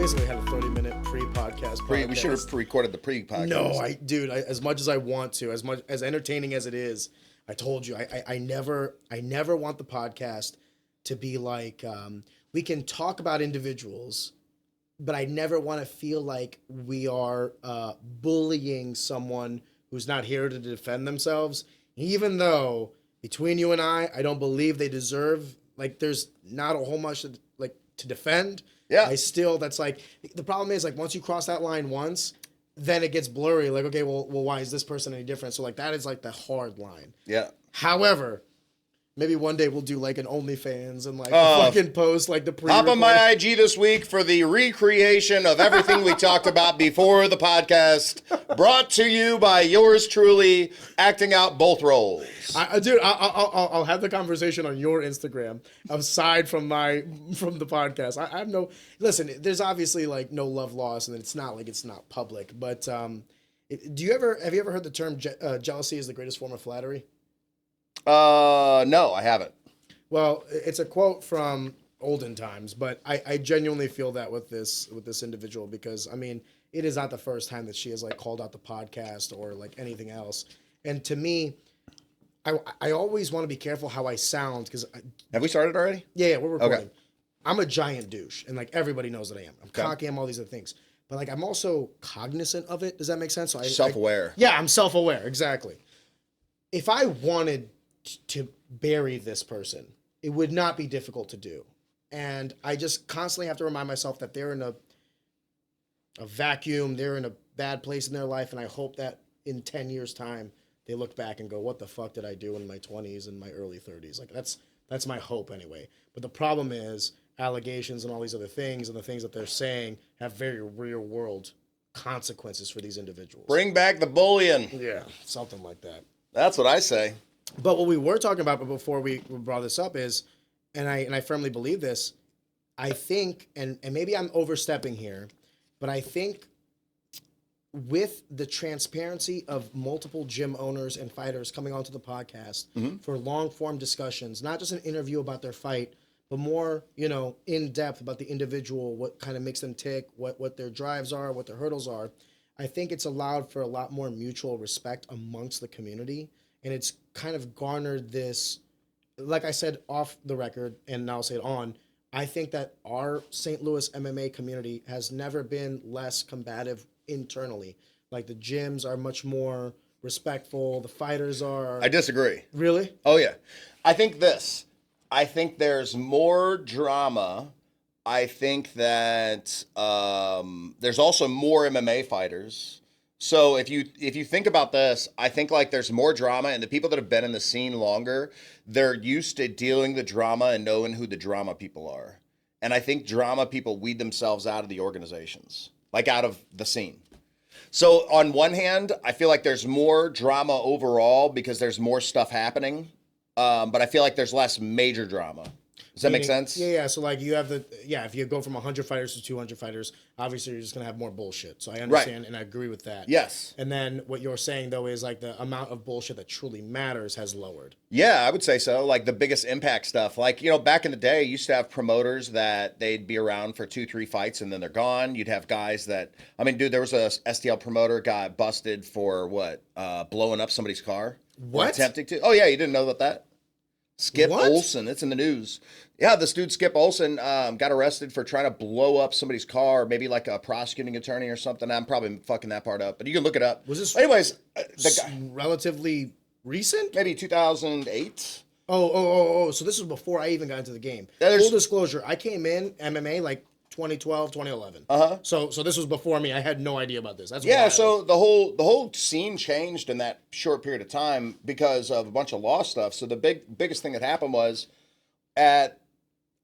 basically had a 30-minute pre-podcast. We should have recorded the pre-podcast. No, as much as I want to, as much as entertaining as it is, I told you, I never want the podcast to be like, we can talk about individuals, but I never want to feel like we are bullying someone who's not here to defend themselves, even though between you and I don't believe they deserve, like, there's not a whole much to defend. Yeah. That's like, the problem is, like, once you cross that line once, then it gets blurry. Like, okay, well, why is this person any different? So, like, that is, like, the hard line. Yeah. However, maybe one day we'll do, like, an OnlyFans and, like, fucking post, like, the pre-recorded. Hop on my IG this week for the recreation of everything we talked about before the podcast, brought to you by yours truly, acting out both roles. I'll have the conversation on your Instagram aside from the podcast. I have no, listen, there's obviously, like, no love lost, and it's not like it's not public, but have you ever heard the term jealousy is the greatest form of flattery? No, I haven't. Well, it's a quote from olden times, but I genuinely feel that with this individual, because, I mean, it is not the first time that she has, like, called out the podcast or, like, anything else. And to me, I always want to be careful how I sound, because... Have we started already? Yeah, we're recording. Okay. I'm a giant douche, and, like, everybody knows that I am. I'm cocky, I'm all these other things. But, like, I'm also cognizant of it. Does that make sense? So Self-aware. Yeah, I'm self-aware, exactly. If I wanted to bury this person, it would not be difficult to do. And I just constantly have to remind myself that they're in a vacuum, they're in a bad place in their life, and I hope that in 10 years' time, they look back and go, what the fuck did I do in my 20s and my early 30s? Like, that's my hope anyway. But the problem is allegations and all these other things, and the things that they're saying have very real world consequences for these individuals. Bring back the bullying. Yeah, something like that. That's what I say. But what we were talking about before we brought this up is, and I firmly believe this, I think, and maybe I'm overstepping here, but I think with the transparency of multiple gym owners and fighters coming onto the podcast for long-form discussions, not just an interview about their fight, but more, in depth about the individual, what kind of makes them tick, what their drives are, what their hurdles are, I think it's allowed for a lot more mutual respect amongst the community. And it's kind of garnered this, like I said off the record, and now I'll say it on, I think that our St. Louis MMA community has never been less combative internally. Like, the gyms are much more respectful. The fighters are... I disagree. Really? Oh, yeah. I think there's more drama. I think that there's also more MMA fighters. So if you think about this, I think, like, there's more drama, and the people that have been in the scene longer, they're used to dealing the drama and knowing who the drama people are. And I think drama people weed themselves out of the organizations, like out of the scene. So on one hand, I feel like there's more drama overall because there's more stuff happening. But I feel like there's less major drama. Does that make sense? Yeah. So, like, you have if you go from 100 fighters to 200 fighters, obviously you're just going to have more bullshit. So I understand, and I agree with that. Yes. And then what you're saying, though, is, like, the amount of bullshit that truly matters has lowered. Yeah, I would say so. Like, the biggest impact stuff. Like, back in the day, you used to have promoters that they'd be around for 2-3 fights and then they're gone. You'd have guys that, I mean, dude, there was a STL promoter got busted for blowing up somebody's car. What? Attempting to. Oh, yeah, you didn't know about that? Skip What? Olson, it's in the news. Yeah, this dude Skip Olson got arrested for trying to blow up somebody's car, maybe like a prosecuting attorney or something. I'm probably fucking that part up, but you can look it up. Was this anyways? The guy, relatively recent? maybe 2008. Oh! So this was before I even got into the game. Full disclosure: I came in MMA like 2012, 2011. So this was before me. I had no idea about this. That's wild. So the whole scene changed in that short period of time because of a bunch of law stuff. So the biggest thing that happened was at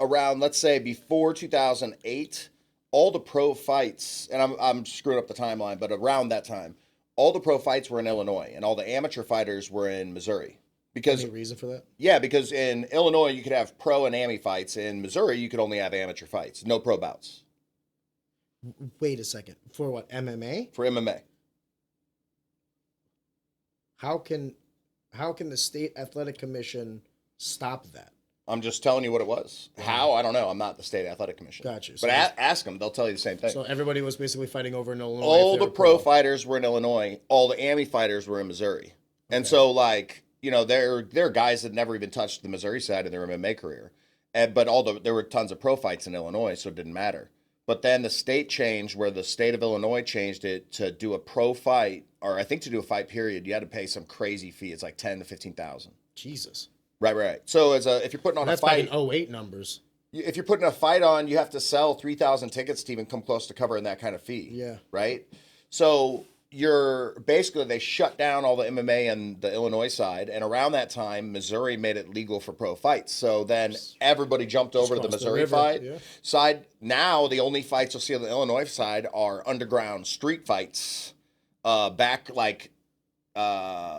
around, let's say, before 2008, all the pro fights, and I'm screwing up the timeline, but around that time, all the pro fights were in Illinois, and all the amateur fighters were in Missouri. Because any reason for that? Yeah, because in Illinois you could have pro and ami fights. In Missouri you could only have amateur fights, no pro bouts. Wait a second. For what? MMA? For MMA. How can the state athletic commission stop that? I'm just telling you what it was. How? I don't know. I'm not the state athletic commission. Gotcha. But So ask them. They'll tell you the same thing. So everybody was basically fighting over in Illinois. All if they the were pro fighters were in Illinois. All the AMI fighters were in Missouri. And so, like, you know, there are guys that never even touched the Missouri side of their MMA career. But there were tons of pro fights in Illinois, so it didn't matter. But then the state changed, where the state of Illinois changed it to do a pro fight, or I think to do a fight period, you had to pay some crazy fee. It's like 10 to 15,000. Jesus. Right. So if you're putting on That's a fight, back in 08 numbers. if you're putting a fight on, you have to sell 3,000 tickets to even come close to covering that kind of fee. Yeah. Right. So they shut down all the MMA and the Illinois side, and around that time, Missouri made it legal for pro fights. So then everybody jumped over to the Missouri side. Now the only fights you'll see on the Illinois side are underground street fights. Back like.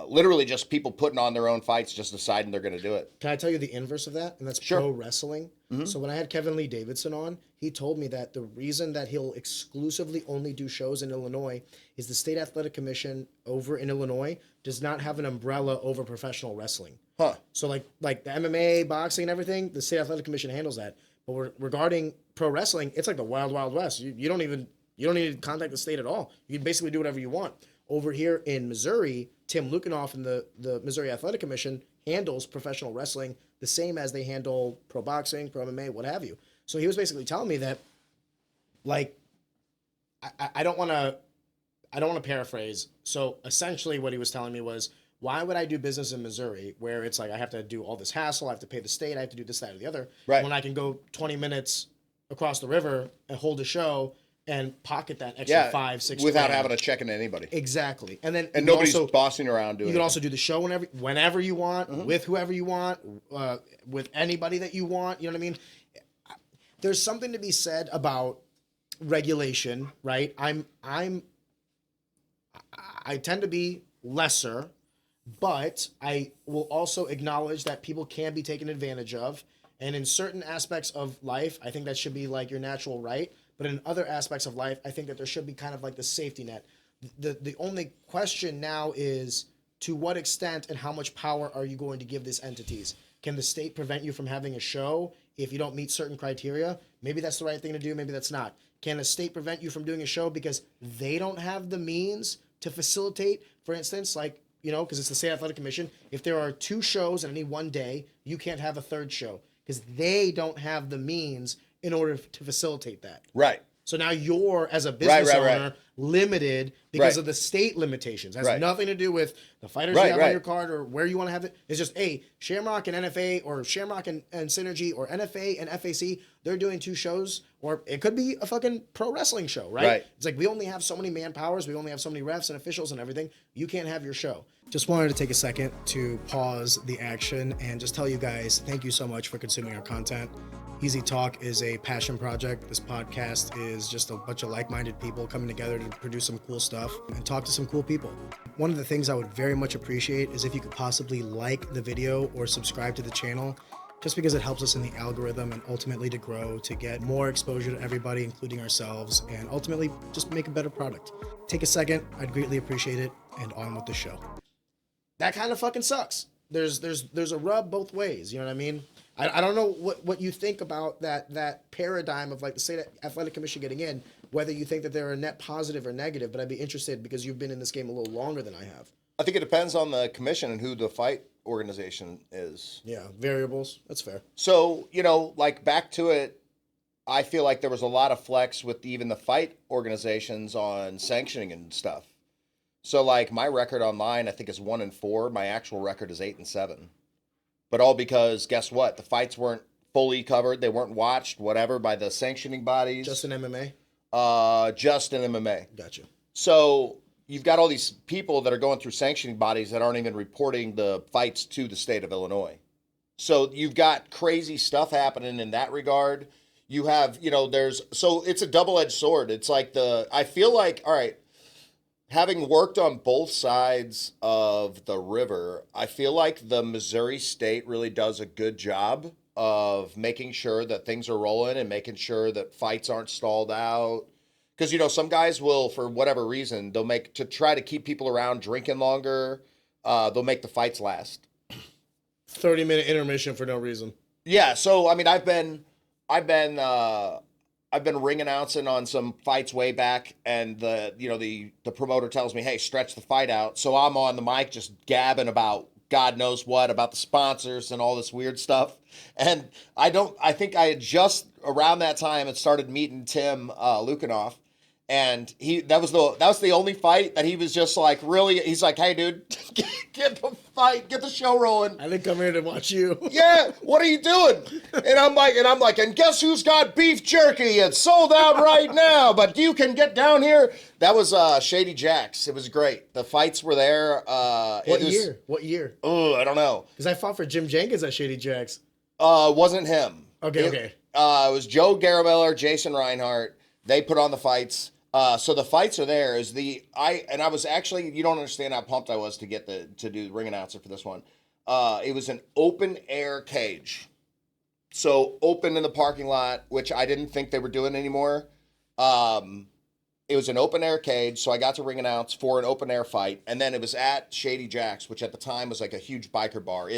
Literally just people putting on their own fights, just deciding they're going to do it. Can I tell you the inverse of that? And that's pro wrestling. Mm-hmm. So when I had Kevin Lee Davidson on, he told me that the reason that he'll exclusively only do shows in Illinois is the state athletic commission over in Illinois does not have an umbrella over professional wrestling. Huh. So like the MMA, boxing, and everything, the state athletic commission handles that. But regarding pro wrestling, it's like the wild, wild west. You don't need to contact the state at all. You can basically do whatever you want. Over here in Missouri, Tim Lukanoff and the Missouri Athletic Commission handles professional wrestling the same as they handle pro boxing, pro MMA, what have you. So he was basically telling me that, like, I don't want to paraphrase. So essentially, what he was telling me was, why would I do business in Missouri where it's like I have to do all this hassle, I have to pay the state, I have to do this, that, or the other, when I can go 20 minutes across the river and hold a show and pocket that extra 5-6 without having to check into anybody. Exactly. And then nobody's bossing around doing it. You can also do the show whenever you want, with whoever you want, with anybody that you want. You know what I mean? There's something to be said about regulation, right? I tend to be lesser, but I will also acknowledge that people can be taken advantage of. And in certain aspects of life, I think that should be like your natural right. But in other aspects of life, I think that there should be kind of like the safety net. The only question now is, to what extent and how much power are you going to give these entities? Can the state prevent you from having a show if you don't meet certain criteria? Maybe that's the right thing to do. Maybe that's not. Can the state prevent you from doing a show because they don't have the means to facilitate? For instance, like, you know, because it's the state athletic commission. If there are 2 shows in any one day, you can't have a 3rd show because they don't have the means in order to facilitate that. Right. So now you're, as a business owner, limited because of the state limitations. It has nothing to do with the fighters you have on your card or where you want to have it. It's just, hey, Shamrock and NFA or Shamrock and Synergy or NFA and FAC, they're doing 2 shows. Or it could be a fucking pro wrestling show, right? It's like, we only have so many manpowers. We only have so many refs and officials and everything. You can't have your show. Just wanted to take a second to pause the action and just tell you guys, thank you so much for consuming our content. Easy Talk is a passion project. This podcast is just a bunch of like-minded people coming together to produce some cool stuff and talk to some cool people. One of the things I would very much appreciate is if you could possibly like the video or subscribe to the channel, just because it helps us in the algorithm and ultimately to grow, to get more exposure to everybody, including ourselves, and ultimately just make a better product. Take a second, I'd greatly appreciate it, and on with the show. That kind of fucking sucks. There's a rub both ways, you know what I mean? I don't know what you think about that paradigm of like the state athletic commission getting in, whether you think that they're a net positive or negative, but I'd be interested because you've been in this game a little longer than I have. I think it depends on the commission and who the fight organization is. Yeah, variables. That's fair. So, you know, like back to it, I feel like there was a lot of flex with even the fight organizations on sanctioning and stuff. So like my record online, I think is 1-4. My actual record is 8-7. But all because, guess what? The fights weren't fully covered. They weren't watched, whatever, by the sanctioning bodies. Just in MMA? Just in MMA. Gotcha. So you've got all these people that are going through sanctioning bodies that aren't even reporting the fights to the state of Illinois. So you've got crazy stuff happening in that regard. You have, you know, so it's a double-edged sword. It's like I feel like, all right, having worked on both sides of the river, I feel like the Missouri state really does a good job of making sure that things are rolling and making sure that fights aren't stalled out. Because, you know, some guys will, for whatever reason, to try to keep people around drinking longer, they'll make the fights last. 30-minute intermission for no reason. Yeah, so I mean, I've been ring announcing on some fights way back, and the promoter tells me, "Hey, stretch the fight out." So I'm on the mic just gabbing about God knows what, about the sponsors and all this weird stuff. And I think I had just around that time had started meeting Tim Lukanoff. And that was the only fight that he was just like, really, he's like, "Hey dude, get the fight, get the show rolling." I didn't come here to watch you. Yeah, what are you doing? And I'm like, and guess who's got beef jerky? It's sold out right now, but you can get down here. That was Shady Jacks. It was great. The fights were there. What year? Oh, I don't know. Because I fought for Jim Jenkins at Shady Jacks. Wasn't him. Okay. It was Joe Garabella, Jason Reinhart. They put on the fights. So the fights are there. I was actually, you don't understand how pumped I was to do the ring announcer for this one. It was an open air cage. So open in the parking lot, which I didn't think they were doing anymore. It was an open air cage. So I got to ring announce for an open air fight. And then it was at Shady Jacks, which at the time was like a huge biker bar.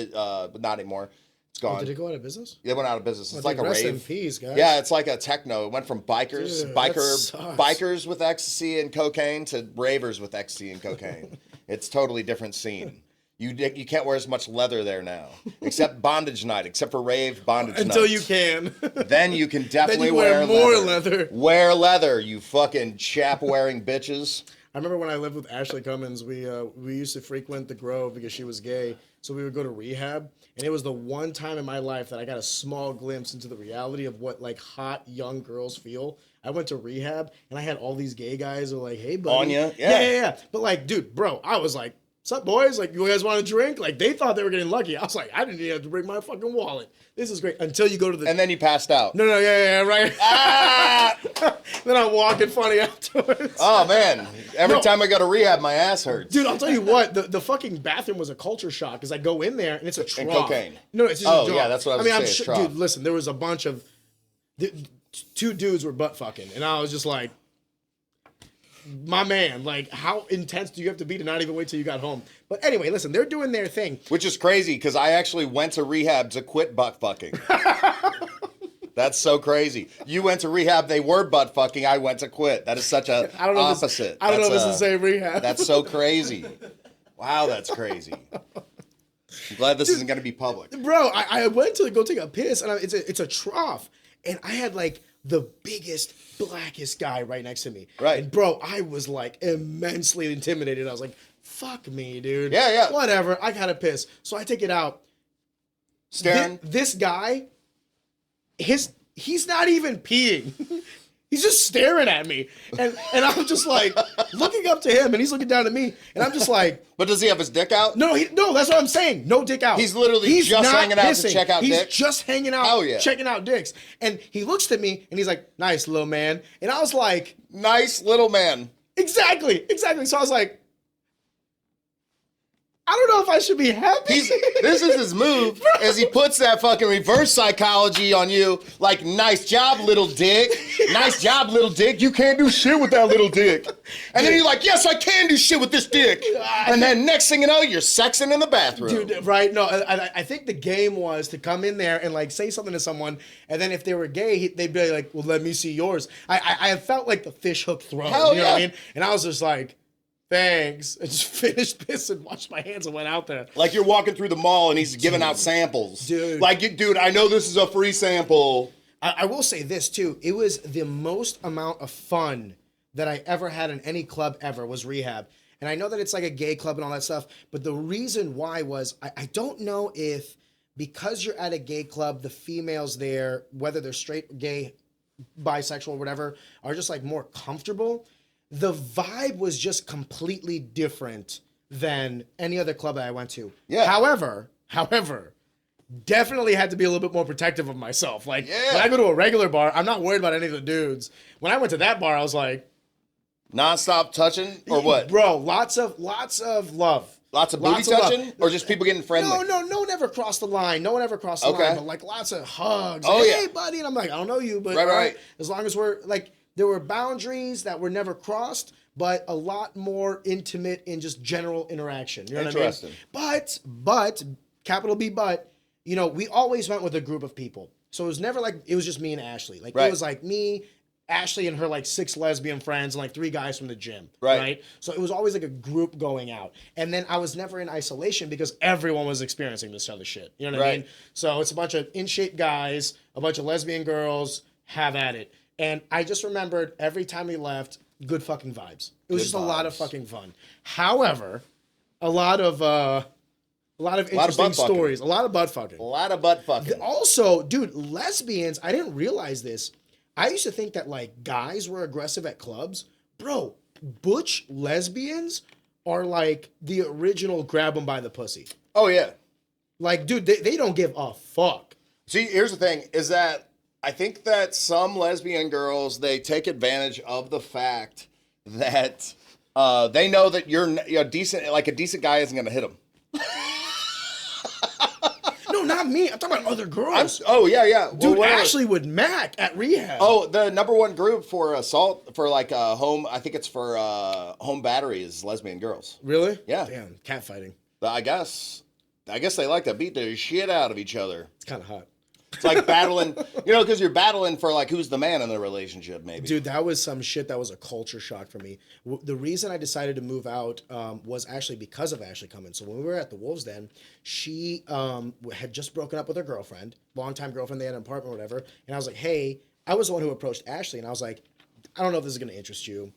But not anymore. It's gone. Did it go out of business? It went out of business. It's like a rest rave. in peace, guys. Yeah, it's like a techno. It went from Dude, that bikers with ecstasy and cocaine to ravers with ecstasy and cocaine. It's a totally different scene. You can't wear as much leather there now, except bondage night, except for rave bondage night. Until you can. Then you can definitely then you wear more leather. Wear leather, you fucking chap wearing bitches. I remember when I lived with Ashley Cummins, we used to frequent the Grove because she was gay. So we would go to rehab, and it was the one time in my life that I got a small glimpse into the reality of what like hot young girls feel. I went to rehab, and I had all these gay guys who were like, "Hey, buddy." On ya? Yeah. But like, dude, bro, I was like, "What's up, boys? Like, you guys want a drink?" Like, they thought they were getting lucky. I was like, I didn't even have to bring my fucking wallet. This is great. Until you go to the... And then you passed out. No, yeah, right. Ah! Then I'm walking funny afterwards. Oh, man. Every time I go to rehab, my ass hurts. Dude, I'll tell you what, the fucking bathroom was a culture shock because I go in there and it's a trough. And cocaine. No, it's just a trough. Yeah, that's what I was saying. I'm sure, dude, listen, there was a bunch of... Two dudes were butt fucking, and I was just like... My man, like, how intense do you have to be to not even wait till you got home? But anyway, listen, they're doing their thing. Which is crazy, because I actually went to rehab to quit butt fucking. That's so crazy. You went to rehab, they were butt fucking, I went to quit. That is such a opposite. I don't know if it's the same rehab. That's so crazy. Wow, that's crazy. I'm glad this isn't going to be public. Bro, I went to go take a piss, and it's a trough. And I had, like, the biggest, blackest guy right next to me. Right. And bro, I was like immensely intimidated. I was like, fuck me, dude. Yeah. Whatever. I gotta piss. So I take it out. Staring. This guy, he's not even peeing. He's just staring at me. And I'm just like looking up to him and he's looking down at me. And I'm just like. But does he have his dick out? No, that's what I'm saying. No dick out. He's literally just hanging out to check out dicks. He's just hanging out, checking out dicks. And he looks at me and he's like, "Nice little man." And I was like, "Nice little man." Exactly. So I was like, I don't know if I should be happy. This is his move, as he puts that fucking reverse psychology on you, like, "Nice job, little dick. Nice job, little dick. You can't do shit with that little dick." And then you're like, "Yes, I can do shit with this dick." And then next thing you know, you're sexing in the bathroom. Dude, right? No, I think the game was to come in there and like say something to someone, and then if they were gay, they'd be like, "Well, let me see yours." I felt like the fish hook throw. Hell you know what I mean? And I was just like, "Thanks." I just finished pissing, washed my hands, and went out there. Like you're walking through the mall and he's giving out samples. Dude. Like, dude, I know this is a free sample. I will say this, too. It was the most amount of fun that I ever had in any club ever was rehab. And I know that it's like a gay club and all that stuff, but the reason why was I don't know if because you're at a gay club, the females there, whether they're straight, gay, bisexual, whatever, are just like more comfortable. The vibe was just completely different than any other club that I went to. Yeah. However, definitely had to be a little bit more protective of myself. Like, when I go to a regular bar, I'm not worried about any of the dudes. When I went to that bar, I was like... Non-stop touching, or what? Bro, lots of love. Lots of booty touching? Or just people getting friendly? No one ever crossed the line. No one ever crossed the line. But like lots of hugs. Oh, like, hey, buddy. And I'm like, I don't know you, but right. As long as we're like... There were boundaries that were never crossed, but a lot more intimate in just general interaction. You know what I mean? Interesting. But, capital B, but, you know, we always went with a group of people. So it was never like it was just me and Ashley. Like Right. it was like me, Ashley and her like 6 lesbian friends and like 3 guys from the gym. Right. So it was always like a group going out. And then I was never in isolation because everyone was experiencing this other shit. You know what I Right. mean? So it's a bunch of in shape guys, a bunch of lesbian girls, have at it. And I just remembered every time we left, good fucking vibes. It was Good just a lot of vibes. fucking fun. However, a lot of interesting butt fucking. stories, a lot of butt fucking. A lot of butt fucking. Also, dude, lesbians, I didn't realize this. I used to think that like guys were aggressive at clubs. Bro, butch lesbians are like the original grab them by the pussy. Oh, yeah. Like, dude, they don't give a fuck. See, here's the thing, is that I think that some lesbian girls, they take advantage of the fact that they know that you're decent, like a decent guy isn't going to hit them. No, not me. I'm talking about other girls. Yeah. Dude, whatever. Ashley would mac at rehab. Oh, the number one group for assault, for like home, I think it's for home battery is lesbian girls. Really? Yeah. Damn, catfighting. I guess they like to beat the shit out of each other. It's kind of hot. It's like battling, because you're battling for like who's the man in the relationship, maybe. Dude, that was some shit that was a culture shock for me. The reason I decided to move out was actually because of Ashley coming. So when we were at the Wolves Den, she had just broken up with her girlfriend, longtime girlfriend. They had an apartment or whatever. And I was like, hey, I was the one who approached Ashley. And I was like, I don't know if this is going to interest you.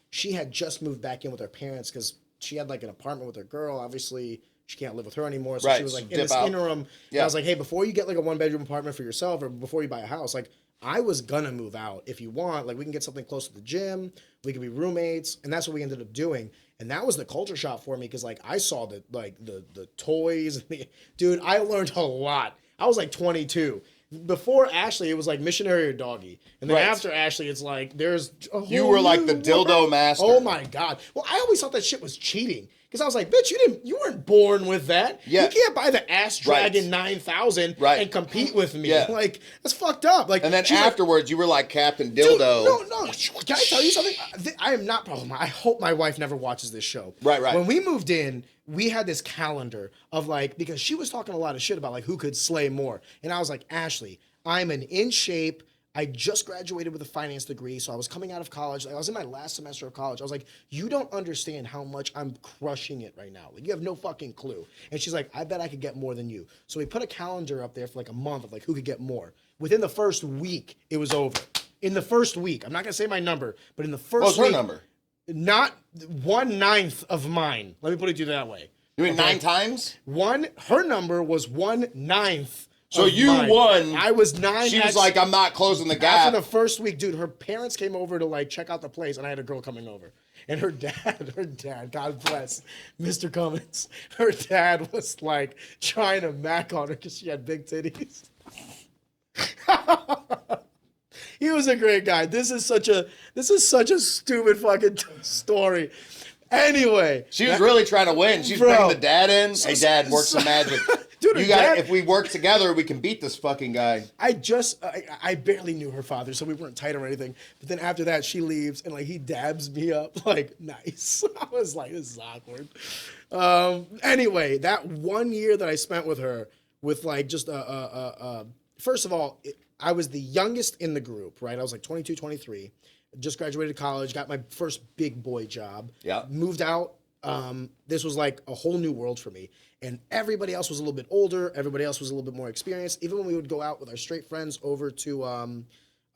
She had just moved back in with her parents because she had like an apartment with her girl. Obviously, she can't live with her anymore. So Right, she was so like in this dip out. interim. Yeah. I was like, hey, before you get like a 1-bedroom apartment for yourself or before you buy a house, like I was gonna move out. If you want, like we can get something close to the gym. We can be roommates. And that's what we ended up doing. And that was the culture shock for me because like I saw the toys. And dude, I learned a lot. I was like 22. Before Ashley, it was like missionary or doggy. And then Right. after Ashley, it's like there's a You whole were like new the dildo world. master. Oh my God. Well, I always thought that shit was cheating. Because I was like, bitch, you weren't born with that. Yeah. You can't buy the Ass Dragon Right. 9000 Right. and compete with me. Yeah. Like, that's fucked up. Like, And then she's like, afterwards, you were like Captain dude, Dildo. no. Can I tell you something? I am not. Oh, I hope my wife never watches this show. Right. When we moved in, we had this calendar of like, because she was talking a lot of shit about like who could slay more. And I was like, Ashley, I'm an in shape. I just graduated with a finance degree, so I was coming out of college. I was in my last semester of college. I was like, you don't understand how much I'm crushing it right now. Like, you have no fucking clue. And she's like, I bet I could get more than you. So we put a calendar up there for like a month of like who could get more. Within the first week, it was over. In the first week, I'm not gonna say my number, but in the first What was her week, number? not 1/9 of mine. Let me put it to you that way. You mean Okay? 9 times? Her number was 1/9. So of you mine. won. I was 9. She was like, I'm not closing the gap. After the first week, dude, her parents came over to like check out the place, and I had a girl coming over. And her dad, God bless, Mr. Cummins, her dad was like trying to mac on her because she had big titties. He was a great guy. This is such a stupid fucking story. Anyway, She was really trying to win. She's Bro. bringing the dad in. Hey, dad, work some magic. Dude, her You got dad- If we work together, we can beat this fucking guy. I barely knew her father, so we weren't tight or anything. But then after that, she leaves, and like he dabs me up, like nice. I was like, this is awkward. Anyway, that 1 year that I spent with her, with like just first of all, I was the youngest in the group, right? I was like 22, 23. Just graduated college, got my first big boy job. Yeah. Moved out. This was like a whole new world for me. And everybody else was a little bit older. Everybody else was a little bit more experienced. Even when we would go out with our straight friends over to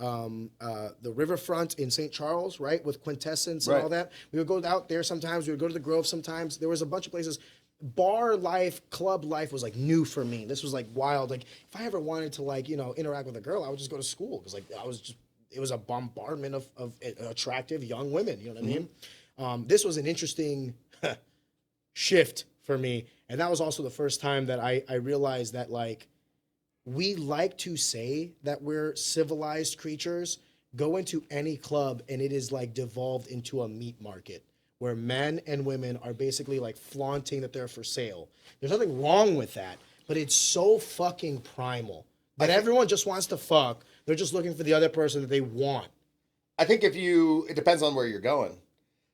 the riverfront in St. Charles, right, with Quintessence and Right. all that, we would go out there sometimes. We would go to the Grove sometimes. There was a bunch of places. Bar life, club life was like new for me. This was like wild. Like if I ever wanted to like, interact with a girl, I would just go to school because like it was a bombardment of attractive young women. You know what I mean? This was an interesting shift for me. And that was also the first time that I realized that like we like to say that we're civilized creatures, go into any club and it is like devolved into a meat market where men and women are basically like flaunting that they're for sale. There's nothing wrong with that, but it's so fucking primal that everyone just wants to fuck. They're just looking for the other person that they want. I think it depends on where you're going.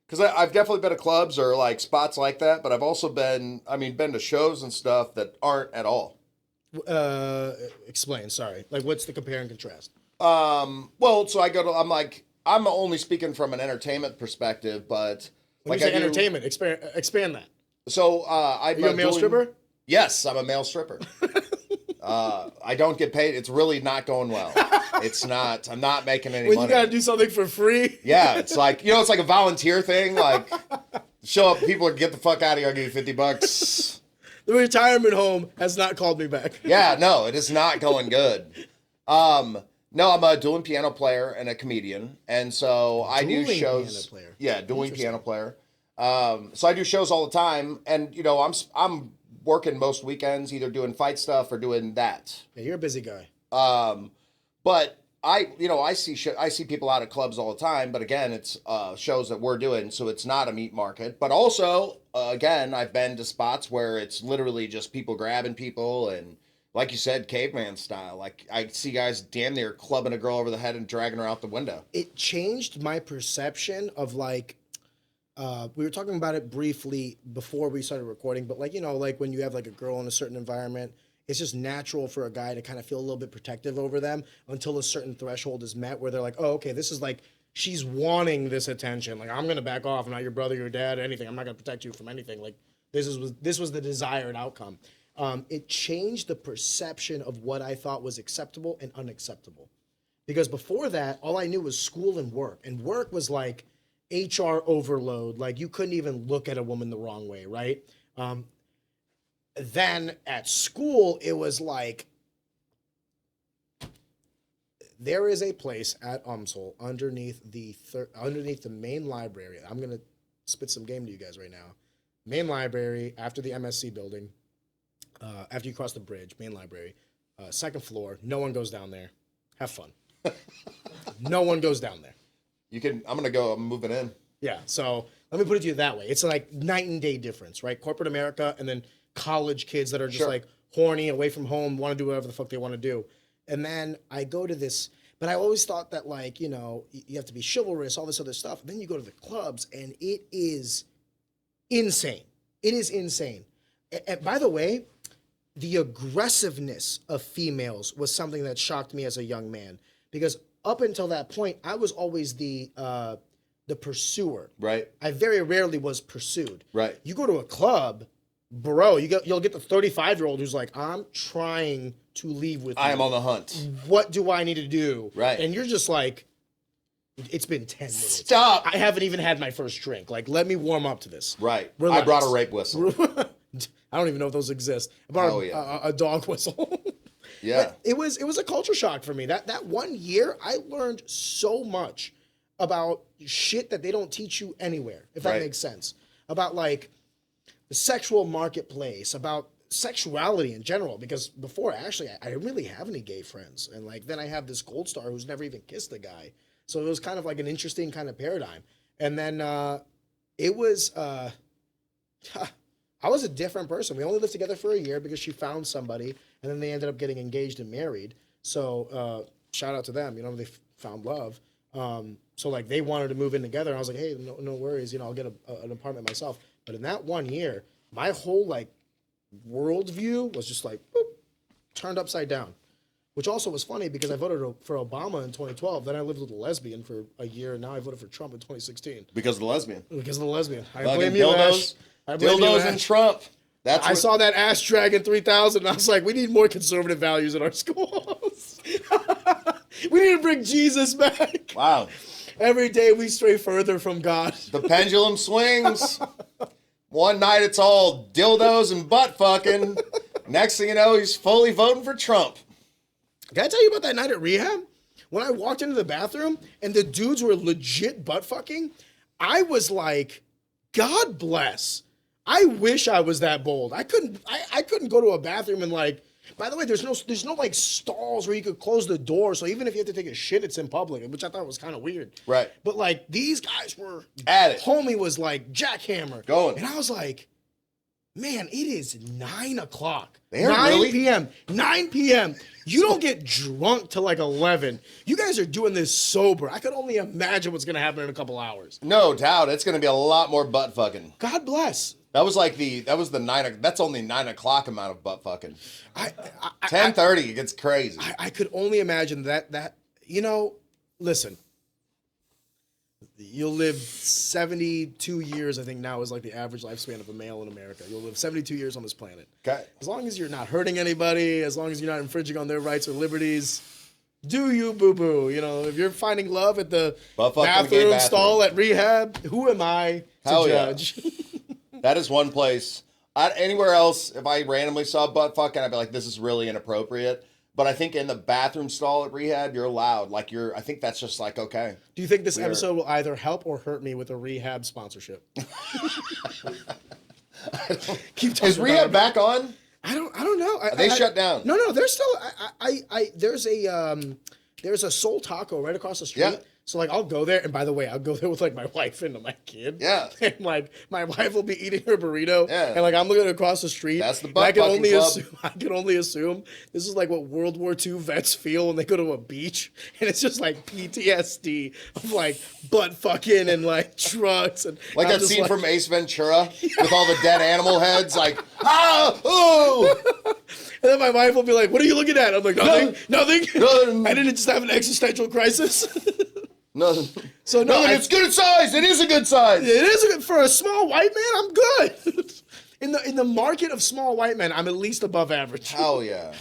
Because I've definitely been to clubs or like spots like that, but I've also been to shows and stuff that aren't at all. Explain. Sorry. Like, what's the compare and contrast? Well, so I'm only speaking from an entertainment perspective, but When you say entertainment, expand that. So Are you a male stripper? Yes, I'm a male stripper. I don't get paid. It's really not going well. It's not. I'm not making any money. When you gotta do something for free. Yeah, it's like it's like a volunteer thing. Like, show up, people get the fuck out of here. I'll give you $50. The retirement home has not called me back. Yeah, no, it is not going good. No, I'm a dueling piano player and a comedian, and so I do shows. Piano player. Yeah, dueling piano player. So I do shows all the time, and I'm working most weekends, either doing fight stuff or doing that. Yeah, you're a busy guy. But I see people out at clubs all the time, but again, it's shows that we're doing, so it's not a meat market. But also, again, I've been to spots where it's literally just people grabbing people and, like you said, caveman style. Like, I see guys damn near clubbing a girl over the head and dragging her out the window. It changed my perception of, like, we were talking about it briefly before we started recording, but like when you have like a girl in a certain environment, it's just natural for a guy to kind of feel a little bit protective over them until a certain threshold is met where they're like, oh, okay, this is like, she's wanting this attention. Like, I'm going to back off. I'm not your brother, your dad, anything. I'm not going to protect you from anything. Like, this was the desired outcome. It changed the perception of what I thought was acceptable and unacceptable. Because before that, all I knew was school and work was like HR overload. Like, you couldn't even look at a woman the wrong way, right? Then at school, it was like, there is a place at UMSL underneath the main library. I'm gonna spit some game to you guys right now. Main library after the MSC building. After you cross the bridge, main library, second floor. No one goes down there. Have fun. No one goes down there. I'm moving in. Yeah, so let me put it to you that way. It's like night and day difference, right? Corporate America and then college kids that are just like horny, away from home, want to do whatever the fuck they want to do. And then I go to this, but I always thought that, like, you have to be chivalrous, all this other stuff. And then you go to the clubs and it is insane. It is insane. And by the way, the aggressiveness of females was something that shocked me as a young man, because up until that point, I was always the pursuer. Right. I very rarely was pursued. Right. You go to a club, bro, you'll get the 35-year-old who's like, I'm trying to leave with you. I am on the hunt. What do I need to do? Right. And you're just like, it's been 10 minutes. Stop. I haven't even had my first drink. Like, let me warm up to this. Right. Relax. I brought a rape whistle. I don't even know if those exist. I brought a dog whistle. Yeah. But it was a culture shock for me. That 1 year, I learned so much about shit that they don't teach you anywhere, if that makes sense. About, like, the sexual marketplace, about sexuality in general. Because before, actually, I didn't really have any gay friends. And, like, then I have this gold star who's never even kissed a guy. So it was kind of like an interesting kind of paradigm. And then it was... I was a different person. We only lived together for a year because she found somebody, and then they ended up getting engaged and married. So shout out to them. They found love. So, like, they wanted to move in together. And I was like, hey, no worries. I'll get an apartment myself. But in that 1 year, my whole, like, worldview was just like, boop, turned upside down. Which also was funny because I voted for Obama in 2012. Then I lived with a lesbian for a year, and now I voted for Trump in 2016. Because of the lesbian. Because of the lesbian. I blame you, Ash. Dildos and Trump. I saw that Ash Dragon 3000, and I was like, we need more conservative values in our schools. We need to bring Jesus back. Wow. Every day we stray further from God. The pendulum swings. One night it's all dildos and butt fucking. Next thing you know, he's fully voting for Trump. Can I tell you about that night at rehab? When I walked into the bathroom and the dudes were legit butt fucking, I was like, God bless. I wish I was that bold. I couldn't go to a bathroom and, like, by the way, there's no like stalls where you could close the door. So even if you have to take a shit, it's in public, which I thought was kind of weird. Right. But, like, these guys were at it. Homie was like jackhammer. Going. And I was like, man, it is 9 o'clock. 9 p.m. 9 p.m. You don't get drunk till like 11. You guys are doing this sober. I could only imagine what's going to happen in a couple hours. No doubt. It's going to be a lot more butt fucking. God bless. That was the 9. That's only 9 o'clock amount of butt fucking. 10:30 it gets crazy. I could only imagine that listen. You'll live 72 years, I think now is like the average lifespan of a male in America. You'll live 72 years on this planet. Okay. As long as you're not hurting anybody, as long as you're not infringing on their rights or liberties, do you, boo-boo. If you're finding love at the bathroom stall at rehab, who am I to judge? Yeah. That is one place. Anywhere else, if I randomly saw butt fucking, I'd be like, this is really inappropriate. But I think in the bathroom stall at rehab, you're allowed. I think that's just like, okay. Do you think this episode will either help or hurt me with a rehab sponsorship? Is rehab back on? I don't know. Are they shut down? No, they're still. There's a Soul Taco right across the street. Yeah. So like I'll go there, and by the way, I'll go there with like my wife and my kid. Yeah. And like my wife will be eating her burrito. Yeah. And like I'm looking across the street. That's the butt fucking club. I can only assume this is like what World War II vets feel when they go to a beach, and it's just like PTSD of like butt fucking and like trucks and like that scene from Ace Ventura with all the dead animal heads, like And then my wife will be like, "What are you looking at?" I'm like, "Nothing. I didn't just have an existential crisis." Nothing. So it's good size. It is a good size. It is good for a small white man. I'm good. in the market of small white men, I'm at least above average. Hell yeah.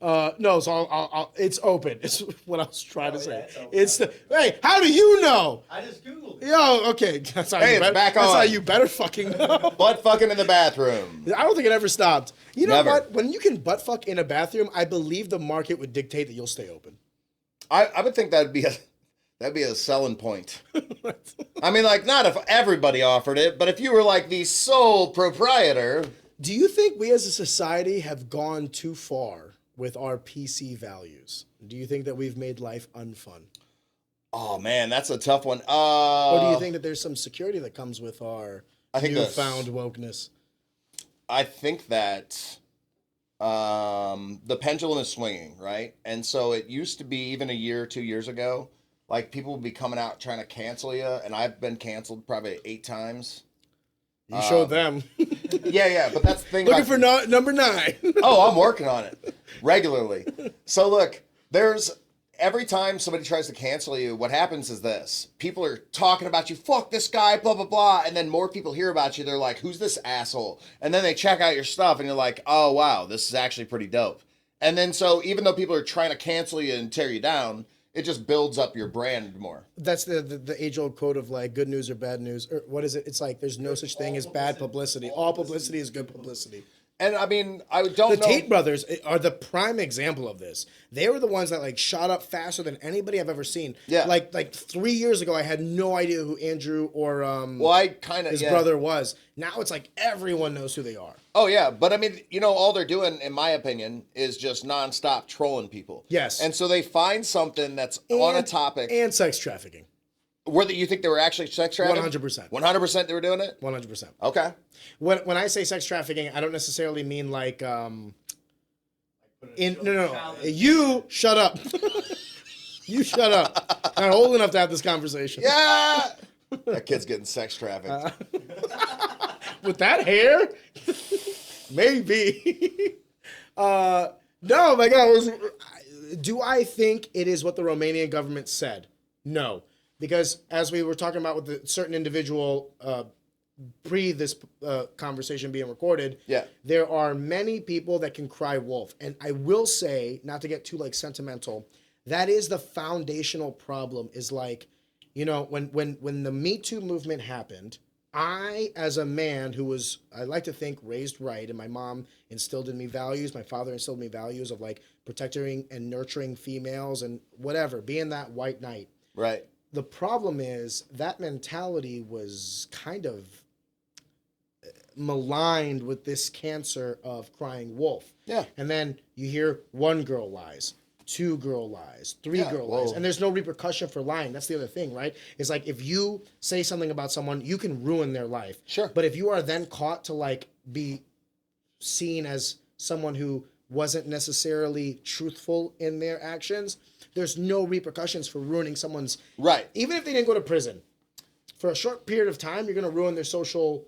No, so I'll it's open. It's what I was trying to say. It's hey, how do you know? I just Googled it. Yo, okay. That's how back on. That's how you better fucking know. Butt fucking in the bathroom. I don't think it ever stopped. You know Never. what? When you can butt fuck in a bathroom, I believe the market would dictate that you'll stay open. I would think that'd be a selling point. I mean, like, not if everybody offered it, but if you were like the sole proprietor. Do you think we as a society have gone too far with our PC values? Do you think that we've made life unfun? Oh man, that's a tough one. Or do you think that there's some security that comes with our newfound wokeness? I think that the pendulum is swinging, right? And so it used to be even a year or 2 years ago, like people would be coming out trying to cancel you, and I've been canceled probably 8 times. You showed them. Yeah, but that's the thing. Looking for number 9. Oh, I'm working on it regularly. So look, every time somebody tries to cancel you, what happens is this. People are talking about you, fuck this guy, blah, blah, blah. And then more people hear about you. They're like, who's this asshole? And then they check out your stuff and you're like, oh, wow, this is actually pretty dope. And then so even though people are trying to cancel you and tear you down, it just builds up your brand more. That's the age-old quote of like good news or bad news. Or what is it? It's like there's no such thing as bad publicity. All publicity is good publicity. And I mean, I don't know. The Tate brothers are the prime example of this. They were the ones that like shot up faster than anybody I've ever seen. Yeah. Like 3 years ago, I had no idea who Andrew or his brother was. Now it's like everyone knows who they are. Oh yeah, but I mean, all they're doing, in my opinion, is just nonstop trolling people. Yes. And so they find something that's on a topic. And sex trafficking. You think they were actually sex trafficking? 100%. 100% they were doing it? 100%. Okay. When I say sex trafficking, I don't necessarily mean like no. You shut up. You shut up. Not old enough to have this conversation. Yeah. That kid's getting sex trafficked. With that hair? Maybe. No, my God. Do I think it is what the Romanian government said? No. Because as we were talking about with a certain individual pre this conversation being recorded, there are many people that can cry wolf. And I will say, not to get too like sentimental, that is the foundational problem is like, when the Me Too movement happened, I, as a man who was, I like to think, raised right, and my mom instilled in me values, my father instilled in me values of like protecting and nurturing females and whatever, being that white knight. Right. The problem is that mentality was kind of maligned with this cancer of crying wolf. Yeah. And then you hear 1 girl lies, 2 girl lies, 3 girl lies, and there's no repercussion for lying. That's the other thing, right? It's like if you say something about someone, you can ruin their life. Sure. But if you are then caught to like be seen as someone who wasn't necessarily truthful in their actions, there's no repercussions for ruining someone's... Right. Even if they didn't go to prison, for a short period of time, you're going to ruin their social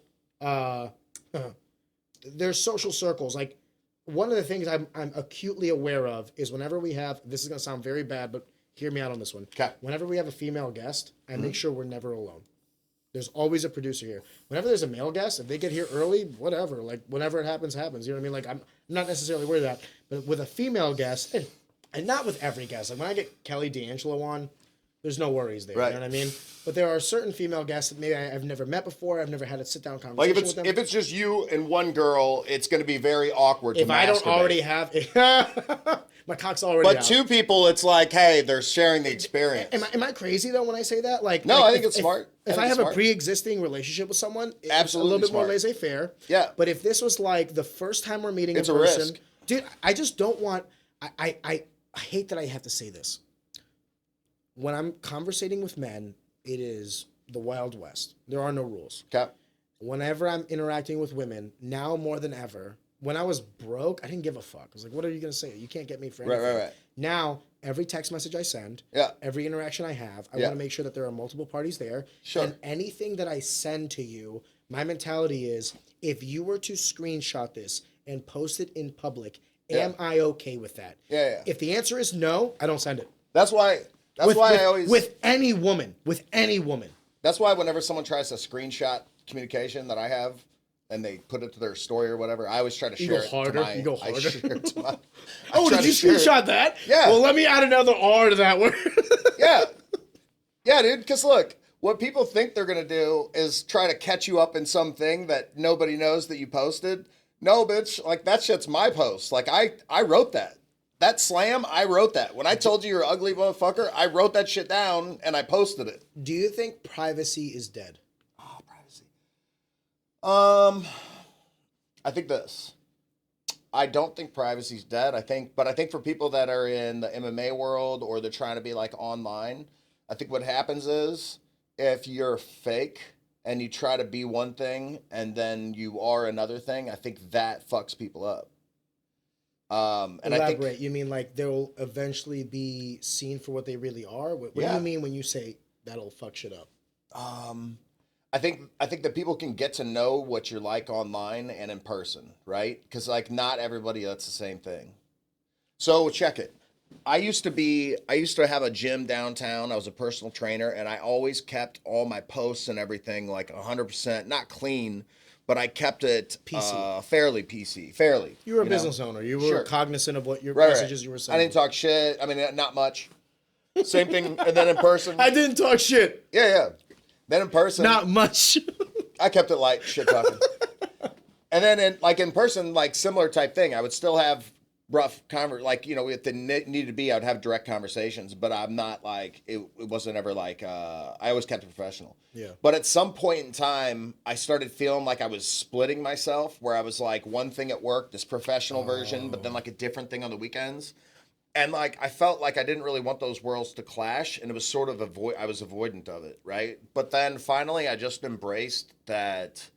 there's social circles. Like one of the things I'm acutely aware of is whenever we have, this is going to sound very bad, but hear me out on this one. Okay. Whenever we have a female guest, I make sure we're never alone. There's always a producer here. Whenever there's a male guest, if they get here early, whatever. Like whenever it happens, happens. You know what I mean? Like I'm not necessarily worried about that. But with a female guest, and not with every guest. Like when I get Kelly D'Angelo on, there's no worries there. Right. You know what I mean? But there are certain female guests that maybe I've never met before. I've never had a sit down Like conversation with them. if it's just you and one girl, it's going to be very awkward. If to I don't masturbate. already have, my cock's already But out. two people, it's like, hey, they're sharing the experience. Am I crazy though when I say that? Like, No, like I think it's smart. If think I it's have a smart. pre-existing relationship with someone, it's Absolutely a little bit more smart. laissez-faire. Yeah. But if this was like the first time we're meeting It's in a person, risk. dude, I just don't want. I hate that I have to say this. When I'm conversating with men, it is the Wild West. There are no rules. Okay. Whenever I'm interacting with women, now more than ever, when I was broke, I didn't give a fuck. I was like, what are you going to say? You can't get me for anything. Right. Now, every text message I send, Yeah. every interaction I have, I Yeah. want to make sure that there are multiple parties there. Sure. And anything that I send to you, my mentality is, if you were to screenshot this and post it in public, am I okay with that? Yeah. If the answer is no, I don't send it. That's why I always With any woman. That's why whenever someone tries to screenshot communication that I have and they put it to their story or whatever, I always try to share it to my... You go harder. I share it to my... Oh, did you screenshot that? Yeah. Well, let me add another R to that word. Yeah. Yeah, dude, because look, what people think they're going to do is try to catch you up in something that nobody knows that you posted. No, bitch, like that shit's my post. Like I wrote that. That slam, I wrote that. When I told you you're an ugly motherfucker, I wrote that shit down and I posted it. Do you think privacy is dead? Oh, privacy. I think this. I don't think privacy's dead. I think for people that are in the MMA world or they're trying to be like online, I think what happens is if you're fake and you try to be one thing and then you are another thing, I think that fucks people up. And Elaborate. I think You mean like they'll eventually be seen for what they really are? What do you mean when you say that'll fuck shit up? I think that people can get to know what you're like online and in person, right? Because like not everybody that's the same thing. So check it. I used to have a gym downtown. I was a personal trainer, and I always kept all my posts and everything like 100%, not clean, but I kept it PC. Fairly PC, fairly. You were a know? business owner. You were Sure. cognizant of what your Right. messages you were I sending. didn't talk shit. I mean, not much. Same thing, and then in person. I didn't talk shit. Yeah. Then in person. Not much. I kept it light, shit talking. And then in person, like similar type thing. I would still have rough like, you know, if they needed to be, I would have direct conversations, but I'm not like, it wasn't ever like, I always kept it professional. Yeah. But at some point in time, I started feeling like I was splitting myself, where I was like one thing at work, this professional version, but then like a different thing on the weekends. And like, I felt like I didn't really want those worlds to clash, and it was sort of I was avoidant of it, right? But then finally, I just embraced that,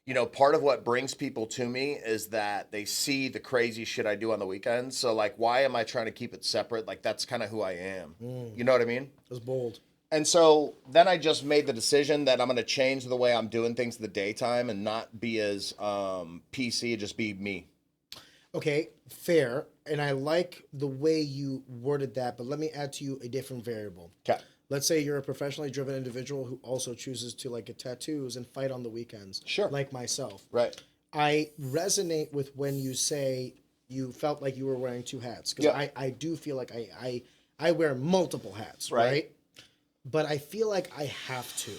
you know, part of what brings people to me is that they see the crazy shit I do on the weekends. So like, why am I trying to keep it separate? Like, that's kind of who I am. You know what I mean? It was bold. And so then I just made the decision that I'm going to change the way I'm doing things in the daytime and not be as PC, just be me. Okay, fair. And I like the way you worded that, but let me add to you a different variable. Okay. Let's say you're a professionally driven individual who also chooses to like get tattoos and fight on the weekends. Sure. Like myself. Right. I resonate with when you say you felt like you were wearing two hats. Because Yeah. I do feel like I wear multiple hats, right? But I feel like I have to.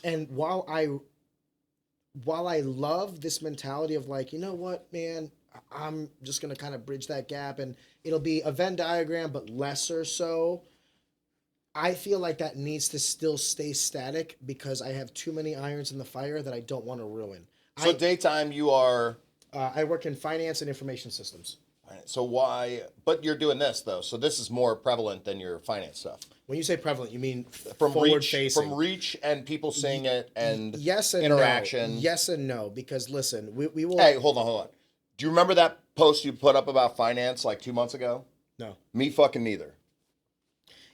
And while I love this mentality of like, you know what, man, I'm just going to kind of bridge that gap and it'll be a Venn diagram, but lesser so. I feel like that needs to still stay static because I have too many irons in the fire that I don't want to ruin. So daytime you are... I work in finance and information systems. All right, so why... But you're doing this, though, so this is more prevalent than your finance stuff. When you say prevalent, you mean From forward reach, facing. From reach and people seeing it and yes and interaction. No. Yes and no, because listen, we will... Hey, hold on. Do you remember that post you put up about finance like 2 months ago? No. Me fucking neither.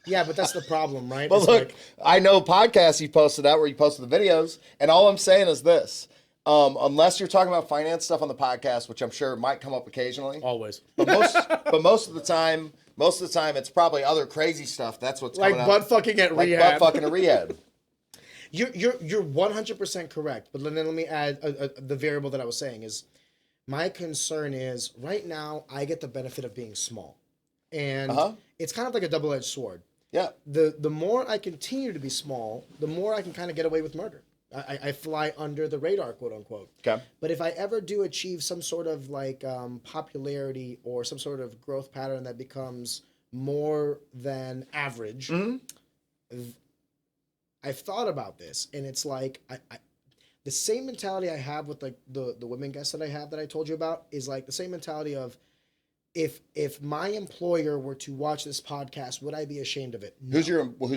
Yeah, but that's the problem, right? But It's look, like, I know podcasts you posted out where you posted the videos, and all I'm saying is this. Unless you're talking about finance stuff on the podcast, which I'm sure might come up occasionally. Always. But most of the time, it's probably other crazy stuff. That's what's Like coming butt up. fucking at Like rehab. butt fucking at rehab. You're 100% correct. But then let me add the variable that I was saying is my concern is right now I get the benefit of being small. And it's kind of like a double-edged sword. Yeah. The more I continue to be small, the more I can kind of get away with murder. I fly under the radar, quote unquote. Okay. But if I ever do achieve some sort of like popularity or some sort of growth pattern that becomes more than average, I've thought about this, and it's like the same mentality I have with like the women guests that I have that I told you about is like the same mentality of if my employer were to watch this podcast, would I be ashamed of it? No. Who's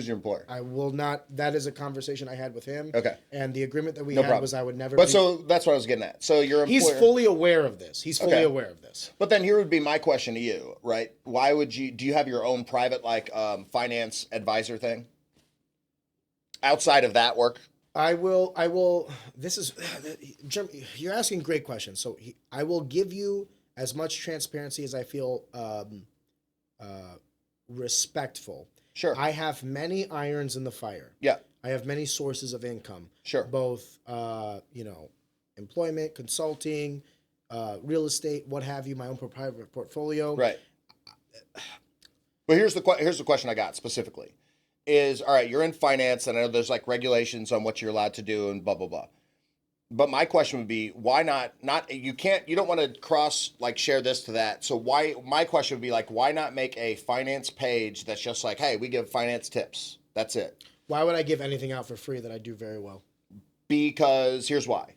your employer? I will not. That is a conversation I had with him. Okay. And the agreement that we No had problem. was I would never. But so that's what I was getting at. So your employer, he's fully aware of this. He's fully Okay. aware of this. But then here would be my question to you, right? Why would you? Do you have your own private like finance advisor thing outside of that work? I will. This is, Jim, you're asking great questions. So I will give you as much transparency as I feel respectful. Sure. I have many irons in the fire. Yeah. I have many sources of income. Sure. Both, employment, consulting, real estate, what have you, my own proprietary portfolio. Right. But here's the question I got specifically is, all right, you're in finance and I know there's like regulations on what you're allowed to do and blah, blah, blah. But my question would be, why not, you don't want to share this to that. So my question would be like, why not make a finance page that's just like, hey, we give finance tips. That's it. Why would I give anything out for free that I do very well? Because here's why.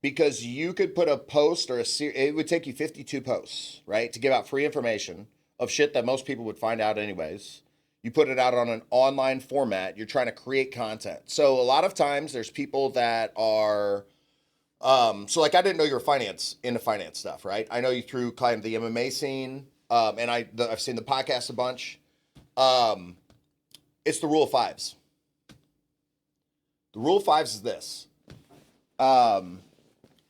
Because you could put a post or it would take you 52 posts, right? To give out free information of shit that most people would find out anyways. You put it out on an online format. You're trying to create content. So a lot of times there's people that are, so like I didn't know you were into finance stuff, right? I know you through kind of the MMA scene, and I've seen the podcast a bunch. It's the rule of fives. The rule of fives is this.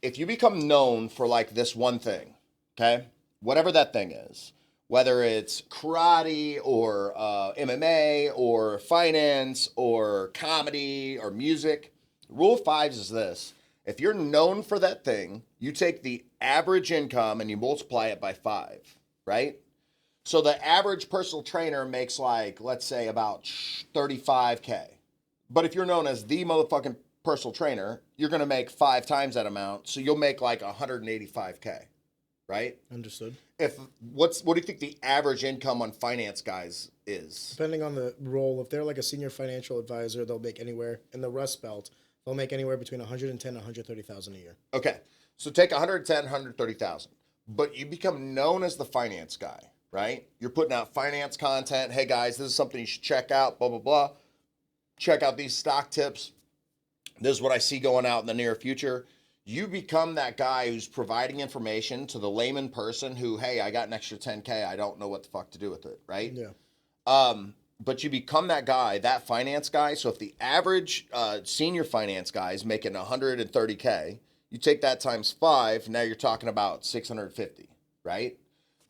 If you become known for like this one thing, okay, whatever that thing is, whether it's karate or MMA or finance or comedy or music, rule of fives is this. If you're known for that thing, you take the average income and you multiply it by 5, right? So the average personal trainer makes like, let's say about $35K. But if you're known as the motherfucking personal trainer, you're going to make 5 times that amount. So you'll make like $185K, right? Understood. What do you think the average income on finance guys is? Depending on the role, if they're like a senior financial advisor, they'll make anywhere in the Rust Belt. They'll make anywhere between 110 and 130,000 a year. Okay, so take 110, 130,000, but you become known as the finance guy, right? You're putting out finance content. Hey guys, this is something you should check out. Blah blah blah. Check out these stock tips. This is what I see going out in the near future. You become that guy who's providing information to the layman person who, hey, I got an extra 10K. I don't know what the fuck to do with it, right? Yeah. But you become that guy, that finance guy. So if the average senior finance guy is making 130K, you take that times 5, now you're talking about 650, right?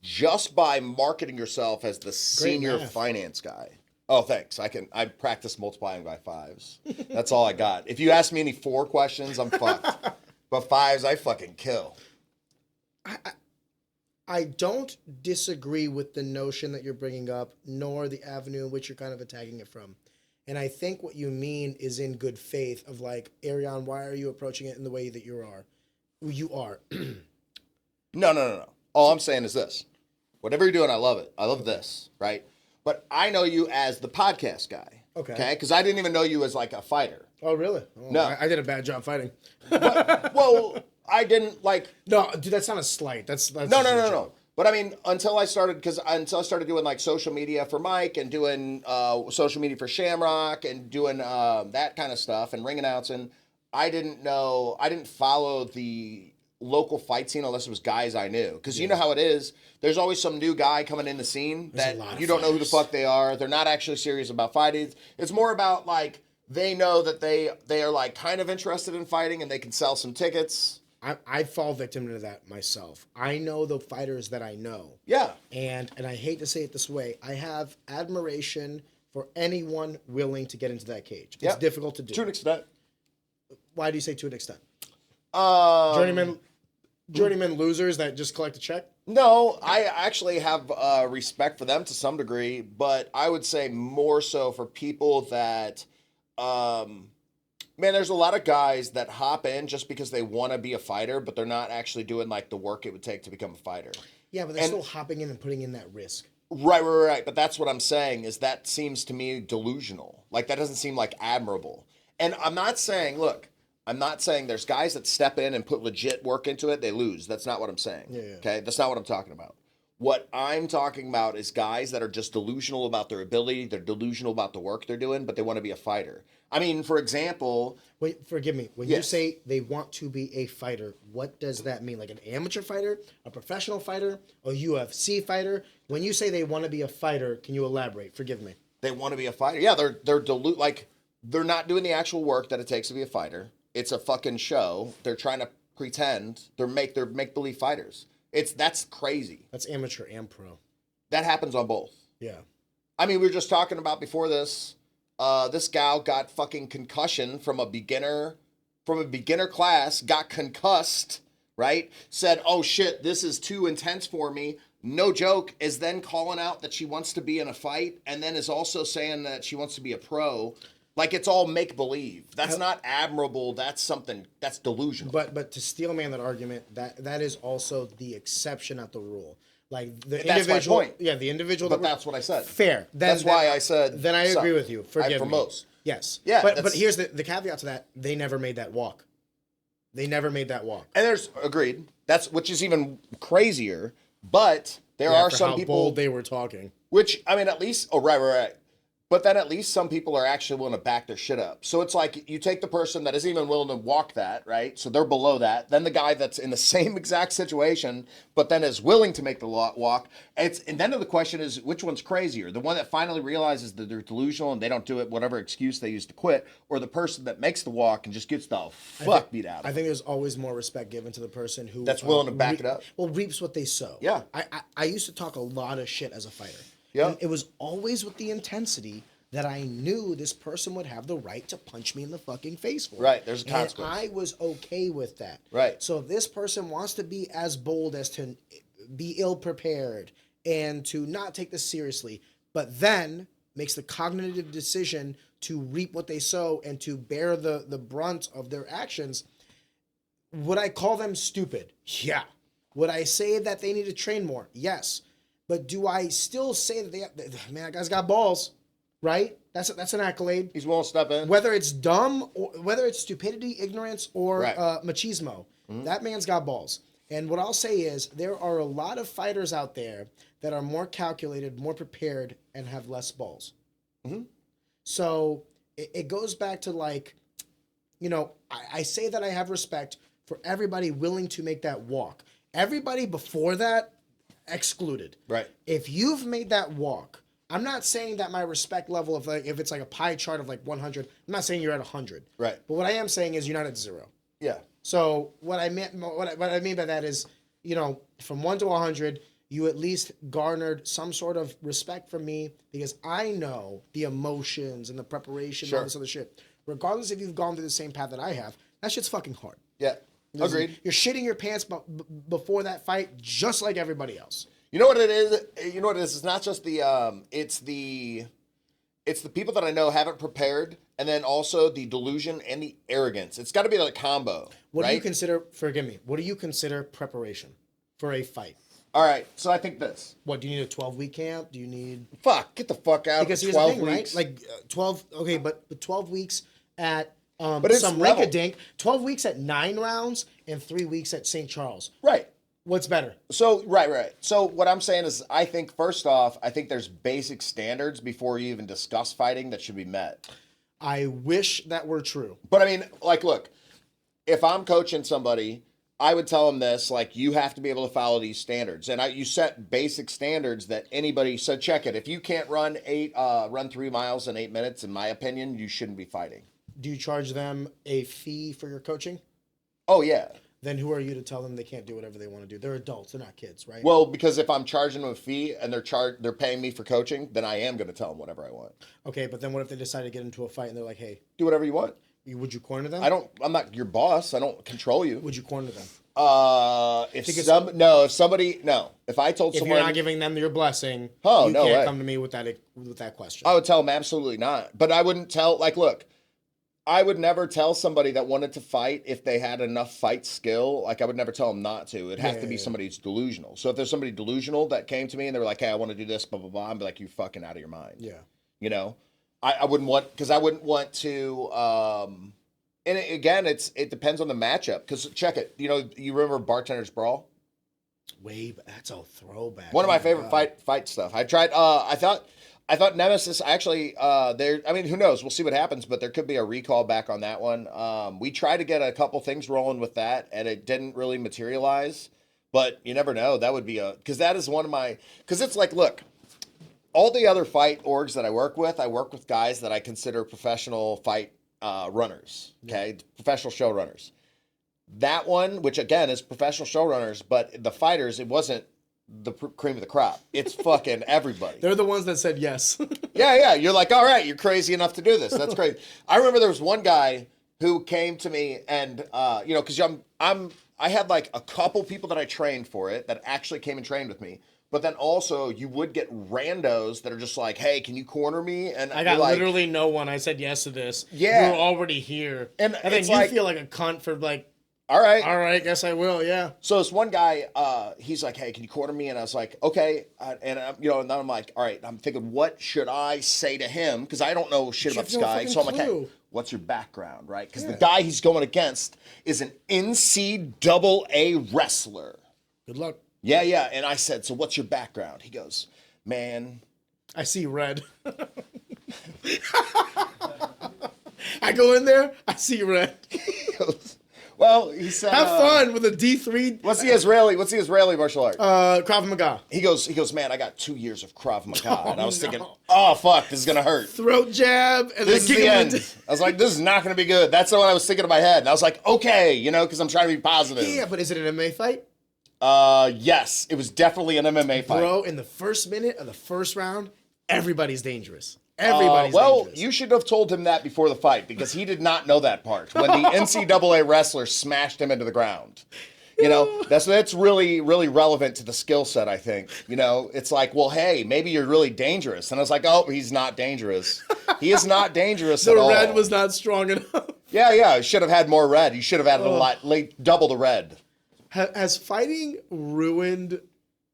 Just by marketing yourself as the senior finance guy. Oh, thanks. I practice multiplying by 5s. That's all I got. If you ask me any 4 questions, I'm fucked. But 5s, I fucking kill. I don't disagree with the notion that you're bringing up, nor the avenue in which you're kind of attacking it from. And I think what you mean is in good faith of like, Ariane, why are you approaching it in the way that you are? No. All I'm saying is this. Whatever you're doing, I love it. I love this, right? But I know you as the podcast guy. Okay? Because I didn't even know you as like a fighter. Oh, really? Oh, No. I did a bad job fighting. Well, I didn't like... No, dude, that's not a slight. That's No. But I mean, until I started doing like social media for Mike and doing social media for Shamrock and doing that kind of stuff and ring announcing, I didn't follow the local fight scene unless it was guys I knew. Because you know how it is. There's always some new guy coming in the scene that you don't know who the fuck they are. They're not actually serious about fighting. It's more about like they know that they are like kind of interested in fighting and they can sell some tickets. I fall victim to that myself. I know the fighters that I know. Yeah. And I hate to say it this way, I have admiration for anyone willing to get into that cage. It's difficult to do. To an extent. Why do you say to an extent? Um, Journeyman losers that just collect a check? No, I actually have respect for them to some degree, but I would say more so for people that, man, there's a lot of guys that hop in just because they want to be a fighter, but they're not actually doing like the work it would take to become a fighter. Yeah, but they're still hopping in and putting in that risk. Right. But that's what I'm saying is that seems to me delusional. Like that doesn't seem like admirable. And I'm not saying there's guys that step in and put legit work into it, they lose. That's not what I'm saying. Yeah. Okay? That's not what I'm talking about. What I'm talking about is guys that are just delusional about their ability, they're delusional about the work they're doing, but they want to be a fighter. I mean, for example... Wait, forgive me. When you say they want to be a fighter, what does that mean? Like an amateur fighter, a professional fighter, a UFC fighter? When you say they want to be a fighter, can you elaborate? Forgive me. They want to be a fighter. Yeah, they're not doing the actual work that it takes to be a fighter. It's a fucking show. They're trying to pretend. They're make-believe fighters. That's crazy. That's amateur and pro. That happens on both. Yeah. I mean, we were just talking about before this. This gal got fucking concussion from a beginner class, got concussed, right? Said, "Oh shit, this is too intense for me." No joke, is then calling out that she wants to be in a fight and then is also saying that she wants to be a pro. Like it's all make believe. That's not admirable. That's something that's delusional. But to steelman that argument, that is also the exception, not the rule. Like the That's individual, my point. yeah, the individual. But that's what I said. Fair. That's why I said. Then I agree with you. Forgive for me. most. Yes. Yeah. But here's the caveat to that: they never made that walk. They never made that walk. And there's agreed. Which is even crazier. But there are for some how people bold they were talking. Which, I mean, at least, right. But then at least some people are actually willing to back their shit up. So it's like you take the person that isn't even willing to walk that, right? So they're below that. Then the guy that's in the same exact situation, but then is willing to make the walk. And then the question is, which one's crazier? The one that finally realizes that they're delusional and they don't do it, whatever excuse they use to quit, or the person that makes the walk and just gets the fuck beat out of it? I think there's always more respect given to the person who... That's willing to back it up. Well, reaps what they sow. Yeah. I used to talk a lot of shit as a fighter. Yeah. And it was always with the intensity that I knew this person would have the right to punch me in the fucking face for. Right, there's a consequence. And I was okay with that. Right. So if this person wants to be as bold as to be ill-prepared and to not take this seriously, but then makes the cognitive decision to reap what they sow and to bear the brunt of their actions, would I call them stupid? Yeah. Would I say that they need to train more? Yes. But do I still say that man, that guy's got balls? Right? That's an accolade. He's willing to step in. Whether it's dumb, or whether it's stupidity, ignorance, or Right. machismo, that man's got balls. And what I'll say is there are a lot of fighters out there that are more calculated, more prepared, and have less balls. Mm-hmm. So it goes back to like, I say that I have respect for everybody willing to make that walk. Everybody before that, excluded. Right. If you've made that walk, I'm not saying that my respect level of like if it's like a pie chart of like 100. I'm not saying you're at 100. Right. But what I am saying is you're not at 0. Yeah. So what I mean by that is, from 1 to 100, you at least garnered some sort of respect from me because I know the emotions and the preparation and all this other shit. Regardless if you've gone through the same path that I have, that shit's fucking hard. Yeah. Agreed. You're shitting your pants before that fight, just like everybody else. You know what it is? It's not just it's the people that I know haven't prepared, and then also the delusion and the arrogance. It's got to be like a combo. What right? do you consider? Forgive me. What do you consider preparation for a fight? All right, so I think this. What do you need a 12-week camp? Do you need? Get the fuck out. Because here's 12 the thing, weeks. right? Like 12. Okay, but 12 weeks at it's some level. rink-a-dink. 12 weeks at 9 rounds and 3 weeks at St. Charles. Right. What's better? So right. So what I'm saying is, I think first off, there's basic standards before you even discuss fighting that should be met. I wish that were true. But I mean, like, look, if I'm coaching somebody I would tell him this, like, you have to be able to follow these standards. And you set basic standards that anybody said, check it. If you can't run 3 miles in 8 minutes, in my opinion, you shouldn't be fighting. Do you charge them a fee for your coaching? Oh, yeah. Then who are you to tell them they can't do whatever they want to do? They're adults. They're not kids, right? Well, because if I'm charging them a fee and they're paying me for coaching, then I am going to tell them whatever I want. Okay, but then what if they decide to get into a fight and they're like, hey, do whatever you want. Would you corner them? I'm not your boss. I don't control you. Would you corner them? If I told someone, you're not giving them your blessing, you can't way. come to me with that question. I would tell them absolutely not. But I wouldn't tell, like, look, I would never tell somebody that wanted to fight if they had enough fight skill. Like, I would never tell them not to. It'd have to be somebody who's delusional. So if there's somebody delusional that came to me and they were like, hey, I want to do this, blah, blah, blah, I'd be like, you fucking out of your mind. Yeah. You know? I wouldn't want, because I wouldn't want to, and again, it depends on the matchup. Because check it, you remember Bartender's Brawl? That's a throwback. One of my favorite fight stuff. I tried. I thought Nemesis actually. Who knows? We'll see what happens. But there could be a recall back on that one. We tried to get a couple things rolling with that, and it didn't really materialize. But you never know. That would be because that is one of my. Because it's like, look, all the other fight orgs that I work with guys that I consider professional fight runners. Okay, professional show runners. That one, which again is professional showrunners, but the fighters, it wasn't the cream of the crop. It's fucking everybody. They're the ones that said yes. Yeah. You're like, all right, you're crazy enough to do this. That's crazy. I remember there was one guy who came to me and, because I had like a couple people that I trained for it that actually came and trained with me. But then also you would get randos that are just like, hey, can you corner me? And I got literally no one. I said yes to this. Yeah. You're already here. And then you feel like a cunt for like, all right, guess I will, yeah. So this one guy, he's like, hey, can you corner me? And I was like, okay. And then I'm like, all right, I'm thinking, what should I say to him? Because I don't know shit about this guy. So I'm like, hey, what's your background, right? Because the guy he's going against is an NCAA wrestler. Good luck. Yeah. And I said, so what's your background? He goes, man. I see red. I go in there, I see red. Well, he said, have fun with a D3. What's the Israeli martial art? Krav Maga. He goes, man, I got 2 years of Krav Maga. And I was thinking, oh, fuck, this is going to hurt. Throat jab. And this is the end. I was like, this is not going to be good. That's what I was thinking in my head. And I was like, okay, because I'm trying to be positive. Yeah, but is it an MMA fight? Yes, it was definitely an MMA fight. Bro, in the first minute of the first round, everybody's dangerous. Everybody's dangerous. You should have told him that before the fight because he did not know that part. When the NCAA wrestler smashed him into the ground. That's really, really relevant to the skill set, I think. It's like, well, hey, maybe you're really dangerous. And I was like, oh, he's not dangerous. He is not dangerous at all. The red was not strong enough. Yeah, you should have had more red. You should have added a lot, double the red. Has fighting ruined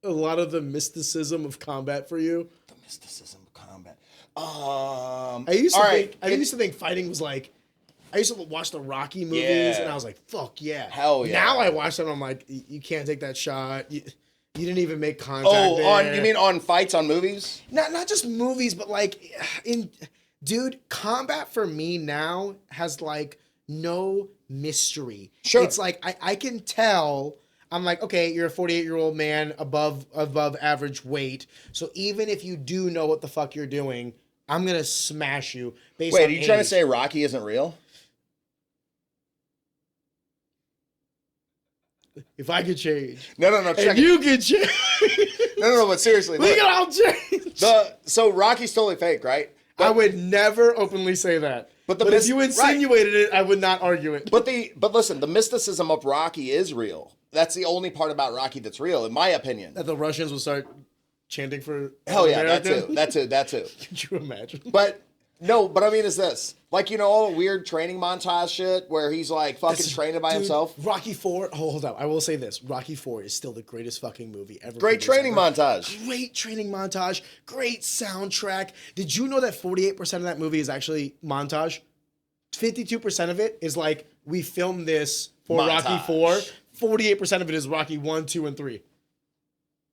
a lot of the mysticism of combat for you? The mysticism of combat. I used to think fighting was like, I used to watch the Rocky movies and I was like, fuck yeah. Hell yeah. Now I watch them, I'm like, you can't take that shot. You didn't even make contact there. You mean on fights on movies? Not just movies, but like combat for me now has like no mystery. Sure. It's like I can tell. I'm like, okay, you're a 48-year-old man above average weight. So even if you do know what the fuck you're doing, I'm gonna smash you based on Wait, are you trying to say Rocky isn't real? If I could change. No. If you could change. No, but seriously. We can all change. So Rocky's totally fake, right? But, I would never openly say that. But if you insinuated it, I would not argue it. But listen, the mysticism of Rocky is real. That's the only part about Rocky that's real, in my opinion. That the Russians will start chanting for hell yeah, American? that too. Could you imagine? But I mean, is this like all the weird training montage shit where he's like fucking training by himself? Rocky 4. Hold up, I will say this: Rocky 4 is still the greatest fucking movie ever. Great training montage. Great training montage. Great soundtrack. Did you know that 48% of that movie is actually montage? 52% of it is like we filmed this for montage. Rocky 4. 48% of it is Rocky 1, 2, and 3.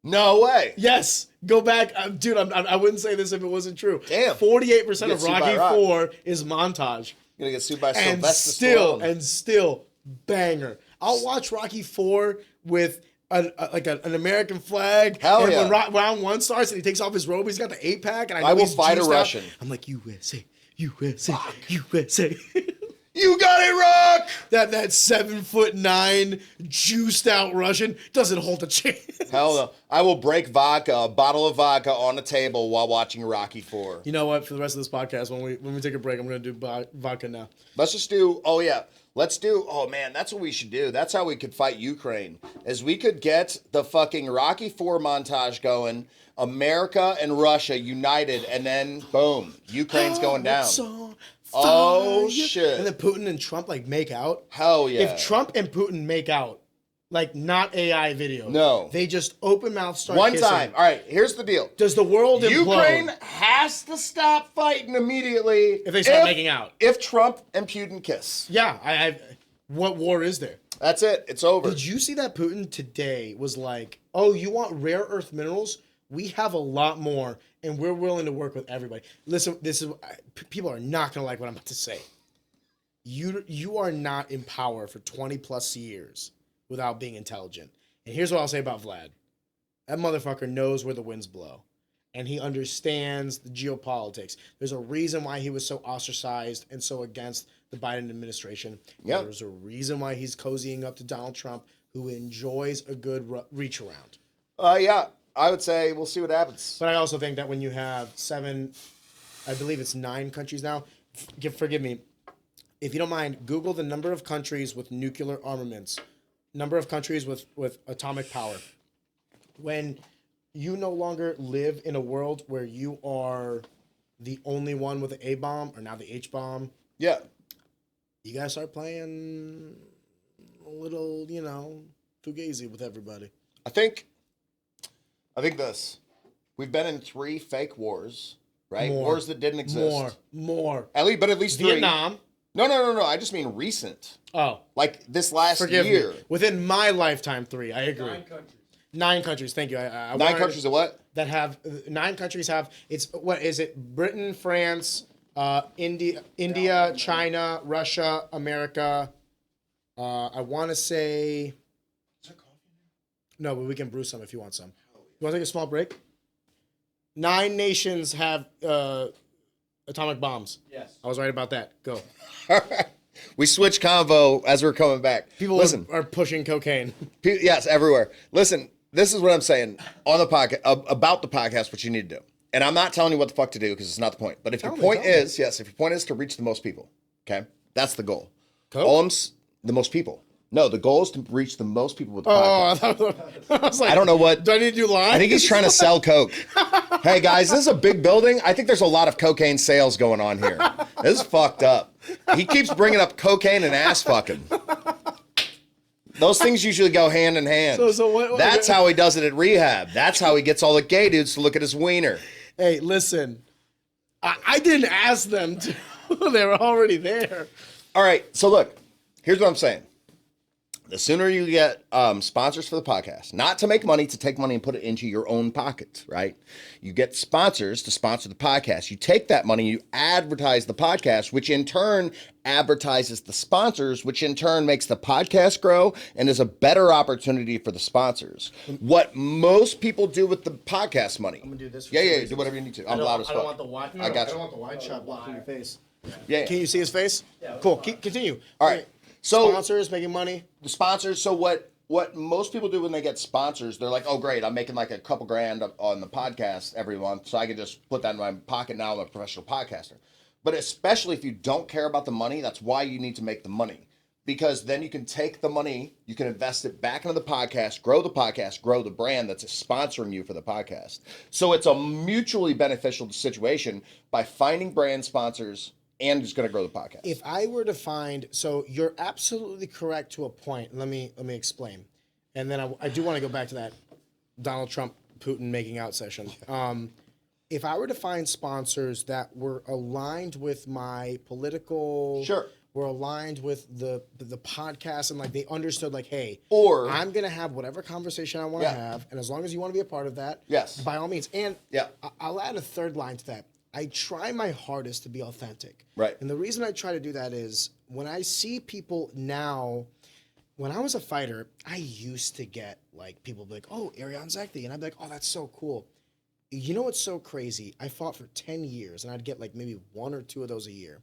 No way. Yes. Go back. Dude, I wouldn't say this if it wasn't true. Damn. 48% of Rocky 4 is montage. You're going to get sued by Sylvester Stallone. And still, banger. I'll watch Rocky 4 with an American flag. Hell and yeah. when round 1 starts and he takes off his robe, he's got the 8-pack. And I know will he's fight a juiced out. Russian. I'm like, USA, USA, USA. You got it, Rock! that 7'9" juiced out Russian doesn't hold a chance. Hell no. I will break a bottle of vodka on a table while watching Rocky 4. You know what? For the rest of this podcast, when we take a break, I'm going to do vodka now. Let's just do, oh man, that's what we should do. That's how we could fight Ukraine, is we could get the fucking Rocky 4 montage going, America and Russia united, and then boom, Ukraine's going down. Oh shit. And then Putin and Trump make out. Hell yeah. If Trump and Putin make out, not AI video. No. They just open mouth start One kissing. time. All right, here's the deal. Does the world Ukraine implode has to stop fighting immediately if they start making out? If Trump and Putin kiss. Yeah, what war is there? That's it. It's over. Did you see that Putin today was like, oh, you want rare earth minerals? We have a lot more, and we're willing to work with everybody. Listen, people are not going to like what I'm about to say. You are not in power for 20 plus years without being intelligent. And here's what I'll say about Vlad. That motherfucker knows where the winds blow, and he understands the geopolitics. There's a reason why he was so ostracized and so against the Biden administration. Yep. There's a reason why he's cozying up to Donald Trump, who enjoys a good reach around. Yeah. I would say we'll see what happens. But I also think that when you have 9 countries now, forgive me, if you don't mind, Google the number of countries with nuclear armaments, number of countries with atomic power. When you no longer live in a world where you are the only one with the A-bomb, or now the H-bomb. Yeah. You guys start playing a little, fugazi with everybody. I think this. We've been in 3 fake wars, right? More. Wars that didn't exist. More. At least 3. Vietnam. No. I just mean recent. Oh. Like this last Forgive year. me. Within my lifetime, 3. I agree. 9 countries. 9 countries. Thank you. 9 countries of what? That have 9 countries have. It's what is it? Britain, France, India, China, Russia, America. I want to say. Is there coffee in No, but we can brew some if you want some. You want to take a small break? 9 nations have atomic bombs. Yes. I was right about that. Go. All right. We switched convo as we're coming back. People are pushing cocaine. Yes, everywhere. Listen, this is what I'm saying on the podcast about the podcast. What you need to do, and I'm not telling you what the fuck to do because it's not the point. But if your point is to reach the most people, okay, that's the goal. Coke? The most people. No, the goal is to reach the most people with the podcast. I was like, I don't know what. Do I need to do live? I think he's trying to sell coke. Hey guys, this is a big building. I think there's a lot of cocaine sales going on here. This is fucked up. He keeps bringing up cocaine and ass fucking. Those things usually go hand in hand. So what, That's how he does it at rehab. That's how he gets all the gay dudes to look at his wiener. Hey, listen. I didn't ask them to. They were already there. All right, so look, here's what I'm saying. The sooner you get sponsors for the podcast, not to make money, to take money and put it into your own pocket, right? You get sponsors to sponsor the podcast. You take that money, you advertise the podcast, which in turn advertises the sponsors, which in turn makes the podcast grow and is a better opportunity for the sponsors. What most people do with the podcast money. I'm gonna do this. Yeah, do whatever you need to. I'm loud as fuck. I don't want the wide. I got you. I don't want the wide shot blocking your face. Yeah. Can you see his face? Yeah. Cool. Continue. All right. So sponsors making money. the sponsors. So what most people do when they get sponsors, they're like, oh great, I'm making like a couple grand on the podcast every month, so I can just put that in my pocket. Now I'm a professional podcaster. But especially if you don't care about the money, that's why you need to make the money, because then you can take the money, you can invest it back into the podcast, grow the brand that's sponsoring you for the podcast. So it's a mutually beneficial situation by finding brand sponsors and just going to grow the podcast. If I were to find, so you're absolutely correct to a point. Let me explain, and then I do want to go back to that Donald Trump Putin making out session. If I were to find sponsors that were aligned with my political, Sure. were aligned with the podcast, and like they understood, like, hey, Or- I'm gonna have whatever conversation I want to Yeah. have, and as long as you want to be a part of that, Yes. by all means. And Yeah. I'll add a third line to that. I try my hardest to be authentic. Right. And the reason I try to do that is when I see people now, when I was a fighter, I used to get like people be like, "Oh, Ariane Zekti," and I'd be like, "Oh, that's so cool." You know what's so crazy? I fought for 10 years, and I'd get like maybe one or two of those a year.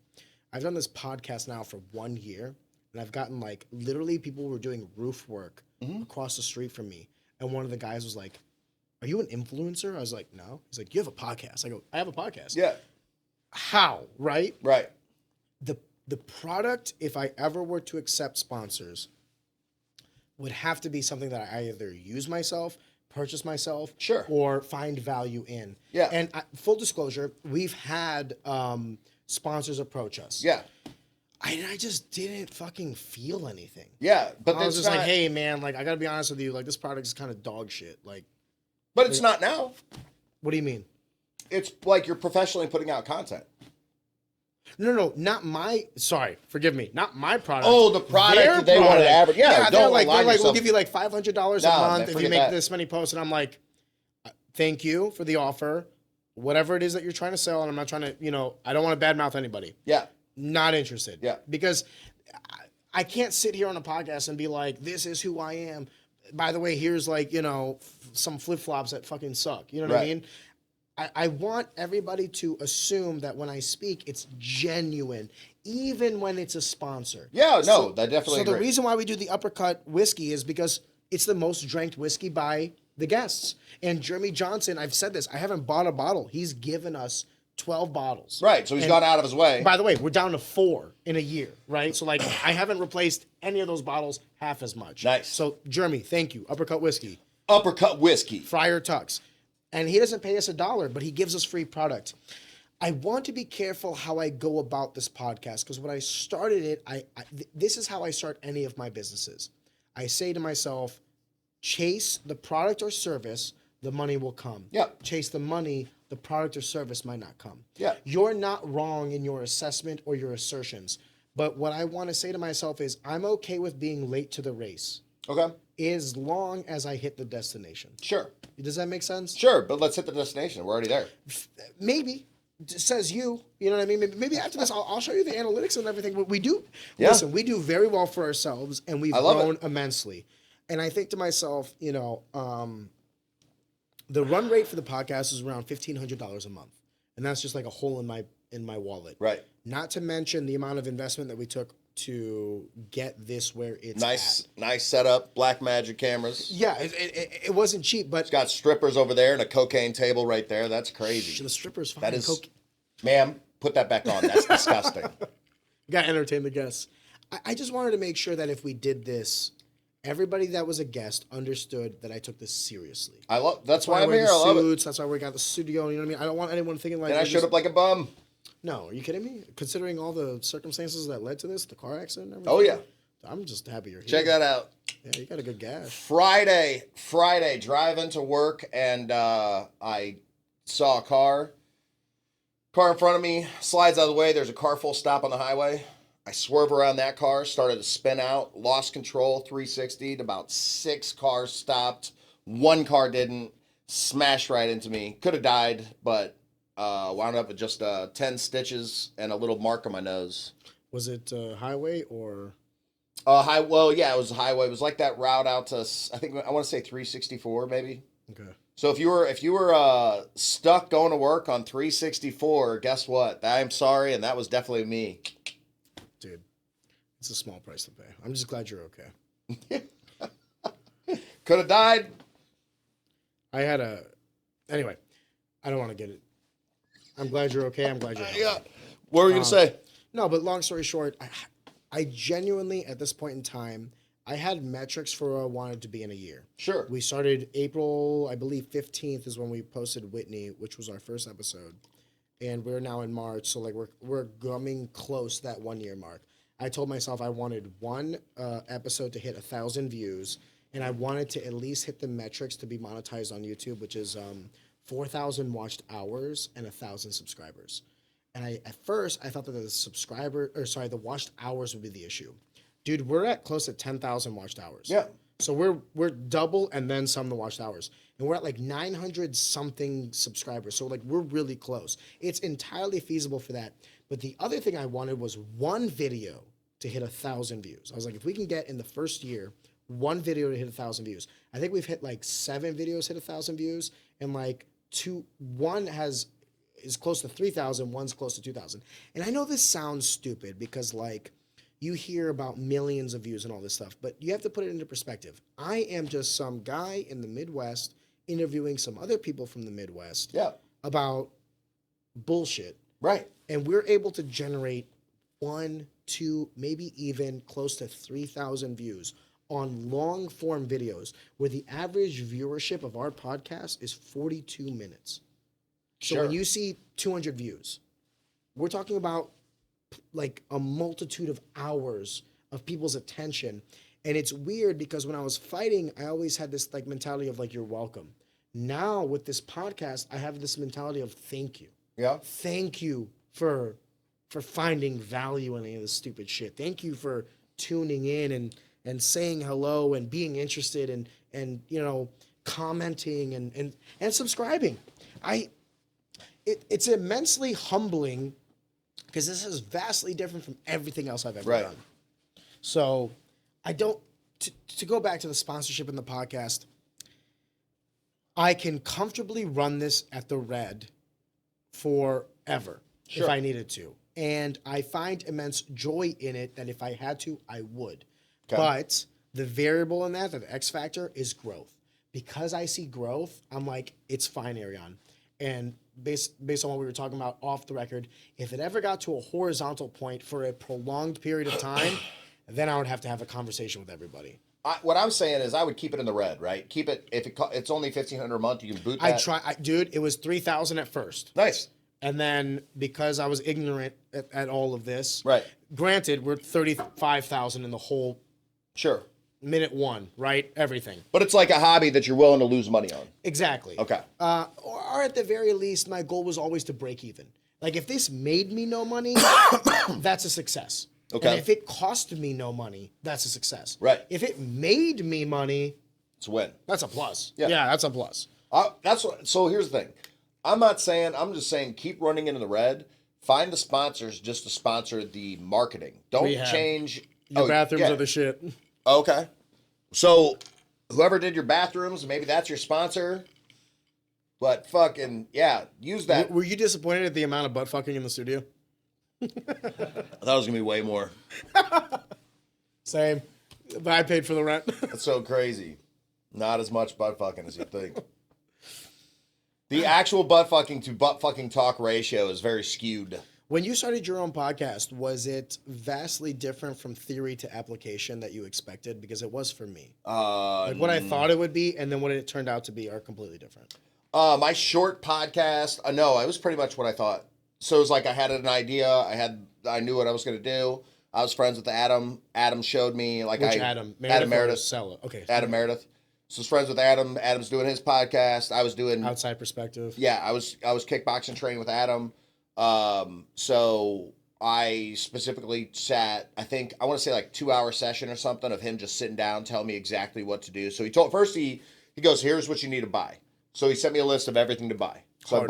I've done this podcast now for 1 year, and I've gotten like literally people were doing roof work across the street from me, and one of the guys was like, "Are you an influencer?" I was like, "No." He's like, "You have a podcast?" I go, "I have a podcast." Yeah. How? Right? Right. The product, if I ever were to accept sponsors, would have to be something that I either use myself, purchase myself, Sure. or find value in. Yeah. And full disclosure, we've had sponsors approach us. Yeah. I just didn't fucking feel anything. Yeah. But I was it's just not, like, hey man, like I gotta be honest with you, like this product is kind of dog shit. Like, but it's not now. what do you mean? It's like you're professionally putting out content. No, not my. Sorry, forgive me, not my product. Oh, the product Their that they want to product. advertise. Yeah, they're don't like, align we'll yourself. give you like $500 a No, month if you forget make that. this many posts, and I'm like, thank you for the offer, whatever it is that you're trying to sell, and I'm not trying to, I don't want to badmouth anybody. Yeah. Not interested. Yeah. Because I can't sit here on a podcast and be like, this is who I am. By the way, here's like, some flip flops that fucking suck. You know what I Right. mean? I want everybody to assume that when I speak, it's genuine, even when it's a sponsor. Yeah, no, I definitely So agree. the reason why we do the uppercut whiskey is because it's the most drank whiskey by the guests. And Jeremy Johnson, I've said this, I haven't bought a bottle. He's given us 12 bottles. Right, so he's And gone out of his way. by the way, we're down to 4 in a year, right? So like I haven't replaced any of those bottles half as much. Nice. So Jeremy, thank you. Uppercut whiskey, Uppercut whiskey. Friar Tucks. And he doesn't pay us $1, but he gives us free product. I want to be careful how I go about this podcast because when I started it, this is how I start any of my businesses. I say to myself, chase the product or service, the money will come. Yeah. Chase the money, the product or service might not come. Yeah. You're not wrong in your assessment or your assertions. But what I want to say to myself is I'm okay with being late to the race Okay. as long as I hit the destination. Sure. Does that make sense? Sure, but let's hit the destination. We're already there. Maybe. Says you. You know what I mean? Maybe after this, I'll show you the analytics and everything. But we do. Yeah. Listen, we do very well for ourselves, and we've I love grown immensely. And I think to myself, the run rate for the podcast is around $1,500 a month, and that's just like a hole in my wallet. Right. Not to mention the amount of investment that we took to get this where it's Nice at. setup. Black Magic cameras. Yeah, it wasn't cheap, but It's got strippers over there and a cocaine table right there. That's crazy. the strippers That fucking is, coke. ma'am, put that back on. That's disgusting. Got to entertain the guests. I just wanted to make sure that if we did this, everybody that was a guest understood that I took this seriously. That's why I I'm wear here. the I love it. suits. That's why we got the studio. You know what I mean? I don't want anyone thinking like And I we're showed just- up like a bum. No, are you kidding me? Considering all the circumstances that led to this, the car accident and Oh, everything. yeah. I'm just happy you're here. Check that out. Yeah, you got a good gas. Friday, drive into work, and I saw a car in front of me, slides out of the way. There's a car full stop on the highway. I swerve around that car, started to spin out, lost control, 360'd, about 6 cars stopped. 1 car didn't, smashed right into me. Could have died, but wound up with just 10 stitches and a little mark on my nose. Was it highway or? Well, yeah, it was a highway. It was like that route out to, I want to say 364, maybe. Okay. So if you were stuck going to work on 364, guess what? I'm sorry, and that was definitely me. Dude, it's a small price to pay. I'm just glad you're okay. Could have died. Anyway, I don't want to get it. I'm glad you're okay. I'm glad you're healthy. Yeah. What were you gonna say? No, but long story short, I genuinely, at this point in time, I had metrics for where I wanted to be in a year. Sure. We started April, I believe 15th is when we posted Whitney, which was our first episode. And we're now in March, so like we're coming close to that 1 year mark. I told myself I wanted one episode to hit 1,000 views, and I wanted to at least hit the metrics to be monetized on YouTube, which is 4,000 watched hours and 1,000 subscribers. And at first I thought that the watched hours would be the issue. Dude, we're at close to 10,000 watched hours. Yeah. So we're double and then some the watched hours. And we're at like 900 something subscribers. So like we're really close. It's entirely feasible for that. But the other thing I wanted was one video to hit 1,000 views. I was like, if we can get in the first year one video to hit 1,000 views, I think we've hit like 7 videos hit 1,000 views, and like one is close to 3,000, one's close to 2,000. And I know this sounds stupid because like you hear about millions of views and all this stuff, but you have to put it into perspective. I am just some guy in the Midwest interviewing some other people from the Midwest about bullshit. Right. And we're able to generate 1, 2, maybe even close to 3,000 views on long form videos where the average viewership of our podcast is 42 minutes. So when you see 200 views, we're talking about like a multitude of hours of people's attention. And it's weird because when I was fighting, I always had this like mentality of like, you're welcome. Now with this podcast, I have this mentality of thank you. Yeah. Thank you for finding value in any of this stupid shit. Thank you for tuning in and saying hello and being interested and you know, commenting and subscribing. It's immensely humbling because this is vastly different from everything else I've ever done. So I don't, to go back to the sponsorship in the podcast, I can comfortably run this at the red forever if I needed to. And I find immense joy in it that if I had to, I would. Okay. But the variable in that, the X factor, is growth. Because I see growth, I'm like, it's fine, Arion. And based on what we were talking about off the record, if it ever got to a horizontal point for a prolonged period of time, then I would have to have a conversation with everybody. What I'm saying is I would keep it in the red, right? Keep it, if it's only $1,500 a month, you can boot that. Dude, it was 3,000 at first. Nice. And then because I was ignorant at all of this, right? Granted, we're 35,000 in the whole minute one, right? Everything. But it's like a hobby that you're willing to lose money on. Exactly. Okay. Or at the very least, my goal was always to break even. Like if this made me no money, that's a success. Okay. And if it cost me no money, that's a success. Right. If it made me money, it's a win. That's a plus. Yeah, that's a plus. So here's the thing. I'm just saying keep running into the red. Find the sponsors just to sponsor the marketing. Don't change. Your bathrooms are the shit. Okay. So whoever did your bathrooms, maybe that's your sponsor. But fucking, use that. Were you disappointed at the amount of butt fucking in the studio? I thought it was going to be way more. Same. But I paid for the rent. That's so crazy. Not as much butt fucking as you think. The actual butt fucking to butt fucking talk ratio is very skewed. When you started your own podcast, was it vastly different from theory to application that you expected? Because it was for me. Like what I thought it would be and then what it turned out to be are completely different. My short podcast, no, it was pretty much what I thought. So it was like I had an idea. I knew what I was going to do. I was friends with Adam. Adam showed me like Adam? Adam Meredith. Sella. Okay. Adam Meredith. So I was friends with Adam. Adam's doing his podcast. I was doing outside perspective. Yeah, I was kickboxing training with Adam. So I specifically sat, I want to say like 2-hour session or something of him just sitting down, telling me exactly what to do. So he goes, here's what you need to buy. So he sent me a list of everything to buy. So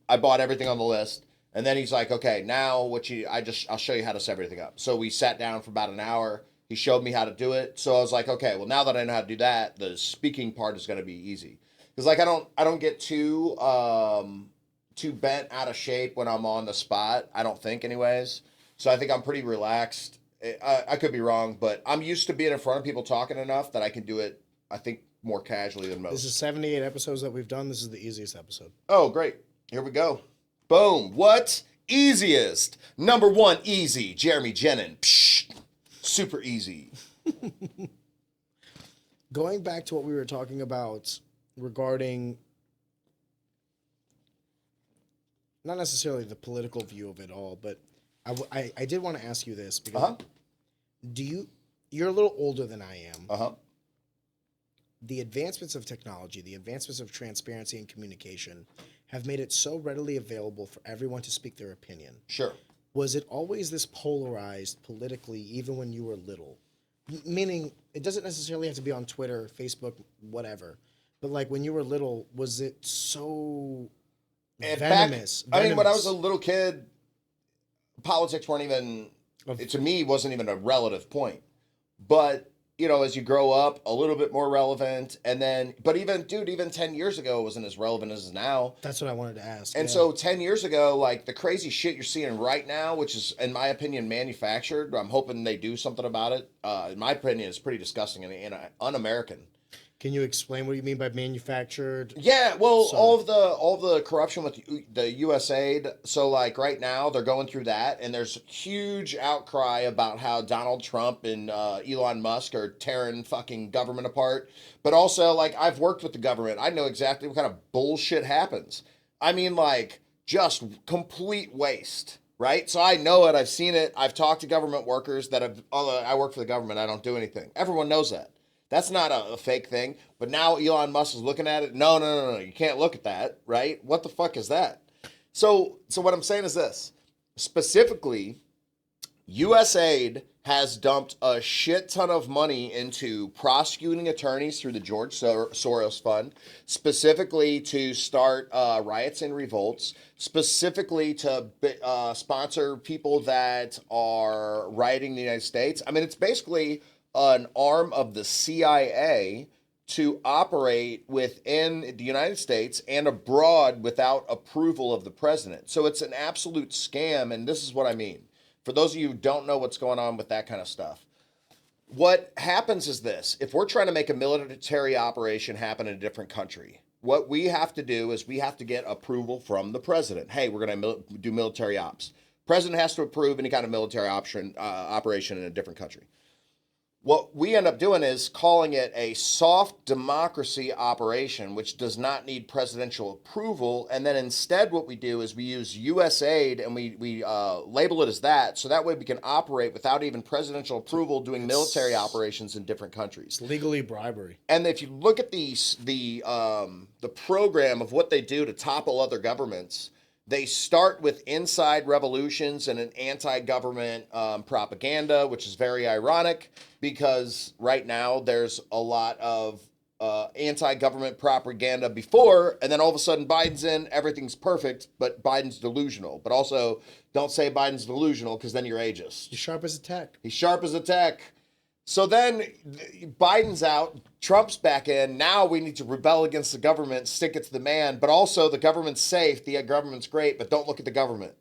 I bought everything on the list. And then he's like, okay, now I'll show you how to set everything up. So we sat down for about an hour. He showed me how to do it. So I was like, okay, well, now that I know how to do that, the speaking part is going to be easy. Because like I don't get too bent out of shape when I'm on the spot. I don't think, anyways. So I think I'm pretty relaxed. I could be wrong, but I'm used to being in front of people talking enough that I can do it, I think, more casually than most. This is 78 episodes that we've done. This is the easiest episode. Oh, great. Here we go. Boom. What? Easiest. Number 1, easy. Jeremy Genin. Psh. Super easy. Going back to what we were talking about regarding not necessarily the political view of it all, but I did want to ask you this because you're a little older than I am. The advancements of technology, the advancements of transparency and communication have made it so readily available for everyone to speak their opinion. Sure. Was it always this polarized politically, even when you were little? Meaning, it doesn't necessarily have to be on Twitter, Facebook, whatever. But like when you were little, was it so venomous? I mean, when I was a little kid, politics weren't even It, to me, wasn't even a relative point. But, you know, as you grow up, a little bit more relevant. And then, but even, dude, even 10 years ago, it wasn't as relevant as it is now. That's what I wanted to ask. And so 10 years ago, like the crazy shit you're seeing right now, which is, in my opinion, manufactured, I'm hoping they do something about it. In my opinion, it's pretty disgusting and un-American. Can you explain what you mean by manufactured? Yeah, well, all of the corruption with the USAID. So, like right now, they're going through that, and there's huge outcry about how Donald Trump and Elon Musk are tearing fucking government apart. But also, like I've worked with the government, I know exactly what kind of bullshit happens. I mean, like just complete waste, right? So I know it. I've seen it. I've talked to government workers that have. Although I work for the government, I don't do anything. Everyone knows that. That's not a fake thing. But now Elon Musk is looking at it. No. You can't look at that, right? What the fuck is that? So what I'm saying is this. Specifically, USAID has dumped a shit ton of money into prosecuting attorneys through the George Soros Fund, specifically to start riots and revolts, specifically to sponsor people that are rioting in the United States. I mean, it's basically an arm of the CIA to operate within the United States and abroad without approval of the president. So it's an absolute scam, and this is what I mean. For those of you who don't know what's going on with that kind of stuff, what happens is this. If we're trying to make a military operation happen in a different country, what we have to do is we have to get approval from the president. Hey, we're going to do military ops. President has to approve any kind of military operation in a different country. What we end up doing is calling it a soft democracy operation, which does not need presidential approval. And then instead what we do is we use USAID and we label it as that. So that way we can operate without even presidential approval doing military operations in different countries. It's legally bribery. And if you look at the program of what they do to topple other governments, they start with inside revolutions and an anti-government propaganda, which is very ironic because right now there's a lot of anti-government propaganda before, and then all of a sudden Biden's in, everything's perfect, but Biden's delusional. But also, don't say Biden's delusional because then you're ageist. He's sharp as a tack. He's sharp as a tack. So then Biden's out, Trump's back in. Now we need to rebel against the government, stick it to the man. But also the government's safe, the government's great, but don't look at the government.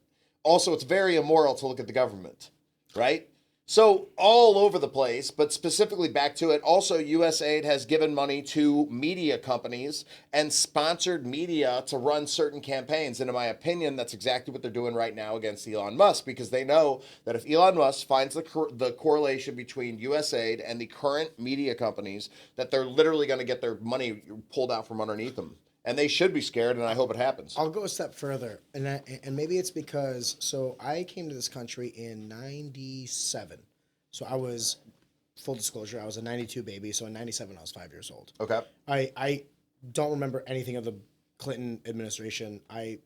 Also, it's very immoral to look at the government, right? So all over the place, but specifically back to it, also USAID has given money to media companies and sponsored media to run certain campaigns. And in my opinion, that's exactly what they're doing right now against Elon Musk, because they know that if Elon Musk finds the correlation between USAID and the current media companies, that they're literally going to get their money pulled out from underneath them. And they should be scared, and I hope it happens. I'll go a step further, and maybe it's because, so I came to this country in 97. So I was, full disclosure, I was a 92 baby, so in 97 I was 5 years old. Okay. I don't remember anything of the Clinton administration. I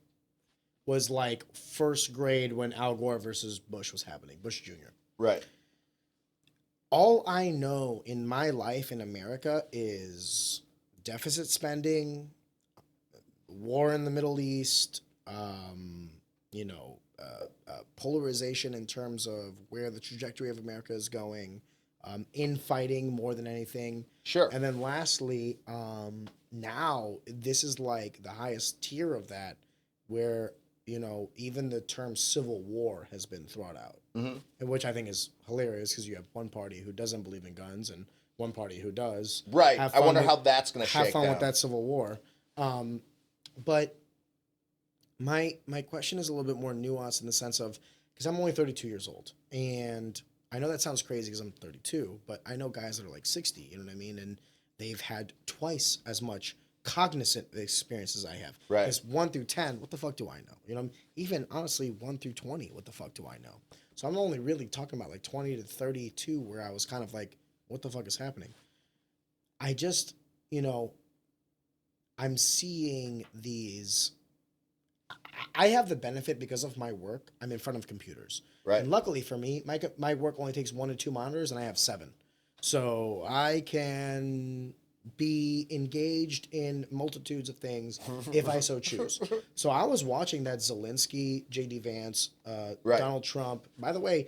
was like first grade when Al Gore versus Bush was happening, Bush Jr. Right. All I know in my life in America is deficit spending, war in the Middle East, polarization in terms of where the trajectory of America is going, infighting more than anything. Sure. And then lastly, now this is like the highest tier of that, where, even the term civil war has been thrown out, and which I think is hilarious because you have one party who doesn't believe in guns and one party who does. Right. I wonder how that's going to shake have fun down. with that civil war. But my question is a little bit more nuanced in the sense of, because I'm only 32 years old, and I know that sounds crazy because I'm 32, but I know guys that are like 60, you know what I mean? And they've had twice as much cognizant experience as I have. Right. Because 1 through 10, what the fuck do I know? Even honestly, 1 through 20, what the fuck do I know? So I'm only really talking about like 20 to 32 where I was kind of like, what the fuck is happening? I just, I'm seeing these. I have the benefit because of my work. I'm in front of computers. Right. And luckily for me, my work only takes 1 to 2 monitors, and I have 7. So I can be engaged in multitudes of things if I so choose. So I was watching that Zelensky, J.D. Vance, Right. Donald Trump. By the way,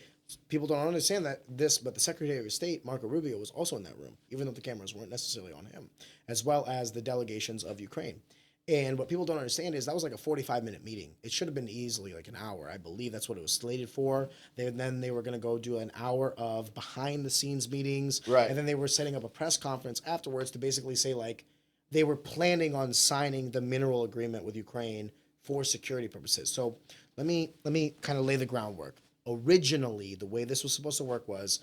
people don't understand but the Secretary of State, Marco Rubio, was also in that room, even though the cameras weren't necessarily on him, as well as the delegations of Ukraine. And what people don't understand is that was like a 45-minute meeting. It should have been easily like an hour. I believe that's what it was slated for. Then they were going to go do an hour of behind-the-scenes meetings. Right. And then they were setting up a press conference afterwards to basically say, like, they were planning on signing the mineral agreement with Ukraine for security purposes. So let me kind of lay the groundwork. Originally, the way this was supposed to work was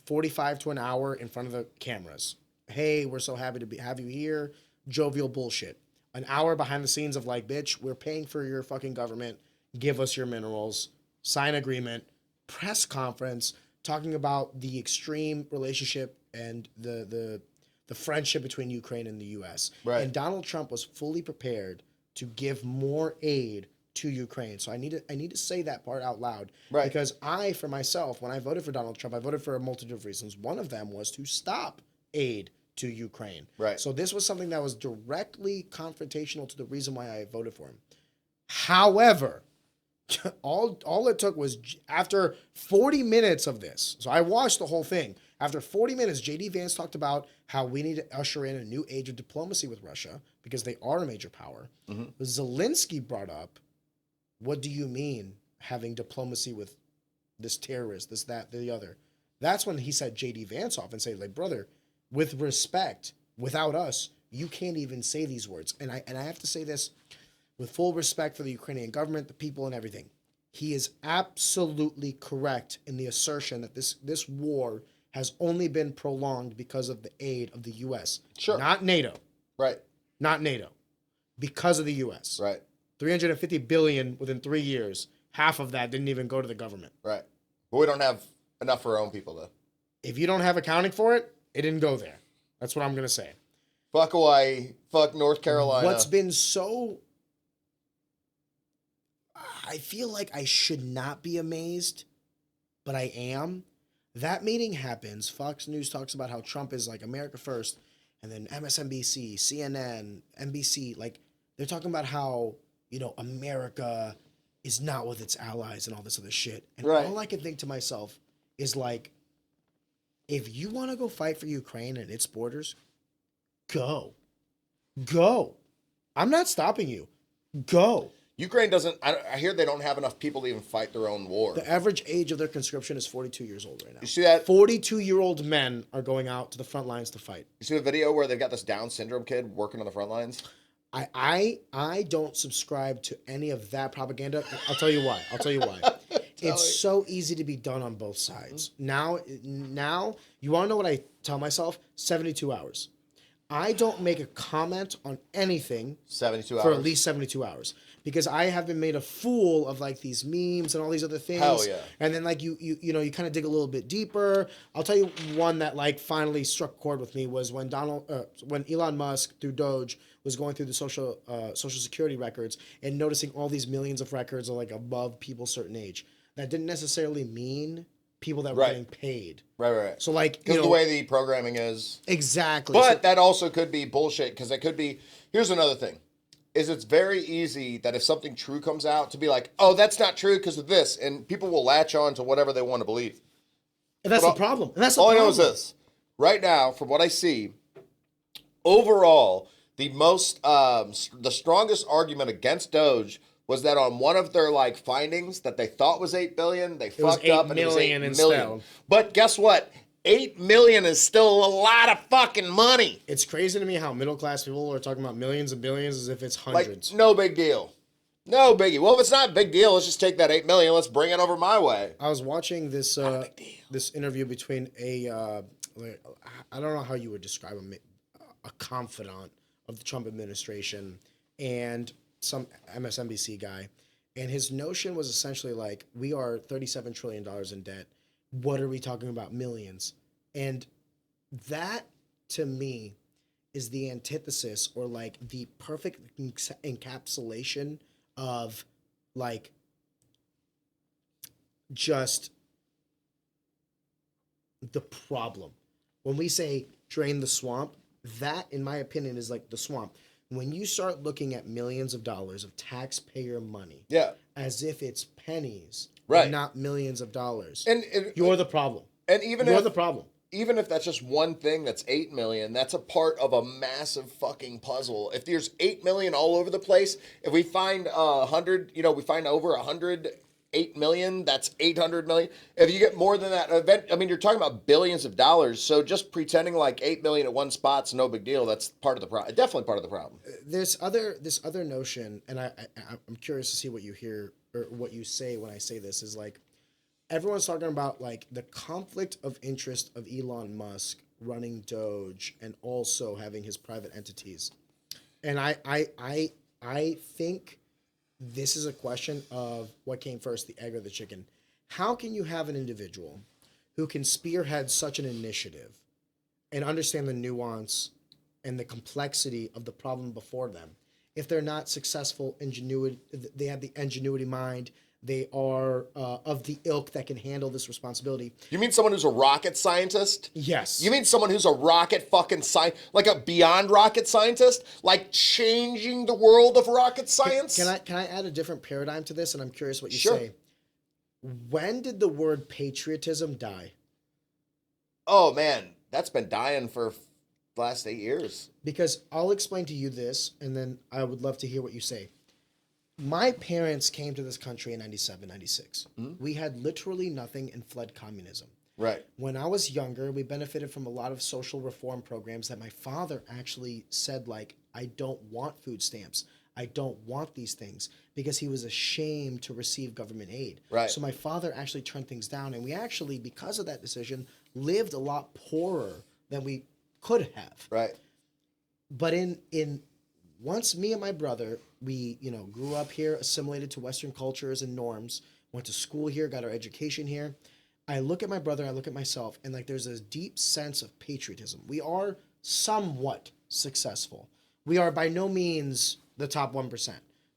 45 to an hour in front of the cameras. Hey, we're so happy to have you here. Jovial bullshit. An hour behind the scenes of like, bitch, we're paying for your fucking government. Give us your minerals. Sign agreement. Press conference talking about the extreme relationship and the friendship between Ukraine and the U.S. Right. And Donald Trump was fully prepared to give more aid to Ukraine. So I need to say that part out loud. Right. Because I, for myself, when I voted for Donald Trump, I voted for a multitude of reasons. One of them was to stop aid to Ukraine. Right. So this was something that was directly confrontational to the reason why I voted for him. However, all it took was after 40 minutes of this. So I watched the whole thing. After 40 minutes, J.D. Vance talked about how we need to usher in a new age of diplomacy with Russia because they are a major power. Mm-hmm. Zelensky brought up, what do you mean having diplomacy with this terrorist, this, that, the other? That's when he said J.D. Vance off and said, like, brother, with respect, without us, you can't even say these words. And I have to say this with full respect for the Ukrainian government, the people, and everything. He is absolutely correct in the assertion that this war has only been prolonged because of the aid of the U.S. Sure. Not NATO. Right. Not NATO. Because of the U.S. Right. $350 billion within 3 years. Half of that didn't even go to the government. Right. But we don't have enough for our own people, though. If you don't have accounting for it, it didn't go there. That's what I'm going to say. Fuck Hawaii. Fuck North Carolina. What's been so... I feel like I should not be amazed, but I am. That meeting happens. Fox News talks about how Trump is like America first, and then MSNBC, CNN, NBC, like they're talking about how, you know, America is not with its allies and all this other shit. And right. all I can think to myself is like, if you want to go fight for Ukraine and its borders, go. Go. I'm not stopping you. Go. Ukraine doesn't, I hear they don't have enough people to even fight their own war. The average age of their conscription is 42 years old right now. You see that? 42-year-old men are going out to the front lines to fight. You see the video where they've got this Down syndrome kid working on the front lines? I don't subscribe to any of that propaganda. I'll tell you why. It's so easy to be done on both sides. Now, you want to know what I tell myself? 72 hours. I don't make a comment on anything 72 hours for at least 72 hours because I have been made a fool of like these memes and all these other things. Hell yeah. And then like you know, you kind of dig a little bit deeper. I'll tell you one that like finally struck chord with me was when when Elon Musk through Doge was going through the social security records and noticing all these millions of records are like above people certain age. That didn't necessarily mean people that were getting paid. Right. So like, because the way the programming is. Exactly. But that also could be bullshit because it could be. Here's another thing: is it's very easy that if something true comes out to be like, oh, that's not true because of this, and people will latch on to whatever they want to believe. And that's the problem. And that's the all problem. I know is this: right now, from what I see, overall, the strongest argument against Doge was that on one of their like findings that they thought was 8 billion, they fucked up and it was 8 million. But guess what? 8 million is still a lot of fucking money. It's crazy to me how middle class people are talking about millions and billions as if it's hundreds. Like, no big deal. No biggie. Well, if it's not a big deal, let's just take that 8 million. Let's bring it over my way. I was watching this this interview between I don't know how you would describe him, a confidant of the Trump administration and some MSNBC guy, and his notion was essentially like, we are $37 trillion in debt. What are we talking about? Millions. And that, to me, is the antithesis or like the perfect encapsulation of like just the problem. When we say drain the swamp, that, in my opinion, is like the swamp. When you start looking at millions of dollars of taxpayer money, as if it's pennies, Right. not millions of dollars. And You're the problem. and even You're if the problem. even if that's just one thing that's 8 million, that's a part of a massive fucking puzzle. If there's 8 million all over the place, if we find 100, we find over 108 million, that's 800 million. If you get more than that, you're talking about billions of dollars. So just pretending like 8 million at one spot's no big deal. That's part of the problem. Definitely part of the problem. This other notion, and I'm curious to see what you hear or what you say when I say this, is like, everyone's talking about like the conflict of interest of Elon Musk running Doge and also having his private entities. And I think this is a question of what came first, the egg or the chicken. How can you have an individual who can spearhead such an initiative and understand the nuance and the complexity of the problem before them if they're not successful, they have the ingenuity mind, they are of the ilk that can handle this responsibility? You mean someone who's a rocket scientist? Yes. You mean someone who's a rocket fucking like a beyond rocket scientist, like changing the world of rocket science? Can I add a different paradigm to this? And I'm curious what you Sure. say. When did the word patriotism die? Oh man, that's been dying for the last 8 years. Because I'll explain to you this, and then I would love to hear what you say. My parents came to this country in 97, 96. Mm-hmm. We had literally nothing and fled communism. Right. When I was younger, we benefited from a lot of social reform programs that my father actually said, like, I don't want food stamps. I don't want these things, because he was ashamed to receive government aid. Right. So my father actually turned things down, and we actually, because of that decision, lived a lot poorer than we could have. Right. But in once me and my brother, we, grew up here, assimilated to Western cultures and norms, went to school here, got our education here. I look at my brother, I look at myself, and like there's a deep sense of patriotism. We are somewhat successful. We are by no means the top 1%,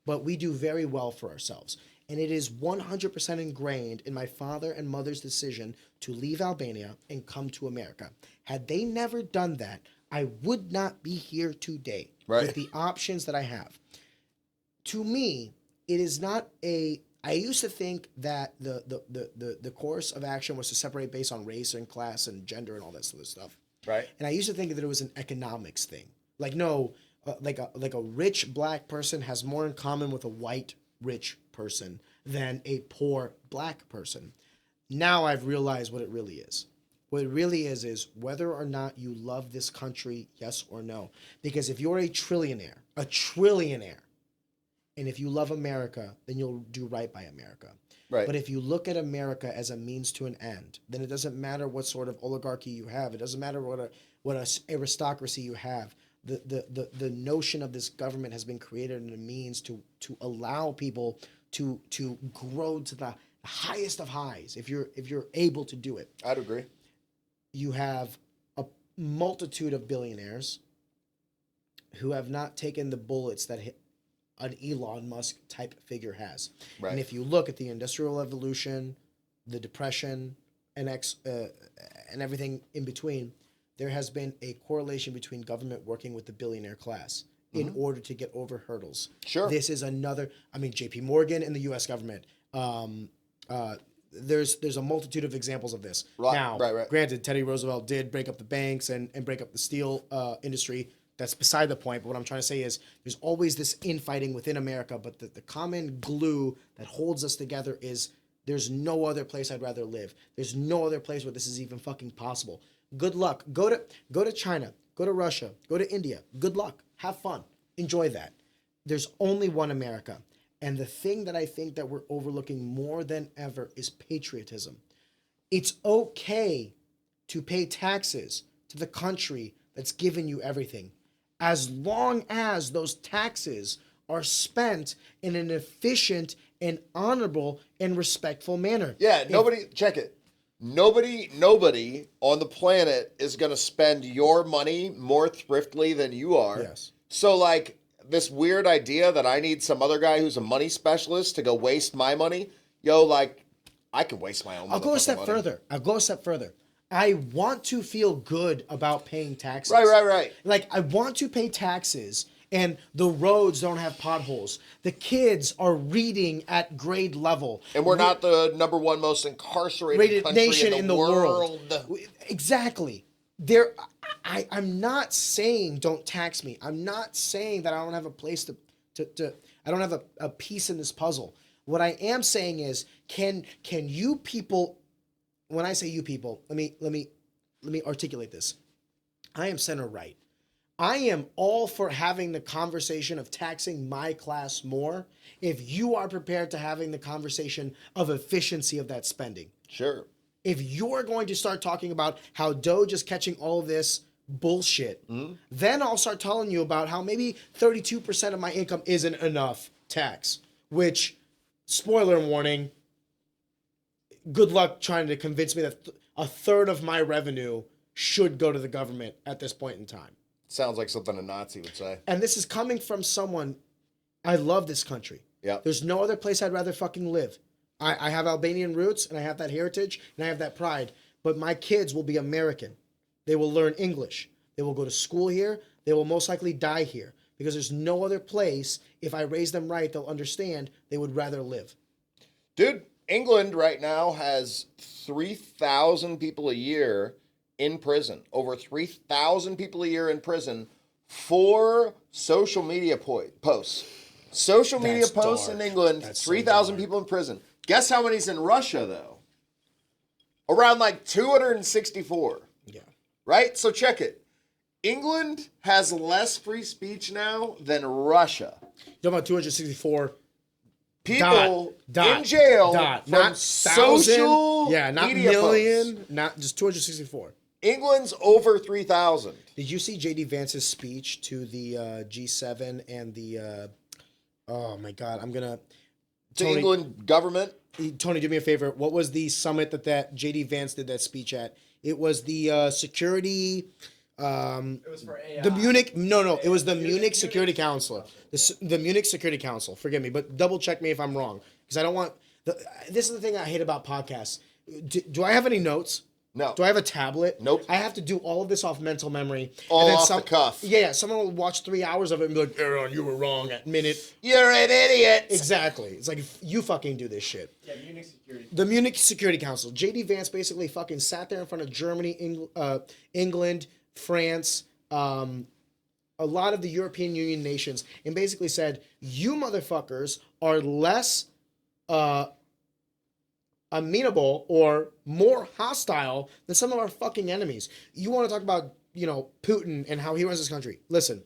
but we do very well for ourselves. And it is 100% ingrained in my father and mother's decision to leave Albania and come to America. Had they never done that, I would not be here today with the options that I have. To me, it is not I used to think that the course of action was to separate based on race and class and gender and all that sort of stuff. Right. And I used to think that it was an economics thing. Like, no, like a rich black person has more in common with a white rich person than a poor black person. Now I've realized what it really is. What it really is whether or not you love this country, yes or no. Because if you're a trillionaire, and if you love America, then you'll do right by America. Right. But if you look at America as a means to an end, then it doesn't matter what sort of oligarchy you have. It doesn't matter what a aristocracy you have. The notion of this government has been created in a means to allow people to grow to the highest of highs if you're able to do it. I'd agree. You have a multitude of billionaires who have not taken the bullets that an Elon Musk type figure has. Right. And if you look at the Industrial Revolution, the Depression, and everything in between, there has been a correlation between government working with the billionaire class in order to get over hurdles. Sure. This is another, JP Morgan and the U.S. government. There's a multitude of examples of this. Right. Granted, Teddy Roosevelt did break up the banks and break up the steel industry. That's beside the point. But what I'm trying to say is there's always this infighting within America. But the common glue that holds us together is there's no other place I'd rather live. There's no other place where this is even fucking possible. Good luck. Go to China. Go to Russia. Go to India. Good luck. Have fun. Enjoy that. There's only one America. And the thing that I think that we're overlooking more than ever is patriotism. It's okay to pay taxes to the country that's given you everything, as long as those taxes are spent in an efficient and honorable and respectful manner. Yeah, check it. Nobody on the planet is going to spend your money more thriftily than you are. Yes. So like this weird idea that I need some other guy who's a money specialist to go waste my money, like I could waste my own money. I'll go a step further. I want to feel good about paying taxes. Right. Like, I want to pay taxes and the roads don't have potholes. The kids are reading at grade level. And we're not the number one most incarcerated country nation in the world. Exactly. I'm not saying don't tax me. I'm not saying that I don't have a place to I don't have a piece in this puzzle. What I am saying is, can you people, when I say you people, let me articulate this. I am center right. I am all for having the conversation of taxing my class more if you are prepared to having the conversation of efficiency of that spending. Sure. If you're going to start talking about how Doge is catching all this bullshit, then I'll start telling you about how maybe 32% of my income isn't enough tax, which, spoiler warning, good luck trying to convince me that a third of my revenue should go to the government at this point in time. Sounds like something a Nazi would say. And this is coming from someone, I love this country. Yeah. There's no other place I'd rather fucking live. I have Albanian roots, and I have that heritage, and I have that pride. But my kids will be American. They will learn English. They will go to school here. They will most likely die here. Because there's no other place, if I raise them right, they'll understand they would rather live. Dude, England right now has 3,000 people a year in prison. Over 3,000 people a year in prison for social media posts. Social media That's posts dark. in England, That's so 3,000 dark. people in prison. Guess how many's in Russia, though? Around like 264. Yeah. Right? So check it. England has less free speech now than Russia. You're talking about 264 People dot, in jail dot, from not social not media million, posts. not just 264. England's over 3,000. Did you see JD Vance's speech to the G7 and the oh my God, I'm gonna To England government. Tony, do me a favor. What was the summit that JD Vance did that speech at? It was the security. It was for AI. The Munich. No. It was the Munich Security Council. The Munich Security Council. Forgive me, but double check me if I'm wrong, because I don't want. This is the thing I hate about podcasts. Do I have any notes? No. Do I have a tablet? Nope. I have to do all of this off mental memory. All off the cuff. Yeah. Someone will watch 3 hours of it and be like, "Aaron, you were wrong at minute." You're an idiot. Exactly. It's like, you fucking do this shit. Yeah, Munich security. The Munich Security Council. JD Vance basically fucking sat there in front of Germany, England, France, a lot of the European Union nations, and basically said, you motherfuckers are less amenable or more hostile than some of our fucking enemies. You want to talk about, Putin and how he runs this country. Listen,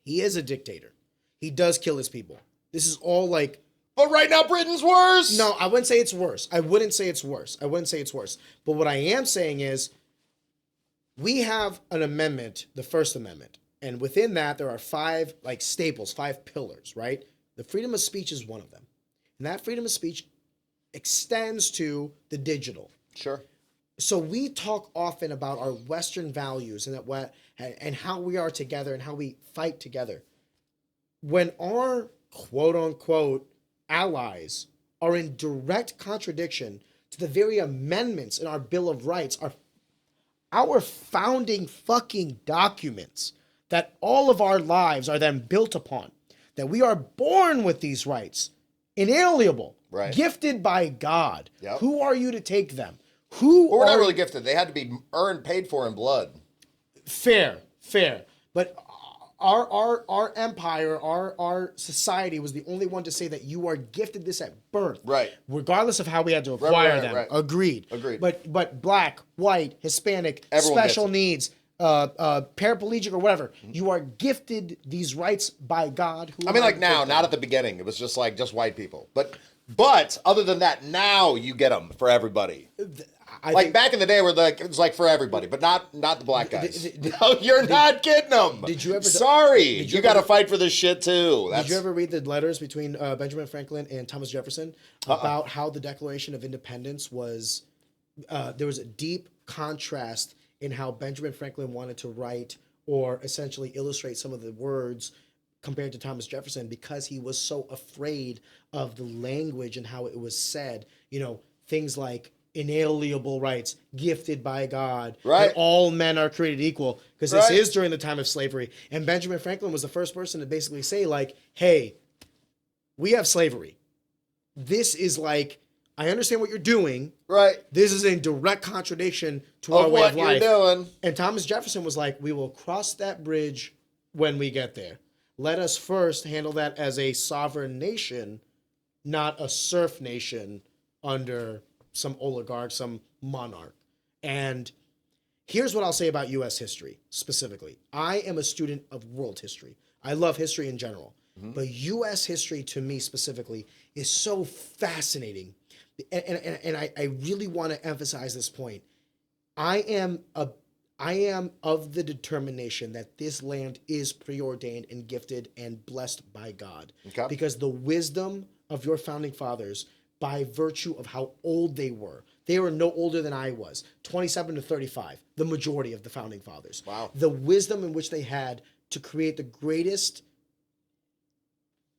he is a dictator. He does kill his people. This is all like... But right now, Britain's worse. No, I wouldn't say it's worse. I wouldn't say it's worse. But what I am saying is, we have an amendment, the First Amendment, and within that there are 5 staples, 5 pillars, right? The freedom of speech is one of them. And that freedom of speech extends to the digital. Sure. So we talk often about our Western values and how we are together and how we fight together. When our quote unquote allies are in direct contradiction to the very amendments in our Bill of Rights, our founding fucking documents that all of our lives are then built upon, that we are born with these rights, inalienable, Right. gifted by God. Yep. Who are you to take them? But we're not really gifted. They had to be paid for in blood. Fair. But our empire, our society was the only one to say that you are gifted this at birth. Right. Regardless of how we had to acquire them. right. Agreed. But black, white, Hispanic, Everyone special gets it. needs, paraplegic or whatever, you are gifted these rights by God. I mean, like now, not at the beginning. It was just white people. But other than that, now you get them for everybody. Back in the day, it was for everybody, but not the black guys. No, you're not getting them. Did you ever? Sorry, Did you you got to ever- fight for this shit too. Did you ever read the letters between Benjamin Franklin and Thomas Jefferson about how the Declaration of Independence was? There was a deep contrast in how Benjamin Franklin wanted to write or essentially illustrate some of the words compared to Thomas Jefferson, because he was so afraid of the language and how it was said. Things like inalienable rights, gifted by God, Right. that all men are created equal, because Right. this is during the time of slavery. And Benjamin Franklin was the first person to basically say, like, hey, we have slavery. This is like, I understand what you're doing. Right. This is in direct contradiction to our Of way what of you're life. doing. And Thomas Jefferson was like, we will cross that bridge when we get there. Let us first handle that as a sovereign nation, not a serf nation under some oligarch, some monarch. And here's what I'll say about U.S. history specifically. I am a student of world history. I love history in general. But U.S. history to me specifically is so fascinating. And I really want to emphasize this point. I am of the determination that this land is preordained and gifted and blessed by God. Okay. Because the wisdom of your founding fathers, by virtue of how old they were no older than I was, 27 to 35, the majority of the founding fathers. Wow. The wisdom in which they had to create the greatest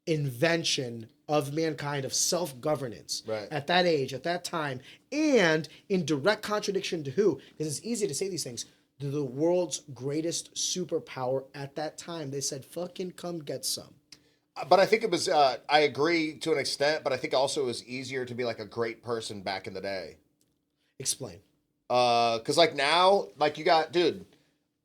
invention of mankind of self-governance Right. at that age, at that time, and in direct contradiction to who? Because it's easy to say these things. The world's greatest superpower at that time. They said, fucking come get some. But I think it was, I agree to an extent, but I think also it was easier to be like a great person back in the day. Explain. Because like now, like you got, dude,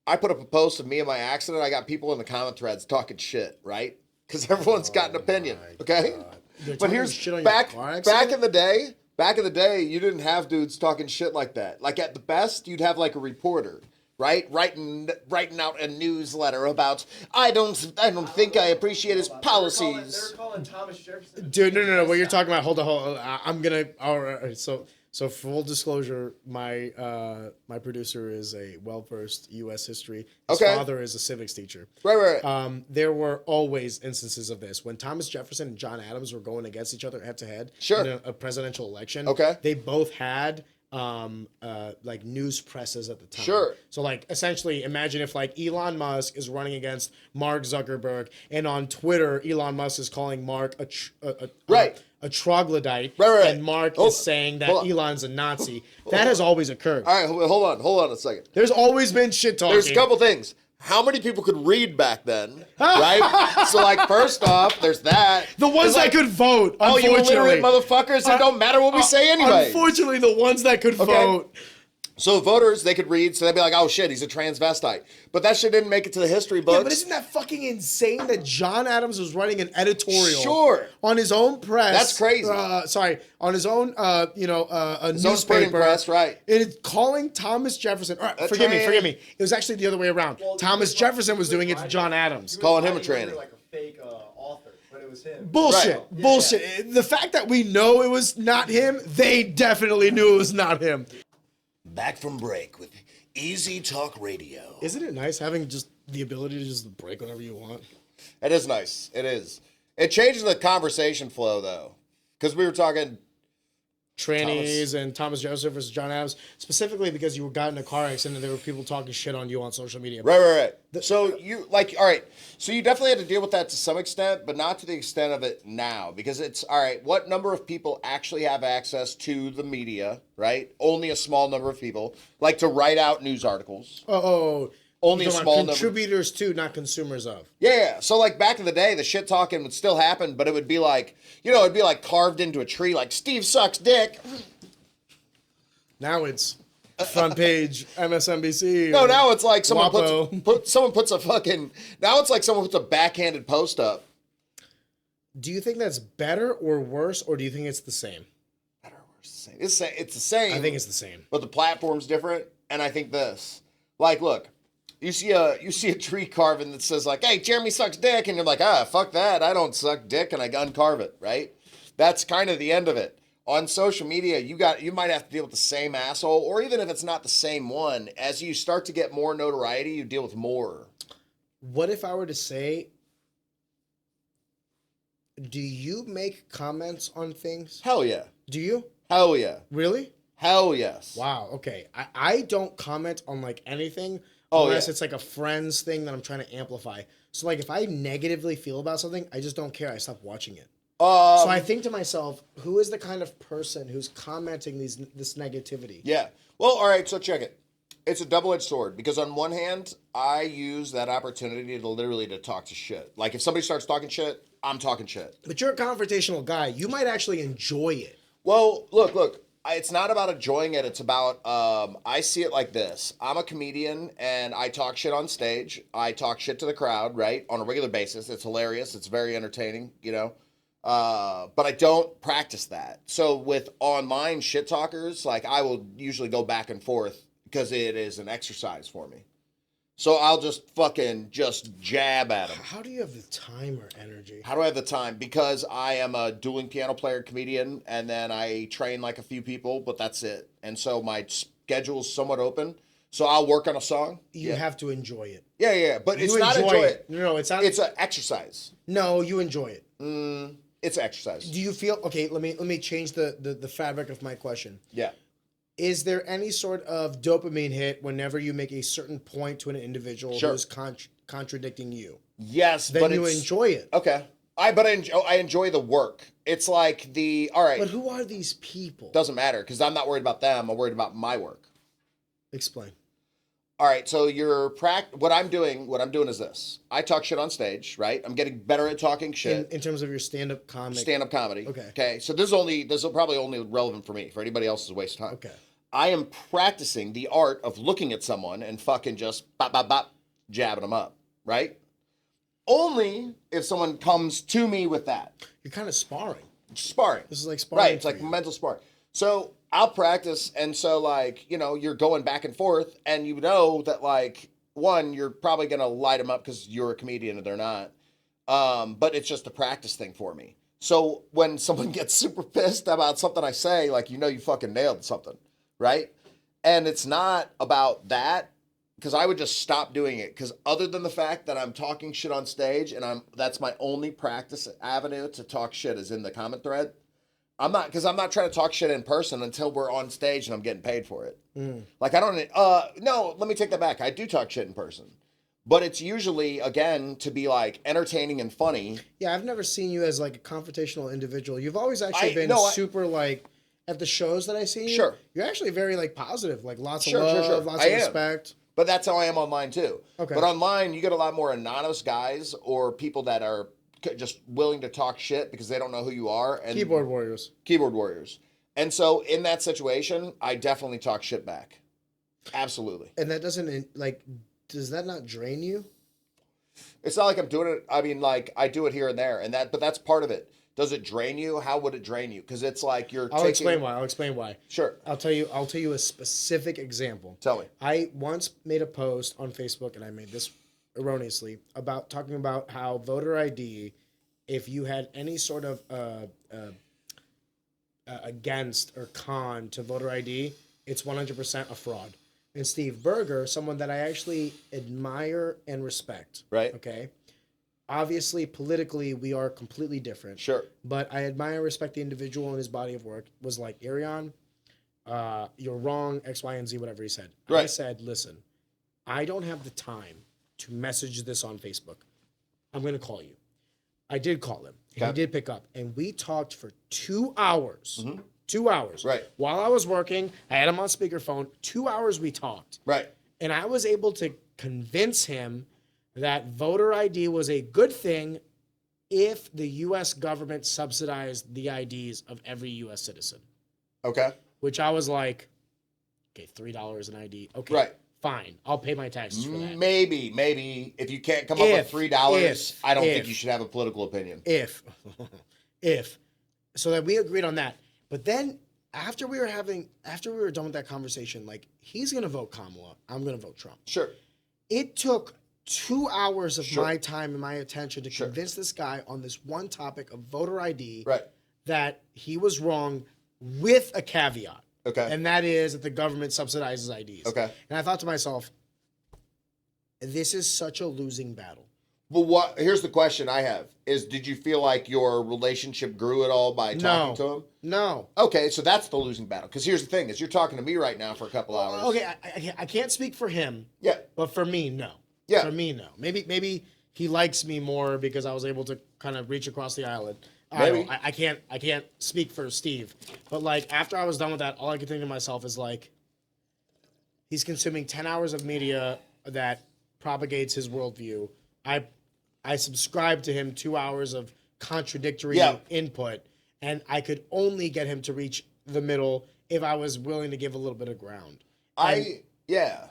I put up a post of me and my accident. I got people in the comment threads talking shit, right? Because everyone's got an opinion, okay? They're But talking here's shit on your back car accident? in the day, you didn't have dudes talking shit like that. Like at the best, you'd have like a reporter, right, writing out a newsletter about I don't think I appreciate his policies. They were calling Thomas Jefferson. Dude, no. What you're talking about? Hold on. I'm gonna. All right. So full disclosure, my producer is a well-versed U.S. history. His Okay. father is a civics teacher. Right. There were always instances of this. When Thomas Jefferson and John Adams were going against each other head to head Sure. in a presidential election, Okay. they both had like news presses at the time. Sure. So like essentially imagine if like Elon Musk is running against Mark Zuckerberg, and on Twitter Elon Musk is calling Mark a troglodyte, Right. and Mark Hold- is saying that hold on. Elon's a Nazi. That has always occurred. All right, hold on a second. There's always been shit talking. There's a couple things. How many people could read back then, right? So like first off, there's that. The ones It's that could vote. Oh, you unfortunately. illiterate motherfuckers! It don't matter what we say anyway. Unfortunately, the ones that could vote. So voters, they could read, so they'd be like, "Oh shit, he's a transvestite." But that shit didn't make it to the history books. Yeah, but isn't that fucking insane that John Adams was writing an editorial Sure. on his own press? That's crazy. On his own, a His own printing newspaper. press, right? And it's calling Thomas Jefferson. All right, A forgive train. me. It was actually the other way around. Well, Thomas Jefferson was doing it to John Adams. Calling him a tranny. Like a fake author, but it was him. Bullshit. Right. Bullshit. The fact that we know it was not him, they definitely knew it was not him. Back from break with Easy Talk Radio. Isn't it nice having just the ability to just break whenever you want? It is nice. It is. It changes the conversation flow though, because we were talking. Trannies and Thomas Jefferson versus John Adams, specifically because you got in a car accident and there were people talking shit on you on social media. Right. So you like, all right. So you definitely had to deal with that to some extent, but not to the extent of it now, because it's all right. What number of people actually have access to the media? Right. Only a small number of people like to write out news articles. Only You're a talking small about number. contributors to, not consumers of. Yeah. So like back in the day, the shit talking would still happen, but it would be like, it'd be like carved into a tree, like Steve sucks dick. Now it's front page MSNBC. No, now it's like someone WAPO. puts a fucking. Now it's like someone puts a backhanded post up. Do you think that's better or worse, or do you think it's the same? Better or worse? It's the same. I think it's the same. But the platform's different, and I think this. Like, look, you see a tree carving that says like, "Hey, Jeremy sucks dick," and you're like, fuck that, I don't suck dick, and I uncarve it, right? That's kind of the end of it. On social media, you might have to deal with the same asshole, or even if it's not the same one, as you start to get more notoriety, you deal with more. What if I were to say, do you make comments on things? Hell yeah. Do you? Hell yeah. Really? Hell yes. Wow. Okay. I don't comment on like anything Oh, unless yeah. it's like a friend's thing that I'm trying to amplify. So like if I negatively feel about something, I just don't care. I stop watching it. So I think to myself, who is the kind of person who's commenting this negativity? Yeah. Well, all right, so check it. It's a double-edged sword because on one hand, I use that opportunity to literally to talk to shit. Like if somebody starts talking shit, I'm talking shit. But you're a confrontational guy. You might actually enjoy it. Well, look. It's not about enjoying it. It's about I see it like this. I'm a comedian and I talk shit on stage. I talk shit to the crowd, right, on a regular basis. It's hilarious. It's very entertaining, you know. But I don't practice that. So with online shit talkers, like I will usually go back and forth because it is an exercise for me. So I'll just fucking just jab at them. How do you have the time or energy? How do I have the time? Because I am a dueling piano player, comedian, and then I train like a few people, but that's it. And so my schedule is somewhat open. So I'll work on a song. You have to enjoy it. Yeah. But it's You not enjoy it. No, it's not. It's an exercise. No, you enjoy it. It's an exercise. Do you feel okay? Let me change the fabric of my question. Yeah. Is there any sort of dopamine hit whenever you make a certain point to an individual who's contradicting you? Yes, Then but you enjoy it. Okay. I enjoy the work. It's like all right. But who are these people? Doesn't matter because I'm not worried about them. I'm worried about my work. Explain. All right, so what I'm doing is this. I talk shit on stage, right? I'm getting better at talking shit. In terms of your stand-up comedy. Stand-up comedy. Okay. Okay. So this is probably only relevant for me. For anybody else, is a waste of time. Okay. I am practicing the art of looking at someone and fucking just bop, bop, bop, jabbing them up, right? Only if someone comes to me with that. You're kind of sparring. Sparring. This is like sparring. Right, it's like mental sparring. So I'll practice, and so like, you know, you're going back and forth, and you know that like, one, you're probably gonna light them up because you're a comedian and they're not. But it's just a practice thing for me. So when someone gets super pissed about something I say, like, you know, you fucking nailed something, right? And it's not about that, because I would just stop doing it. Because other than the fact that I'm talking shit on stage, and that's my only practice avenue to talk shit is in the comment thread. I'm not trying to talk shit in person until we're on stage and I'm getting paid for it. Like no, let me take that back. I do talk shit in person, but it's usually, again, to be like entertaining and funny. Yeah, I've never seen you as like a confrontational individual. You've always actually been super like at the shows that I see you. Sure. You're actually very like positive, like lots of love, lots of respect. But that's how I am online too. Okay. But online, you get a lot more anonymous guys or people that are just willing to talk shit because they don't know who you are. And Keyboard warriors. And so in that situation, I definitely talk shit back. Absolutely. And that doesn't does that not drain you? It's not like I'm doing it. I mean, like I do it here and there, but that's part of it. Does it drain you? How would it drain you? Because it's like I'll explain why. Sure. I'll tell you a specific example. Tell me. I once made a post on Facebook, and I made this erroneously, about talking about how voter ID, if you had any sort of against or con to voter ID, it's 100% a fraud. And Steve Berger, someone that I actually admire and respect. Right. Okay. Obviously, politically, we are completely different. Sure. But I admire and respect the individual and his body of work. Was like, Arion, you're wrong, X, Y, and Z, whatever he said. Right. I said, listen, I don't have the time to message this on Facebook. I'm going to call you. I did call him. Okay. He did pick up. And we talked for 2 hours. Mm-hmm. 2 hours. Right. While I was working, I had him on speakerphone. 2 hours we talked. Right. And I was able to convince him that voter ID was a good thing if the U.S. government subsidized the IDs of every U.S. citizen. Okay. Which I was like, okay, $3 an ID. Okay. Right. Fine. I'll pay my taxes for that. Maybe. If you can't come up with $3, I don't think you should have a political opinion. If. So that we agreed on that. But then after we were done with that conversation, like, he's going to vote Kamala. I'm going to vote Trump. Sure. It took 2 hours of my time and my attention to convince this guy on this one topic of voter ID that he was wrong with a caveat. Okay. And that is that the government subsidizes IDs. Okay. And I thought to myself, this is such a losing battle. Well, here's the question I have is, did you feel like your relationship grew at all by talking to him? No. Okay, so that's the losing battle. Because here's the thing, is you're talking to me right now for a couple hours. Okay, I can't speak for him. Yeah. But for me, no. Yeah. For me, no. Maybe he likes me more because I was able to kind of reach across the island. I don't Maybe. know. I can't speak for Steve, but like after I was done with that, all I could think to myself is like, he's consuming 10 hours of media that propagates his worldview. I subscribe to him 2 hours of contradictory input, and I could only get him to reach the middle if I was willing to give a little bit of ground. Yeah.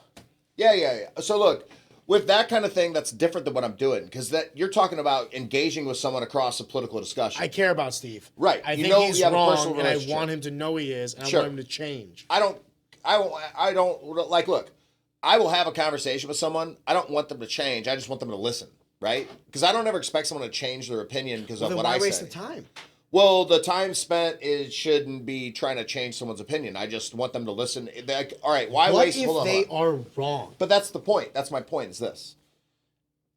So look, with that kind of thing, that's different than what I'm doing, because that you're talking about engaging with someone across a political discussion. I care about Steve. Right. I You think know he's you have a wrong, personal and I relationship. want him to know he is, and Sure. I want him to change. I don't like, look, I will have a conversation with someone. I don't want them to change. I just want them to listen, right? Because I don't ever expect someone to change their opinion because of Then what why I waste say. the time? Well, the time spent shouldn't be trying to change someone's opinion. I just want them to listen. Like, all right, why What waste? if Hold on, they hold on. are wrong? But that's the point. That's my point. Is this?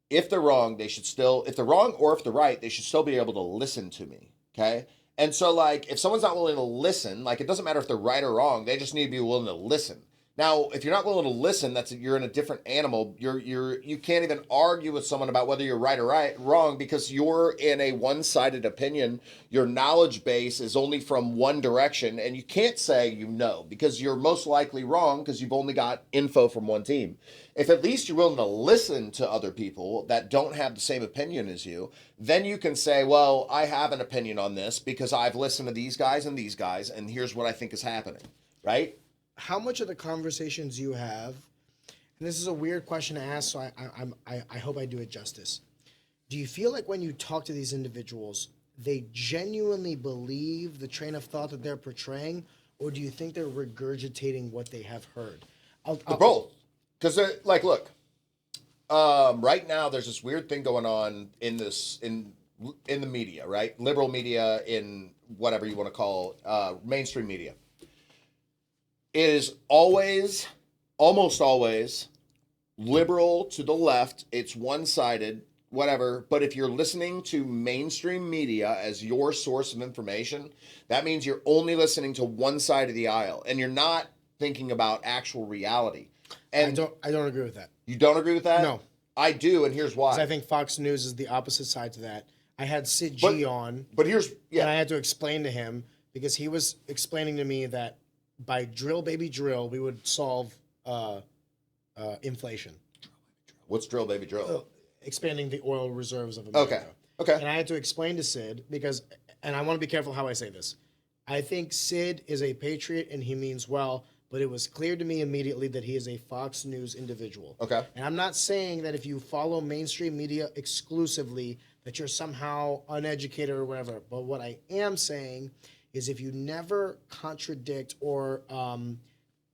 If they're wrong, they should still. If they're wrong or if they're right, they should still be able to listen to me. Okay. And so, like, if someone's not willing to listen, like, it doesn't matter if they're right or wrong. They just need to be willing to listen. Now, if you're not willing to listen, you're in a different animal. You can't even argue with someone about whether you're right or wrong, because you're in a one-sided opinion. Your knowledge base is only from one direction, and you can't say you know, because you're most likely wrong because you've only got info from one team. If at least you're willing to listen to other people that don't have the same opinion as you, then you can say, well, I have an opinion on this because I've listened to these guys, and here's what I think is happening, right? How much of the conversations you have, and this is a weird question to ask, so I hope I do it justice. Do you feel like when you talk to these individuals, they genuinely believe the train of thought that they're portraying, or do you think they're regurgitating what they have heard? Both. Because they're like, look, right now there's this weird thing going on in the media, right? Liberal media, in whatever you want to call mainstream media. It is almost always liberal to the left. It's one-sided, whatever. But if you're listening to mainstream media as your source of information, that means you're only listening to one side of the aisle, and you're not thinking about actual reality. And I don't agree with that. you don't agree with that? No. I do, and here's why. 'Cause I think Fox News is the opposite side to that. I had Sid G on, But here's, and I yeah. had to explain to him, because he was explaining to me that by drill baby drill, we would solve inflation. What's drill, baby, drill? Expanding the oil reserves of America. Okay. And I had to explain to Sid because, and I want to be careful how I say this. I think Sid is a patriot and he means well, but it was clear to me immediately that he is a Fox News individual. Okay. And I'm not saying that if you follow mainstream media exclusively that you're somehow uneducated or whatever. But what I am saying is if you never contradict or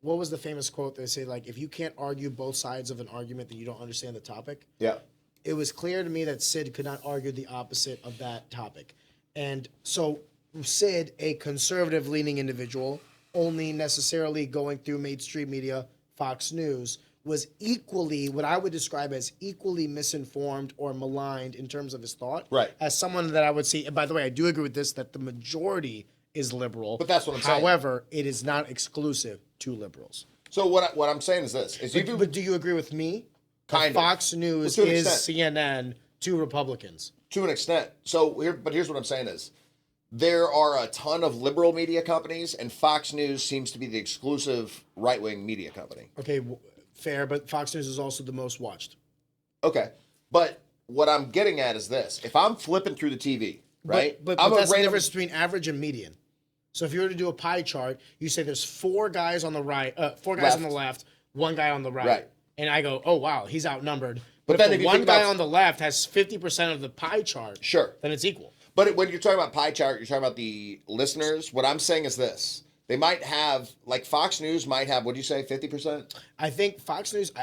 what was the famous quote they say, like, if you can't argue both sides of an argument, then you don't understand the topic. Yeah. It was clear to me that Sid could not argue the opposite of that topic. And so Sid, a conservative leaning individual, only necessarily going through mainstream media, Fox News, was equally, what I would describe as equally misinformed or maligned in terms of his thought. Right. As someone that I would see, and by the way, I do agree with this, that the majority is liberal. But that's what I'm saying. However, it is not exclusive to liberals. So what I'm saying is this: is But do you agree with me? Kind of. Fox News Well, to an is extent. CNN to Republicans. to an extent. So here's what I'm saying is, there are a ton of liberal media companies, and Fox News seems to be the exclusive right-wing media company. Okay, fair, but Fox News is also the most watched. Okay, but what I'm getting at is this: if I'm flipping through the TV, right? But I'm a that's the random. difference between average and median. So if you were to do a pie chart, you say there's four guys on the right, four guys on the left, one guy on the right. Right. And I go, oh, wow, he's outnumbered. But But then if if the you one think guy about- on the left has 50% of the pie chart, Sure. then it's equal. But when you're talking about pie chart, you're talking about the listeners. What I'm saying is this: they might have, like, Fox News might have, what do you say, 50%? I think Fox News,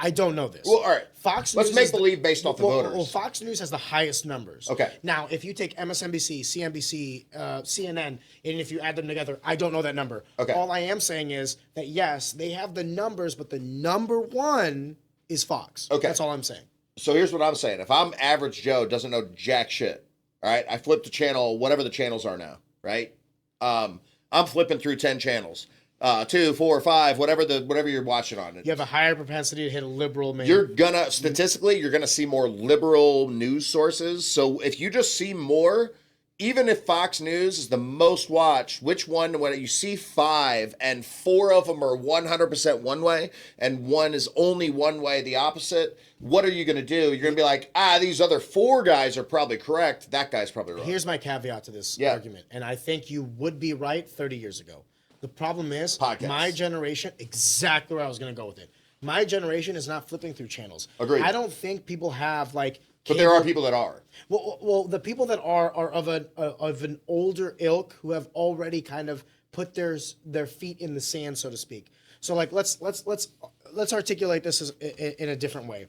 I don't know this. Well, all right. Fox Let's News make is the- believe based off the voters. Well, Fox News has the highest numbers. Okay. Now, if you take MSNBC, CNBC, CNN, and if you add them together, I don't know that number. Okay. All I am saying is that, yes, they have the numbers, but the number one is Fox. Okay. That's all I'm saying. So here's what I'm saying: if I'm average Joe, doesn't know jack shit, all right, I flip the channel, whatever the channels are now, right? I'm flipping through 10 channels, 2, 4, 5, whatever you're watching on it. You have a higher propensity to hit a liberal man. You're gonna see more liberal news sources. So if you just see more even if Fox News is the most watched, which one, when you see 5 and 4 of them are 100% one way and one is only one way, the opposite, what are you going to do? You're going to be like, these other 4 guys are probably correct. That guy's probably wrong. Here's my caveat to this argument, and I think you would be right 30 years ago. The problem is, my generation, exactly where I was going to go with it. My generation is not flipping through channels. Agreed. I don't think people have like. But there are people that are. Well, the people that are of an older ilk who have already kind of put their feet in the sand, so to speak. So like let's articulate this in a different way.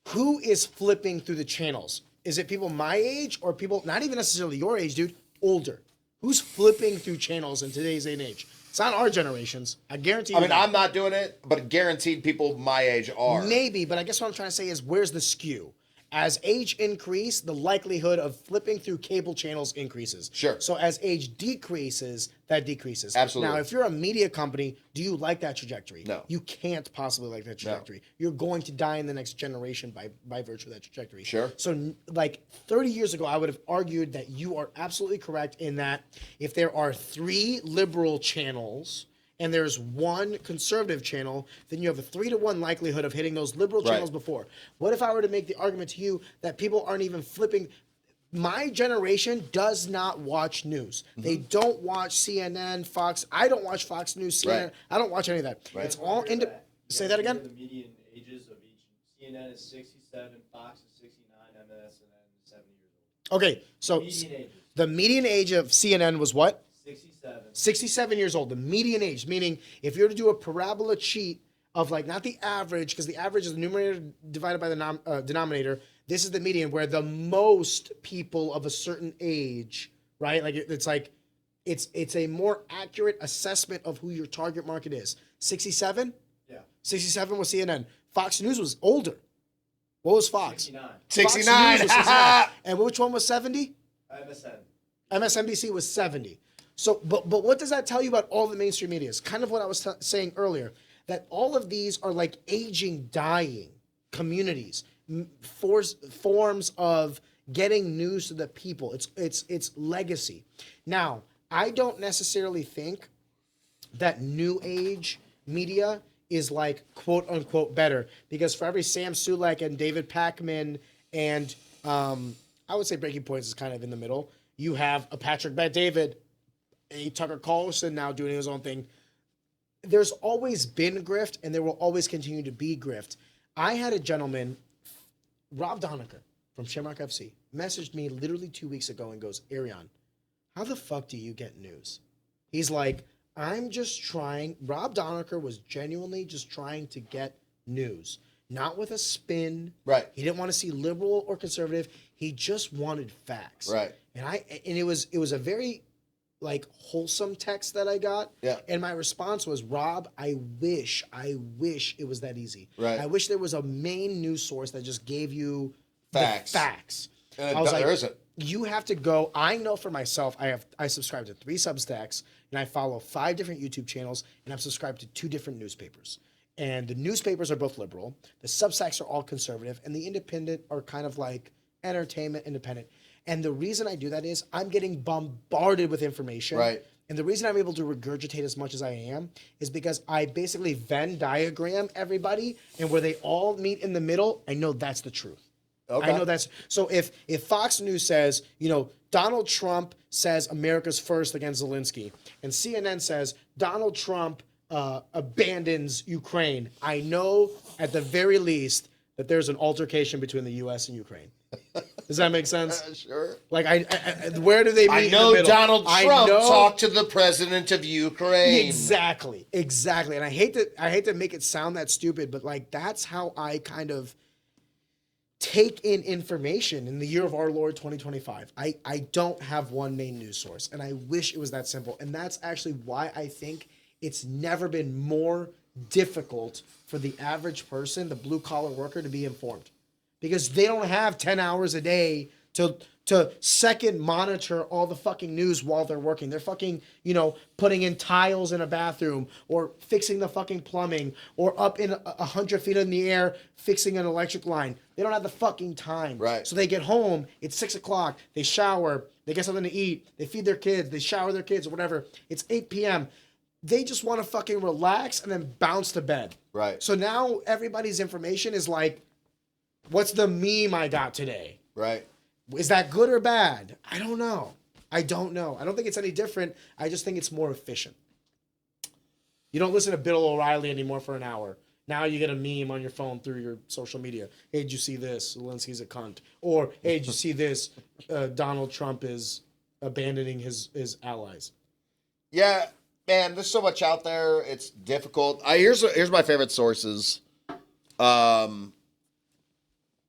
Who is flipping through the channels? Is it people my age or people not even necessarily your age, dude? Older. Who's flipping through channels in today's day and age? It's not our generations. I guarantee you. I mean, I'm not doing it, but guaranteed people my age are. Maybe, but I guess what I'm trying to say is where's the skew? As age increase, the likelihood of flipping through cable channels increases. Sure. So as age decreases, that decreases. Absolutely. Now, if you're a media company, do you like that trajectory? No. You can't possibly like that trajectory. No. You're going to die in the next generation by virtue of that trajectory. Sure. So like 30 years ago, I would have argued that you are absolutely correct in that if there are 3 liberal channels and there's 1 conservative channel, then you have a 3-to-1 likelihood of hitting those liberal channels before. What if I were to make the argument to you that people aren't even flipping? My generation does not watch news. Mm-hmm. They don't watch CNN, Fox. I don't watch Fox News, CNN. Right. I don't watch any of that. Right. It's all Say that again? The median ages of each. CNN is 67, Fox is 69, MSN is 70 years old. Okay, so the median age of CNN was what? 67 years old, the median age, meaning if you were to do a parabola cheat of like, not the average, because the average is the numerator divided by the denominator. This is the median where the most people of a certain age, right? Like it's a more accurate assessment of who your target market is. 67? Yeah. 67 was CNN. Fox News was older. What was Fox? 69. 69. And which one was 70? MSN. MSNBC was 70. So, but what does that tell you about all the mainstream media? It's kind of what I was saying earlier, that all of these are like aging, dying communities, forms of getting news to the people. It's legacy. Now, I don't necessarily think that new age media is like quote unquote better, because for every Sam Sulek and David Pakman and I would say Breaking Points is kind of in the middle. You have a Patrick Bet-David, a Tucker Carlson now doing his own thing. There's always been grift, and there will always continue to be grift. I had a gentleman, Rob Donaker from Shamrock FC, messaged me literally 2 weeks ago and goes, Arion, how the fuck do you get news? He's like, I'm just trying. Rob Donaker was genuinely just trying to get news, not with a spin. Right. He didn't want to see liberal or conservative. He just wanted facts. Right. And it was a very like wholesome text that I got. Yeah. And my response was, Rob, I wish it was that easy. Right. I wish there was a main news source that just gave you facts. The facts. And I was there isn't. You have to go. I know for myself, I subscribe to 3 Substacks and I follow 5 different YouTube channels, and I'm subscribed to 2 different newspapers. And the newspapers are both liberal. The Substacks are all conservative, and the independent are kind of like entertainment independent. And the reason I do that is I'm getting bombarded with information. Right. And the reason I'm able to regurgitate as much as I am is because I basically Venn diagram everybody, and where they all meet in the middle, I know that's the truth. Okay. I know that's so. If Fox News says, Donald Trump says America's first against Zelensky, and CNN says Donald Trump abandons Ukraine, I know at the very least that there's an altercation between the U.S. and Ukraine. Does that make sense? Sure. Like, where do they meet? I know in the middle? Donald Trump talked to the president of Ukraine. Exactly. And I hate to make it sound that stupid, but like that's how I kind of take in information in the year of our Lord 2025. I don't have one main news source, and I wish it was that simple. And that's actually why I think it's never been more difficult for the average person, the blue collar worker, to be informed. Because they don't have 10 hours a day to second monitor all the fucking news while they're working. They're fucking, putting in tiles in a bathroom or fixing the fucking plumbing or up in 100 feet in the air fixing an electric line. They don't have the fucking time. Right. So they get home, it's 6 o'clock, they shower, they get something to eat, they feed their kids, they shower their kids or whatever. It's 8 p.m. They just want to fucking relax and then bounce to bed. Right. So now everybody's information is like, what's the meme I got today? Right. Is that good or bad? I don't know. I don't think it's any different. I just think it's more efficient. You don't listen to Bill O'Reilly anymore for an hour. Now you get a meme on your phone through your social media. Hey, did you see this? Zelensky's a cunt. Or, hey, did you see this? Donald Trump is abandoning his allies. Yeah, man, there's so much out there. It's difficult. Here's my favorite sources. I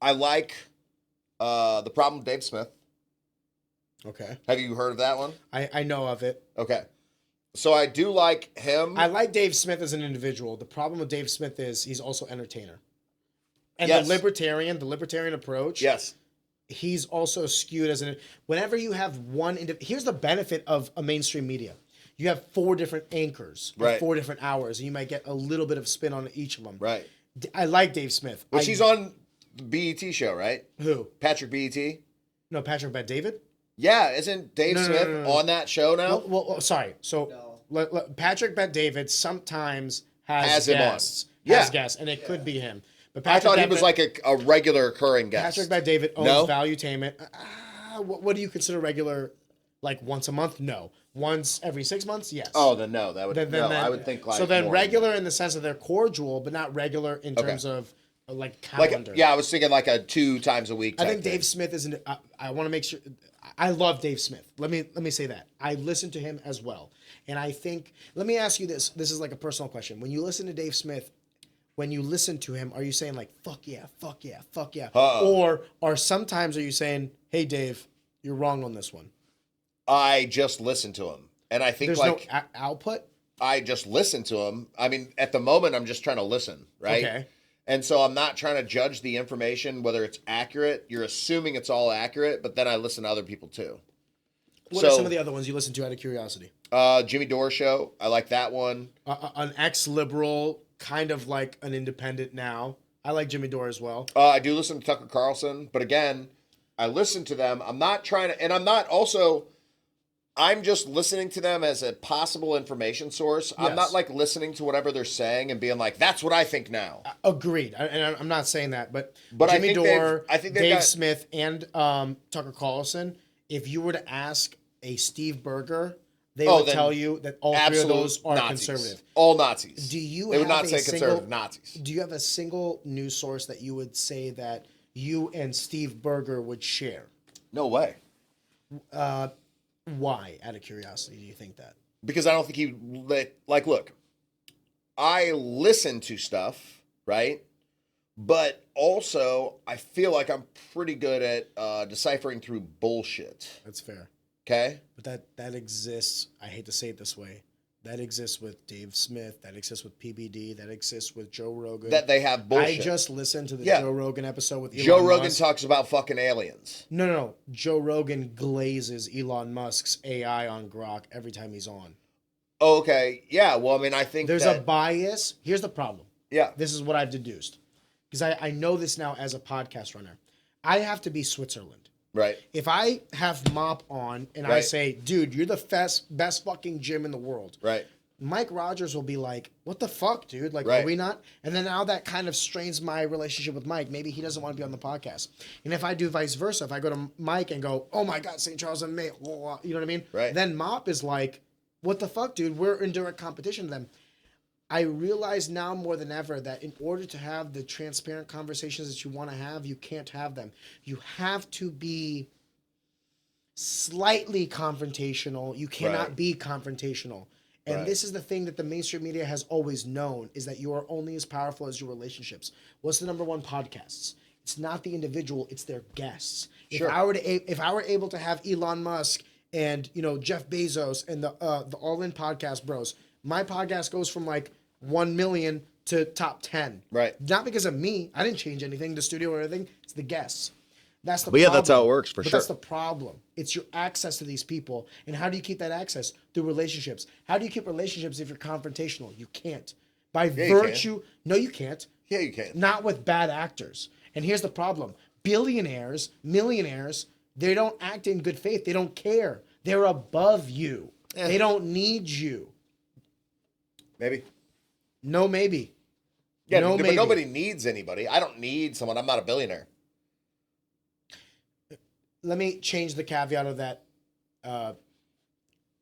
like The Problem with Dave Smith. Okay. Have you heard of that one? I know of it. Okay. So I do like him. I like Dave Smith as an individual. The problem with Dave Smith is he's also entertainer. And Yes. the libertarian approach. Yes. He's also skewed as whenever you have here's the benefit of a mainstream media. You have 4 different anchors, Right. 4 different hours, and you might get a little bit of spin on each of them. Right. I like Dave Smith. Well, she's on the BET show, right? Who? Patrick BET? No, Patrick Bet David? Yeah, isn't Dave Smith on that show now? Well, sorry. So Patrick Bet David sometimes has him on. guests. Has guests, and it could be him. But I thought he Bet- was like a regular occurring guest. Patrick Bet David owns No? Valuetainment. What do you consider regular? Like once a month? No. Once every 6 months? Yes. Oh, then no. That would I would think like so then more. regular in the sense of they're cordial, but not regular in terms of like calendar. I was thinking like a 2 times a week. I type think thing. Dave Smith is I want to make sure. I love Dave Smith. Let me say that. I listen to him as well. And I think, let me ask you this. This is like a personal question. When you listen to Dave Smith, when you listen to him, are you saying like, fuck yeah, fuck yeah, fuck yeah? Or sometimes are you saying, hey, Dave, you're wrong on this one? I just listen to him. And I think There's like no output? I just listen to him. I mean, at the moment, I'm just trying to listen, right? Okay. And so I'm not trying to judge the information, whether it's accurate. You're assuming it's all accurate, but then I listen to other people too. What are some of the other ones you listen to out of curiosity? Jimmy Dore show. I like that one. An ex-liberal, kind of like an independent now. I like Jimmy Dore as well. I do listen to Tucker Carlson, but again, I listen to them. I'm not trying to, and I'm not also, I'm just listening to them as a possible information source. I'm not like listening to whatever they're saying and being like, that's what I think now. Agreed. And I'm not saying that, but I Jimmy think Dore, Dave got, Smith, and Tucker Carlson, if you were to ask a Steve Berger, they would tell you that all 3 of those are Nazis. conservative. All Nazis. They would not say conservative Nazis. Do you have a single news source that you would say that you and Steve Berger would share? No way. Why, out of curiosity, do you think that? Because I don't think he look, I listen to stuff, right? But also, I feel like I'm pretty good at deciphering through bullshit. That's fair. Okay? But that exists, I hate to say it this way, that exists with Dave Smith, that exists with PBD, that exists with Joe Rogan. That they have bullshit. I just listened to the Joe Rogan episode with Elon Joe Rogan Musk. talks about fucking aliens. No. Joe Rogan glazes Elon Musk's AI on Grok every time he's on. Okay. Yeah. Well, I mean, I think there's a bias. Here's the problem. Yeah. This is what I've deduced. Because I know this now as a podcast runner. I have to be Switzerland. Right. If I have Mop on and I say, dude, you're the best fucking gym in the world. Right. Mike Rogers will be like, what the fuck, dude? Like, are we not? And then now that kind of strains my relationship with Mike. Maybe he doesn't want to be on the podcast. And if I do vice versa, if I go to Mike and go, oh my God, St. Charles and May, you know what I mean? Right. Then Mop is like, what the fuck, dude? We're in direct competition to them. I realize now more than ever that in order to have the transparent conversations that you want to have, you can't have them. You have to be slightly confrontational. You cannot be confrontational. And this is the thing that the mainstream media has always known, is that you are only as powerful as your relationships. What's the number one podcasts? It's not the individual, it's their guests. Sure. If I were able to have Elon Musk and Jeff Bezos and the All In Podcast Bros, my podcast goes from like 1 million to top 10. Right. Not because of me. I didn't change anything, the studio or anything. It's the guests. That's the But yeah, problem. that's how it works, for but sure. That's the problem. It's your access to these people. And how do you keep that access? Through relationships. How do you keep relationships if you're confrontational? You can't. By virtue, no, you can't. Yeah, you can. Not with bad actors. And here's the problem. Billionaires, millionaires, they don't act in good faith. They don't care. They're above you. They don't need you. Maybe. No, maybe. Yeah, no, but maybe. nobody needs anybody. I don't need someone. I'm not a billionaire. Let me change the caveat of that.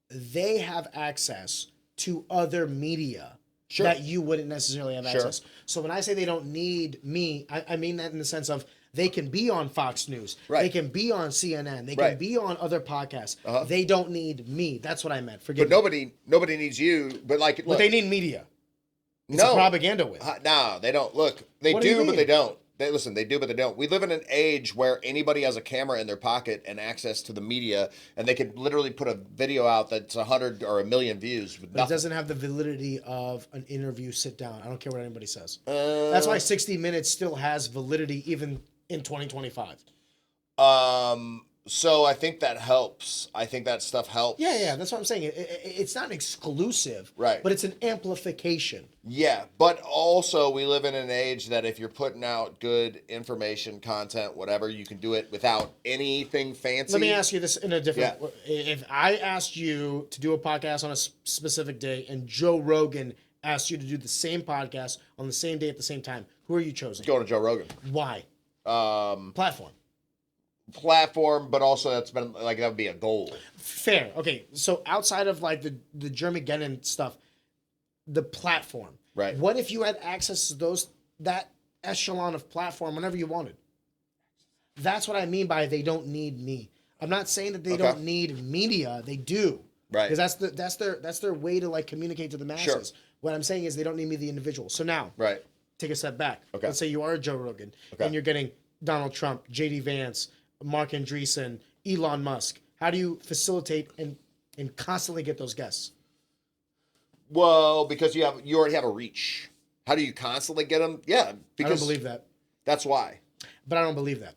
They have access to other media that you wouldn't necessarily have access. So when I say they don't need me, I mean that in the sense of they can be on Fox News. Right. They can be on CNN. They can be on other podcasts. They don't need me. That's what I meant. Forgive But me. nobody needs you. But like, look, But they need media. It's a propaganda win. No, they don't. Look, they What do you do, but mean? they don't. They do, but they don't. We live in an age where anybody has a camera in their pocket and access to the media, and they could literally put a video out that's 100 or 1,000,000 views. With But it nothing. doesn't have the validity of an interview sit down. I don't care what anybody says. That's why 60 Minutes still has validity even in 2025. So I think that helps. I think that stuff helps. Yeah, that's what I'm saying. It's not exclusive, Right. But it's an amplification. Yeah, but also we live in an age that if you're putting out good information, content, whatever, you can do it without anything fancy. Let me ask you this in a different. If I asked you to do a podcast on a specific day, and Joe Rogan asked you to do the same podcast on the same day at the same time, who are you choosing? Go to Joe Rogan. Why? Platform, but also that's been like that would be a goal. Fair. Okay. So outside of like the Jeremy Genin stuff, the platform. Right. What if you had access to that echelon of platform whenever you wanted? That's what I mean by they don't need me. I'm not saying that they don't need media. They do. Right. Because that's their way to like communicate to the masses. What I'm saying is they don't need me, the individual. So now, take a step back. Okay. Let's say you are a Joe Rogan and you're getting Donald Trump, JD Vance, Mark Andreessen, Elon Musk. How do you facilitate and constantly get those guests? Well, because you already have a reach. How do you constantly get them? Yeah, because I don't believe that. That's why. But I don't believe that.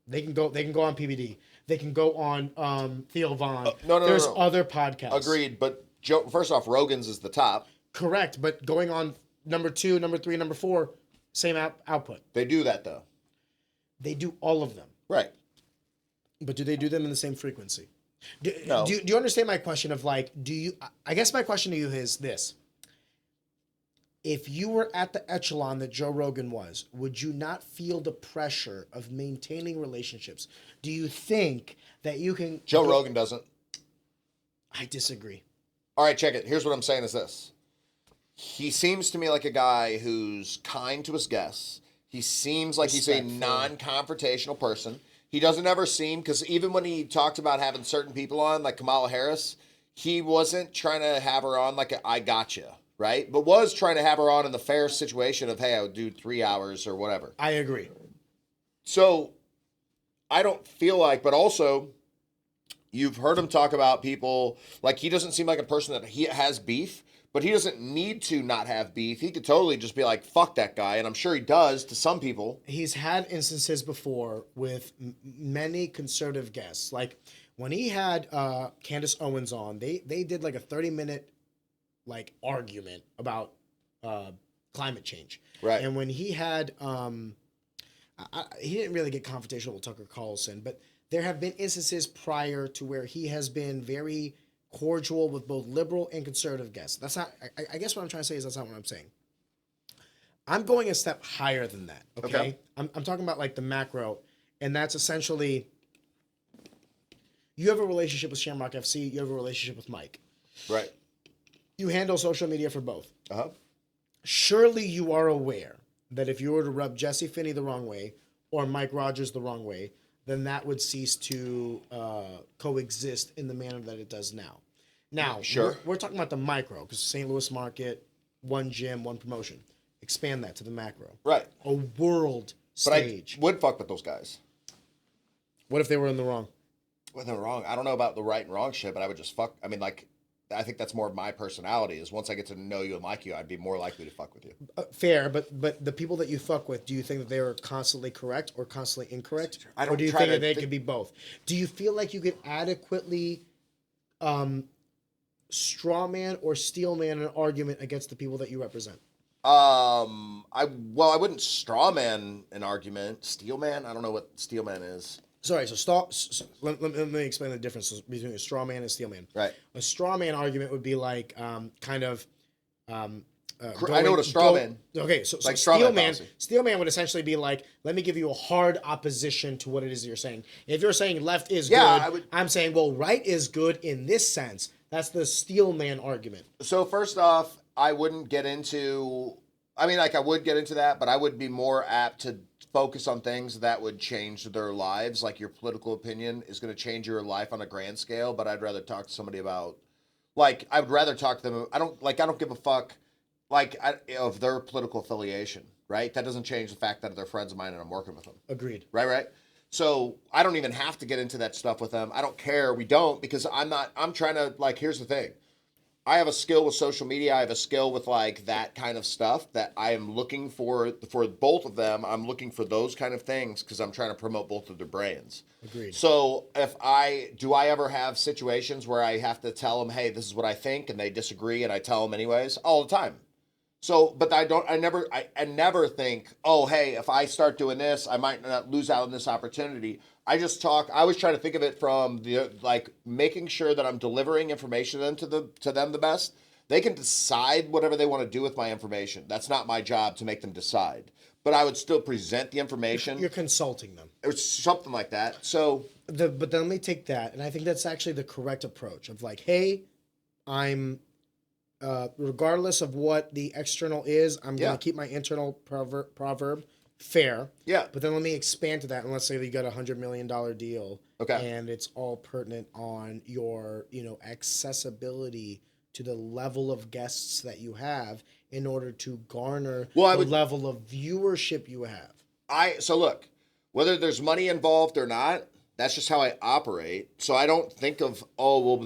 They can go on PBD. They can go on Theo Vaughn. There's other podcasts. Agreed, but Joe, first off, Rogan's is the top. Correct, but going on number 2, number 3, number 4, same output. They do that though. They do all of them. Right. But do they do them in the same frequency? No. Do you understand my question of like, I guess my question to you is this. If you were at the echelon that Joe Rogan was, would you not feel the pressure of maintaining relationships? Do you think that you can... Joe Rogan doesn't. I disagree. All right, check it. Here's what I'm saying is this. He seems to me like a guy who's kind to his guests. He seems like he's a non-confrontational person. He doesn't ever seem, because even when he talked about having certain people on, like Kamala Harris, he wasn't trying to have her on like a I gotcha, right? But was trying to have her on in the fair situation of, hey, I would do 3 hours or whatever. I agree. So I don't feel like, but also you've heard him talk about people, like he doesn't seem like a person that he has beef, but he doesn't need to not have beef. He could totally just be like, fuck that guy. And I'm sure he does to some people. He's had instances before with many conservative guests. Like when he had Candace Owens on, they did like a 30-minute like argument about climate change. Right. And when he had, he didn't really get confrontational with Tucker Carlson, but there have been instances prior to where he has been very cordial with both liberal and conservative guests. That's not, I guess what I'm trying to say is that's not what I'm saying. I'm going a step higher than that, okay? I'm talking about like the macro, and that's essentially, you have a relationship with Shamrock FC, you have a relationship with Mike. Right. You handle social media for both. Uh-huh. Surely you are aware that if you were to rub Jesse Finney the wrong way or Mike Rogers the wrong way, then that would cease to coexist in the manner that it does now. Now, we're talking about the micro, because St. Louis market, one gym, one promotion. Expand that to the macro. Right. A world stage. But I would fuck with those guys. What if they were in the wrong? Well, they're wrong. I don't know about the right and wrong shit, but I would just fuck. I mean, like, I think that's more of my personality. Is once I get to know you and like you, I'd be more likely to fuck with you. Fair, but the people that you fuck with, do you think that they are constantly correct or constantly incorrect? I don't or do you try think to that they thi- could be both? Do you feel like you could adequately straw man or steel man an argument against the people that you represent? I wouldn't straw man an argument. Steel man? I don't know what steel man is. Sorry, let me explain the difference between a straw man and steel man. Right. A straw man argument would be like kind of. I know what a straw man. Okay, so Like straw steel man man, policy. steel man would essentially be like, let me give you a hard opposition to what it is that you're saying. If you're saying left is Yeah, good, I'm saying well right is good in this sense. That's the steel man argument. So first off, I wouldn't get into. I mean, like I would get into that, but I would be more apt to focus on things that would change their lives. Like your political opinion is going to change your life on a grand scale, but I'd rather talk to somebody about. Like I would rather talk to them. I don't give a fuck. Of their political affiliation, right? That doesn't change the fact that they're friends of mine and I'm working with them. Agreed. Right. So I don't even have to get into that stuff with them. I don't care. We don't because I'm trying to here's the thing. I have a skill with social media. I have a skill with like that kind of stuff that I am looking for both of them. I'm looking for those kind of things because I'm trying to promote both of their brands. Agreed. So I ever have situations where I have to tell them, hey, this is what I think, and they disagree, and I tell them anyways all the time. So, but I never think, oh, hey, if I start doing this, I might not lose out on this opportunity. I always try to think of it from making sure that I'm delivering information to them the best. They can decide whatever they want to do with my information. That's not my job to make them decide. But I would still present the information. You're consulting them. It's something like that. So, but then let me take that, and I think that's actually the correct approach of like, hey, I'm. Regardless of what the external is, I'm going to keep my internal proverb fair. Yeah. But then let me expand to that, and let's say that you got $100 million deal. Okay. And it's all pertinent on your, accessibility to the level of guests that you have in order to garner the level of viewership you have. So look, whether there's money involved or not, that's just how I operate. So I don't think of,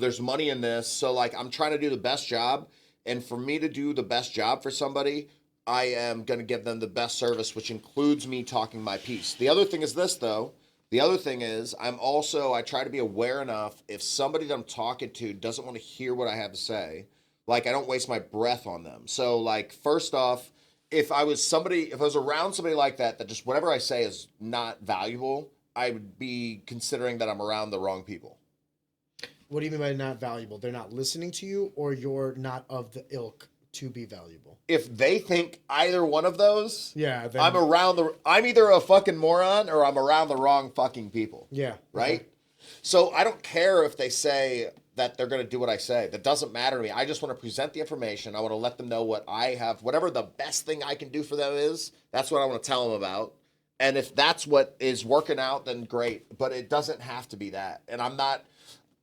there's money in this. So I'm trying to do the best job. And for me to do the best job for somebody, I am going to give them the best service, which includes me talking my piece. The other thing is this, though. The other thing is I try to be aware enough if somebody that I'm talking to doesn't want to hear what I have to say, I don't waste my breath on them. So first off, if I was around somebody like that just whatever I say is not valuable, I would be considering that I'm around the wrong people. What do you mean by not valuable? They're not listening to you, or you're not of the ilk to be valuable? If they think either one of those, then I'm either a fucking moron or I'm around the wrong fucking people. Yeah. Right? Okay. So I don't care if they say that they're going to do what I say. That doesn't matter to me. I just want to present the information. I want to let them know what I have, whatever the best thing I can do for them is. That's what I want to tell them about. And if that's what is working out, then great. But it doesn't have to be that. And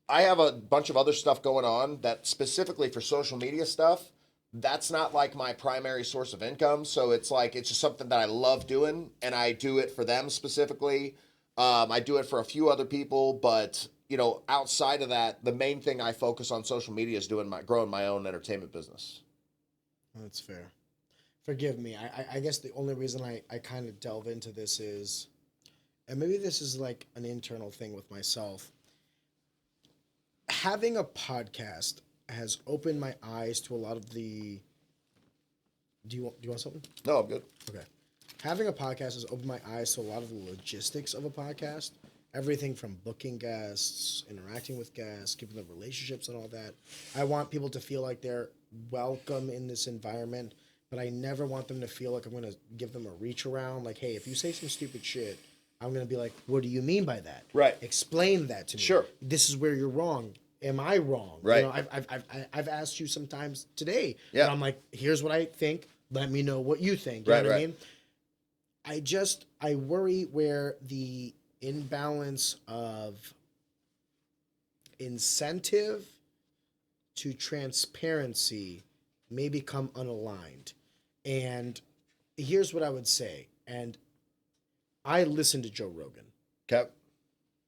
I have a bunch of other stuff going on that specifically for social media stuff. That's not my primary source of income. So it's just something that I love doing, and I do it for them specifically. I do it for a few other people, but outside of that, the main thing I focus on social media is growing my own entertainment business. That's fair. Forgive me. I guess the only reason I kind of delve into this is, and maybe this is an internal thing with myself. Having a podcast has opened my eyes to a lot of the. Do you want something? No, I'm good. Okay. Having a podcast has opened my eyes to a lot of the logistics of a podcast. Everything from booking guests, interacting with guests, keeping the relationships and all that. I want people to feel like they're welcome in this environment, but I never want them to feel like I'm going to give them a reach around. Like, hey, if you say some stupid shit, I'm going to be like, what do you mean by that? Right. Explain that to me. Sure. This is where you're wrong. Am I wrong? Right. I've asked you sometimes today. Yeah. But I'm like, here's what I think. Let me know what you think. You know what I mean? I worry where the imbalance of incentive to transparency may become unaligned. And here's what I would say. And I listen to Joe Rogan. Okay.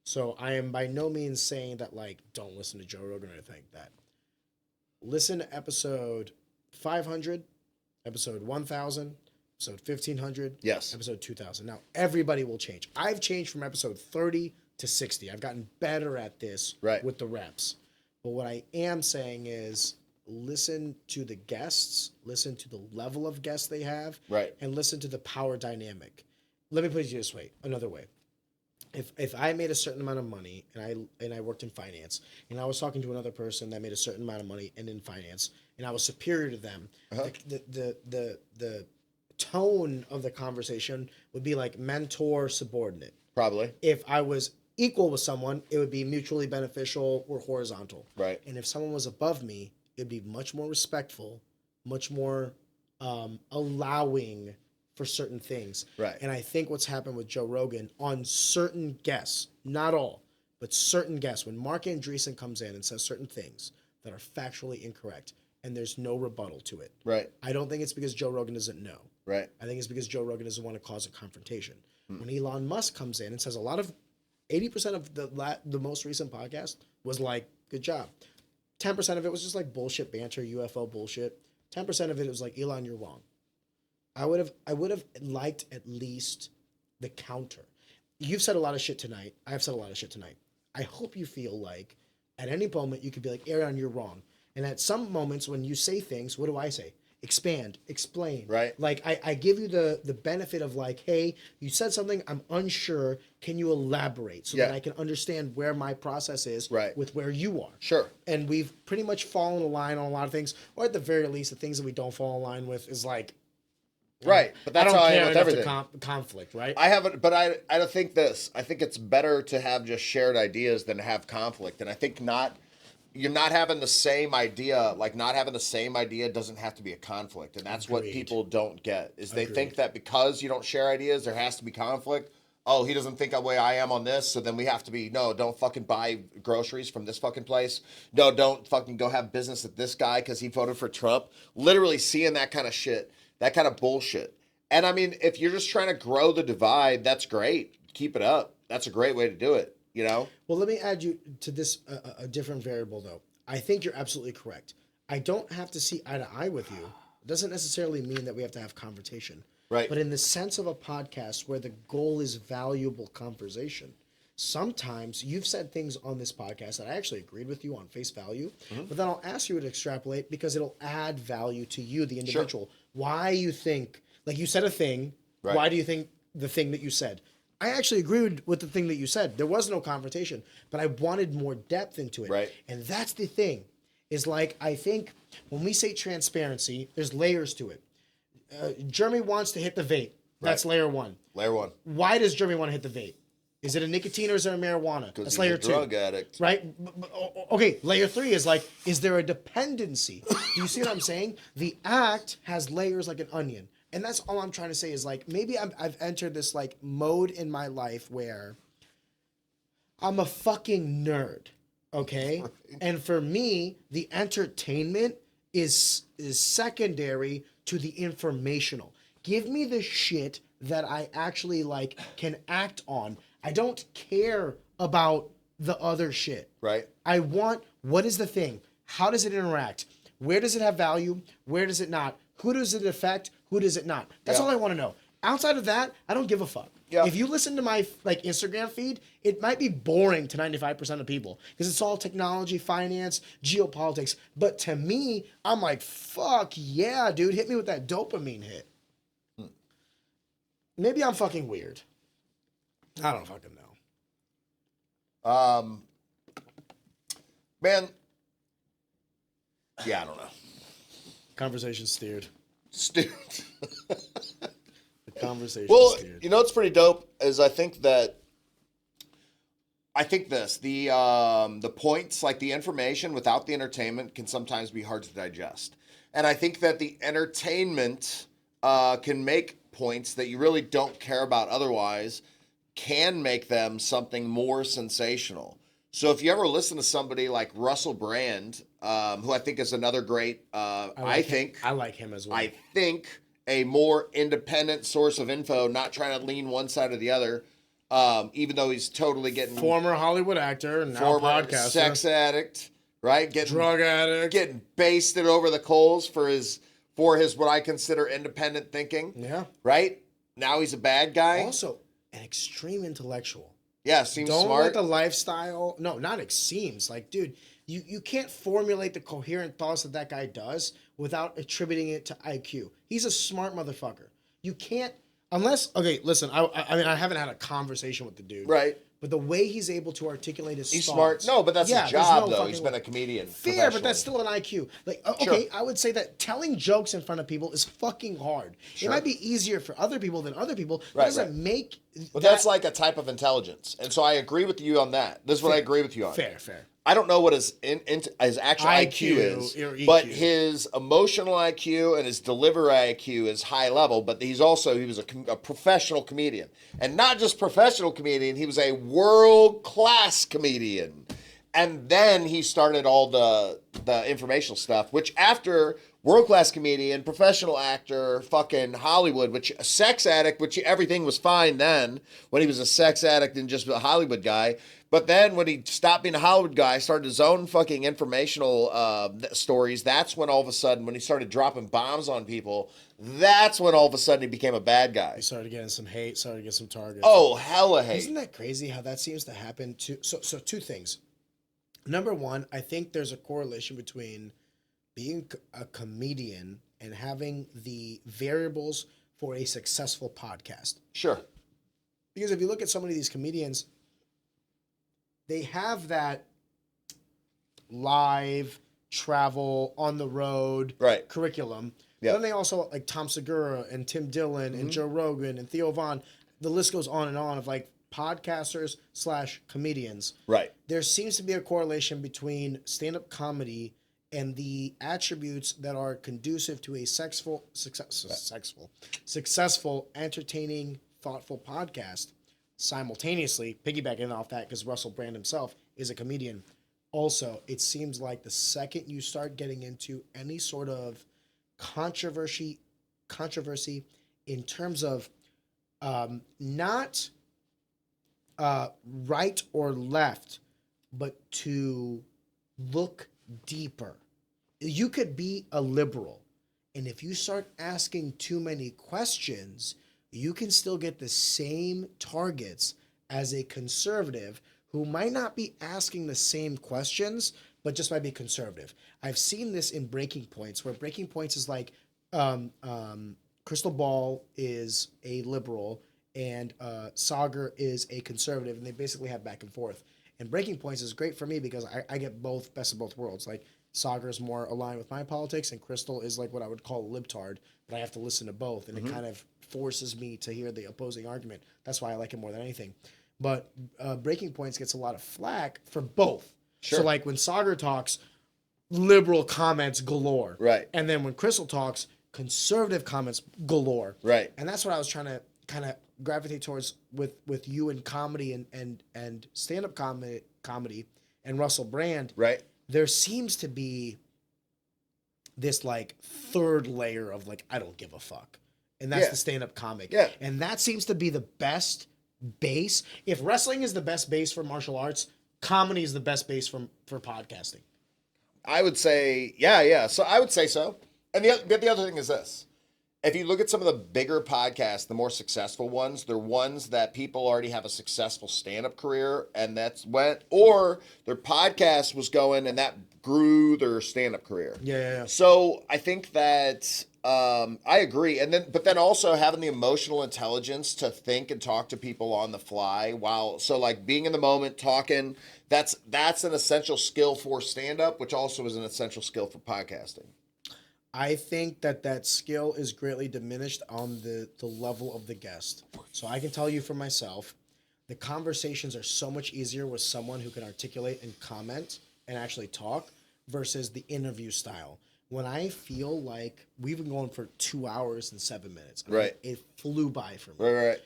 So I am by no means saying that don't listen to Joe Rogan or anything like that. listen to episode 500, episode 1000, episode 1500, Yes. episode 2000. Now, everybody will change. I've changed from episode 30 to 60. I've gotten better at this with the reps. But what I am saying is listen to the guests, listen to the level of guests they have, and listen to the power dynamic. Let me put it this way, another way. If I made a certain amount of money and I worked in finance and I was talking to another person that made a certain amount of money and in finance and I was superior to them, the tone of the conversation would be like mentor subordinate. Probably. If I was equal with someone, it would be mutually beneficial or horizontal. Right. And if someone was above me, it'd be much more respectful, much more allowing for certain things. Right. And I think what's happened with Joe Rogan on certain guests, not all, but certain guests, when Mark Andreessen comes in and says certain things that are factually incorrect and there's no rebuttal to it. Right. I don't think it's because Joe Rogan doesn't know. Right. I think it's because Joe Rogan doesn't want to cause a confrontation. When Elon Musk comes in and says 80% of the most recent podcast was like, good job. 10% of it was just like bullshit banter, UFO bullshit. 10% of it was like, Elon, you're wrong. I would have liked at least the counter. You've said a lot of shit tonight. I've said a lot of shit tonight. I hope you feel like at any moment you could be like, Aaron, you're wrong. And at some moments when you say things, what do I say? Expand, explain. Right. Like I give you the benefit of like, hey, you said something, I'm unsure. Can you elaborate so that I can understand where my process is with where you are? Sure. And we've pretty much fallen in line on a lot of things, or at the very least, the things that we don't fall in line with is like, right. But that's how I am with everything. Conflict, right? I haven't, but I don't think this. I think it's better to have just shared ideas than to have conflict. And I think you're not having the same idea. Like not having the same idea doesn't have to be a conflict. And that's what people don't get is they think that because you don't share ideas, there has to be conflict. Oh, he doesn't think the way I am on this, so then we have to be, no, don't fucking buy groceries from this fucking place. No, don't fucking go have business with this guy because he voted for Trump. Literally seeing that kind of shit, that kind of bullshit. And I mean, if you're just trying to grow the divide, that's great. Keep it up. That's a great way to do it, you know? Well, let me add you to this, a different variable, though. I think you're absolutely correct. I don't have to see eye to eye with you. It doesn't necessarily mean that we have to have confrontation. Right. But in the sense of a podcast where the goal is valuable conversation, sometimes you've said things on this podcast that I actually agreed with you on face value, but then I'll ask you to extrapolate because it'll add value to you, the individual. Sure. Why you think, like you said a thing, why do you think the thing that you said? I actually agreed with the thing that you said. There was no confrontation, but I wanted more depth into it. Right. And that's the thing, is like, I think when we say transparency, there's layers to it. Jeremy wants to hit the vape. That's layer one. Layer one. Why does Jeremy want to hit the vape? Is it a nicotine or is it a marijuana? That's layer two. Drug addict. Right? Okay, layer three is like, is there a dependency? Do you see what I'm saying? The act has layers like an onion. And that's all I'm trying to say is like, maybe I've entered this like mode in my life where I'm a fucking nerd. Okay? Right. And for me, the entertainment is secondary to the informational. Give me the shit that I actually like can act on. I don't care about the other shit. Right. I want, what is the thing? How does it interact? Where does it have value? Where does it not? Who does it affect? Who does it not? That's all I want to know. Outside of that, I don't give a fuck. Yeah. If you listen to my like Instagram feed, it might be boring to 95% of people because it's all technology, finance, geopolitics. But to me, I'm like, fuck yeah, dude, hit me with that dopamine hit. Maybe I'm fucking weird. I don't fucking know. Man. Yeah, I don't know. Conversation steered. Steered. Conversation. Well, steered. You know what's pretty dope is I think the points, like the information without the entertainment can sometimes be hard to digest. And I think that the entertainment can make points that you really don't care about otherwise, can make them something more sensational. So if you ever listen to somebody like Russell Brand, who I think is another great, I like him as well. I think a more independent source of info, not trying to lean one side or the other, even though he's totally getting... Former Hollywood actor and now podcaster. Sex addict, right? Drug addict. Getting basted over the coals for his what I consider independent thinking. Yeah. Right? Now he's a bad guy. Also, an extreme intellectual. Yeah, seems Don't smart. let the lifestyle. No, not it seems like, dude. You can't formulate the coherent thoughts that guy does without attributing it to IQ. He's a smart motherfucker. You can't unless. Okay, listen. I mean, I haven't had a conversation with the dude. Right. But the way he's able to articulate his He's thoughts. smart. No, but that's his there's job, no though. He's fucking been way. a comedian. Fair, but that's professionally. still an IQ. Like, okay, Sure. I would say that telling jokes in front of people is fucking hard. Sure. It might be easier for other people than other people. That Right, doesn't right. make. But that's like a type of intelligence. And so I agree with you on that. This is what I agree with you on. fair. I don't know what his actual IQ is, or EQ. but his emotional IQ and his delivery IQ is high level. But he was a professional comedian, and not just professional comedian. He was a world class comedian, and then he started all the informational stuff. Which after world class comedian, professional actor, fucking Hollywood, which a sex addict, which everything was fine then when he was a sex addict and just a Hollywood guy. But then when he stopped being a Hollywood guy, started his own fucking informational stories, that's when all of a sudden, when he started dropping bombs on people, that's when all of a sudden he became a bad guy. He started getting some hate, started to get some targets. Oh, hella hate. Isn't that crazy how that seems to happen too? So two things. Number one, I think there's a correlation between being a comedian and having the variables for a successful podcast. Sure. Because if you look at so many of these comedians, they have that live travel on the road Right. curriculum. Yeah. Then they also like Tom Segura and Tim Dillon and Joe Rogan and Theo Von. The list goes on and on of like podcasters / comedians. Right. There seems to be a correlation between stand-up comedy and the attributes that are conducive to a successful, entertaining, thoughtful podcast. Simultaneously, piggybacking off that, because Russell Brand himself is a comedian. Also, it seems like the second you start getting into any sort of controversy in terms of not right or left, but to look deeper. You could be a liberal, and if you start asking too many questions, you can still get the same targets as a conservative who might not be asking the same questions, but just might be conservative. I've seen this in Breaking Points, where Breaking Points is like Crystal Ball is a liberal and Sagar is a conservative, and they basically have back and forth. And Breaking Points is great for me because I get both, best of both worlds. Like Sagar is more aligned with my politics, and Crystal is like what I would call a libtard, but I have to listen to both, and it kind of forces me to hear the opposing argument. That's why I like it more than anything. But Breaking Points gets a lot of flack for both. Sure. So like when Sagar talks, liberal comments galore. Right. And then when Crystal talks, conservative comments galore. Right. And that's what I was trying to kind of gravitate towards with you in comedy and stand-up comedy and Russell Brand. Right. There seems to be this like third layer of like, I don't give a fuck. And that's the stand-up comic. Yeah. And that seems to be the best base. If wrestling is the best base for martial arts, comedy is the best base for podcasting. I would say, yeah. So I would say so. And the other thing is this. If you look at some of the bigger podcasts, the more successful ones, they're ones that people already have a successful stand-up career, and or their podcast was going and that grew their stand-up career. Yeah. So I think that I agree. But then also having the emotional intelligence to think and talk to people on the fly so like being in the moment, talking, that's an essential skill for stand-up, which also is an essential skill for podcasting. I think that skill is greatly diminished on the level of the guest. So I can tell you for myself, the conversations are so much easier with someone who can articulate and comment and actually talk versus the interview style. When I feel like we've been going for 2 hours and 7 minutes, I mean, Right. it flew by for me. Right.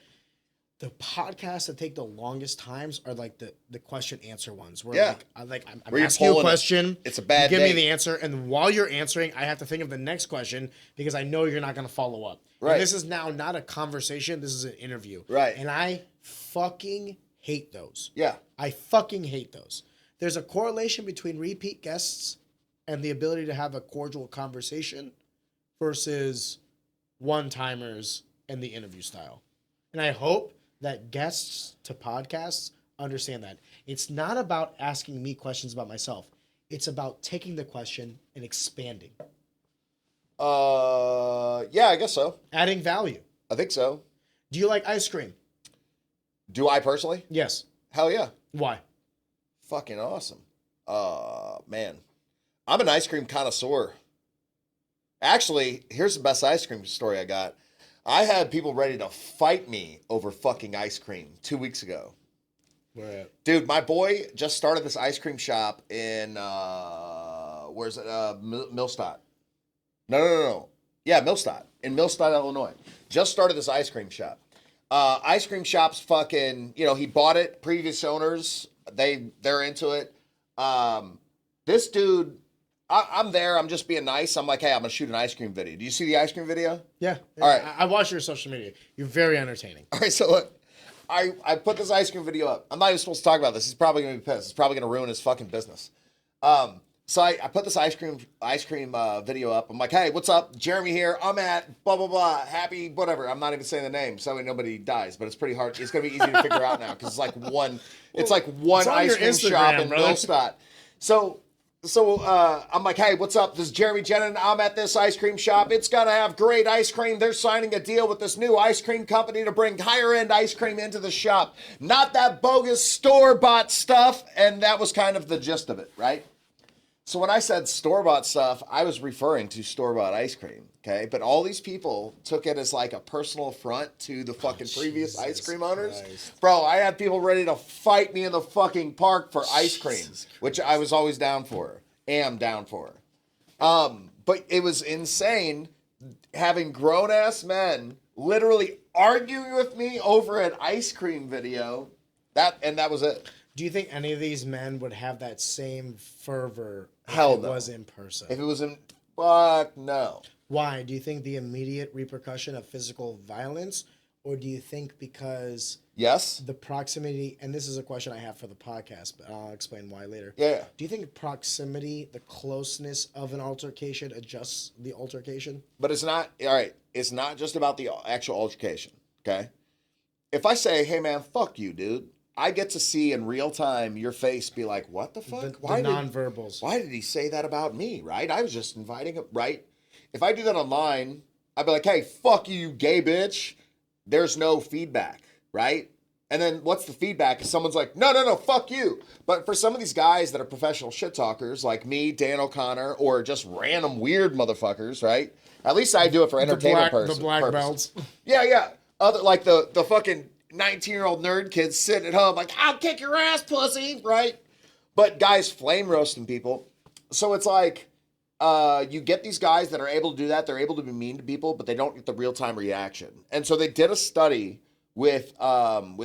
The podcasts that take the longest times are like the question answer ones where Yeah. I'm Where you're asking you a pulling it. question. It's a bad you give me date. the answer, and while you're answering, I have to think of the next question because I know you're not going to follow up. Right. And this is now not a conversation. This is an interview. Right. And I fucking hate those. Yeah. I fucking hate those. there's a correlation between repeat guests and the ability to have a cordial conversation versus one-timers and the interview style. And I hope that guests to podcasts understand that. It's not about asking me questions about myself. It's about taking the question and expanding. Yeah, I guess so. Adding value. I think so. Do you like ice cream? Do I personally? Yes. Hell yeah. Why? Fucking awesome. Man. I'm an ice cream connoisseur. Actually, here's the best ice cream story I got. I had people ready to fight me over fucking ice cream 2 weeks ago. Where at? Dude, my boy just started this ice cream shop in, where's it? Millstadt. No. Yeah, Millstadt. In Millstadt, Illinois. Just started this ice cream shop. Ice cream shop's fucking, he bought it, previous owners, they're into it. This dude, I'm there, I'm just being nice. I'm like, hey, I'm gonna shoot an ice cream video. Do you see the ice cream video? Yeah. All right. I watch your social media. You're very entertaining. All right, so look, I put this ice cream video up. I'm not even supposed to talk about this. He's probably gonna be pissed. It's probably gonna ruin his fucking business. So I put this ice cream video up. I'm like, hey, what's up? Jeremy here. I'm at blah blah blah. Happy whatever. I'm not even saying the name, so nobody dies. But it's pretty hard. It's gonna be easy to figure out now because it's like one. It's like one on ice your cream Instagram, shop in brother. Millstadt. So I'm like, hey, what's up? This is Jeremy Genin. I'm at this ice cream shop. It's gonna have great ice cream. They're signing a deal with this new ice cream company to bring higher end ice cream into the shop. Not that bogus store-bought stuff. And that was kind of the gist of it, right? So when I said store-bought stuff, I was referring to store-bought ice cream, okay? But all these people took it as like a personal affront to the fucking previous ice cream owners. Christ. Bro, I had people ready to fight me in the fucking park for ice cream, which I was always down for, am down for. But it was insane having grown-ass men literally arguing with me over an ice cream video. That was it. Do you think any of these men would have that same fervor if Hell it no. was in person? If it was in, fuck no. Why? Do you think the immediate repercussion of physical violence, or do you think because Yes? the proximity, and this is a question I have for the podcast, but I'll explain why later. Yeah. Do you think proximity, the closeness of an altercation adjusts the altercation? But it's not, all right, it's not just about the actual altercation, okay? If I say, hey man, fuck you, dude, I get to see in real time your face be like, what the fuck? The nonverbals. Why did he say that about me, right? I was just inviting him, right? If I do that online, I'd be like, hey, fuck you, you gay bitch. There's no feedback, right? And then what's the feedback? If someone's like, no, fuck you. But for some of these guys that are professional shit talkers, like me, Dan O'Connor, or just random weird motherfuckers, right? At least I do it for entertainment purposes. The black belts. Yeah. Other like the fucking 19-year-old nerd kids sitting at home like, I'll kick your ass, pussy, right? But guys flame roasting people. So it's like you get these guys that are able to do that. They're able to be mean to people, but they don't get the real-time reaction. And so they did a study with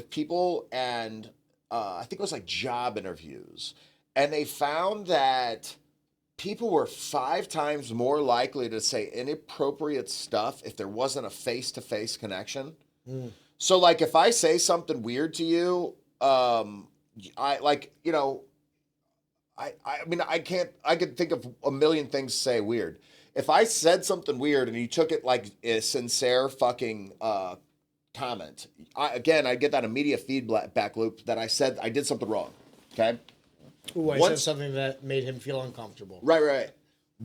people and I think it was like job interviews. And they found that people were 5 times more likely to say inappropriate stuff if there wasn't a face-to-face connection. So, like, if I say something weird to you, I could think of a million things to say weird. If I said something weird and you took it like a sincere fucking comment, I get that immediate feedback loop that I said I did something wrong. Okay. Ooh, I said something that made him feel uncomfortable. Right.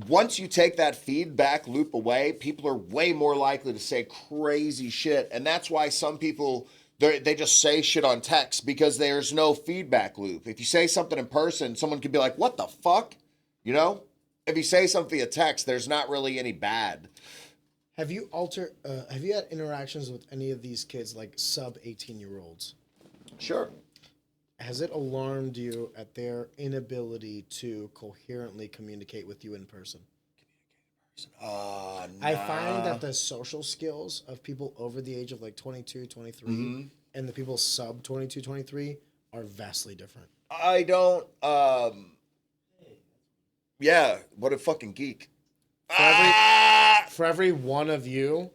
Once you take that feedback loop away, people are way more likely to say crazy shit. And that's why some people, they just say shit on text because there's no feedback loop. If you say something in person, someone could be like, what the fuck? You know? If you say something via text, there's not really any bad. Have you had interactions with any of these kids, like sub 18-year-olds? Sure. Has it alarmed you at their inability to coherently communicate with you in person? Nah. I find that the social skills of people over the age of like 22, 23 and the people sub 22, 23 are vastly different. I don't, yeah, what a fucking geek. For every one of you,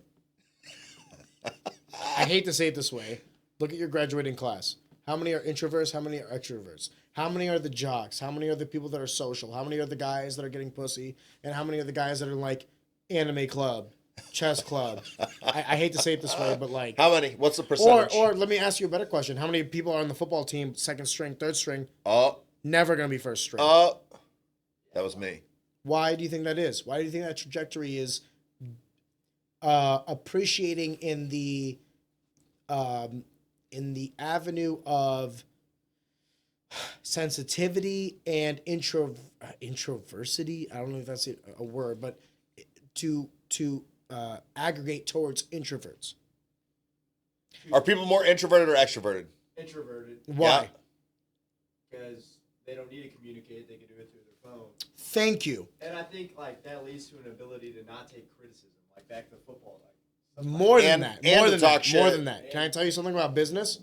I hate to say it this way, look at your graduating class. How many are introverts? How many are extroverts? How many are the jocks? How many are the people that are social? How many are the guys that are getting pussy? And how many are the guys that are like anime club, chess club? I hate to say it this way, but like How many? What's the percentage? or let me ask you a better question. How many people are on the football team, second string, third string, Oh, never gonna be first string? that was me. Why do you think that is? Why do you think that trajectory is appreciating in the avenue of sensitivity and introversity? I don't know if that's a word, but to aggregate towards introverts. Are people more introverted or extroverted? Introverted. Why? Because they don't need to communicate. They can do it through their phone. Thank you. And I think like that leads to an ability to not take criticism. Like back to football. Like More than And- that. and More to than talk that. More shit. than that. Can I tell you something about business?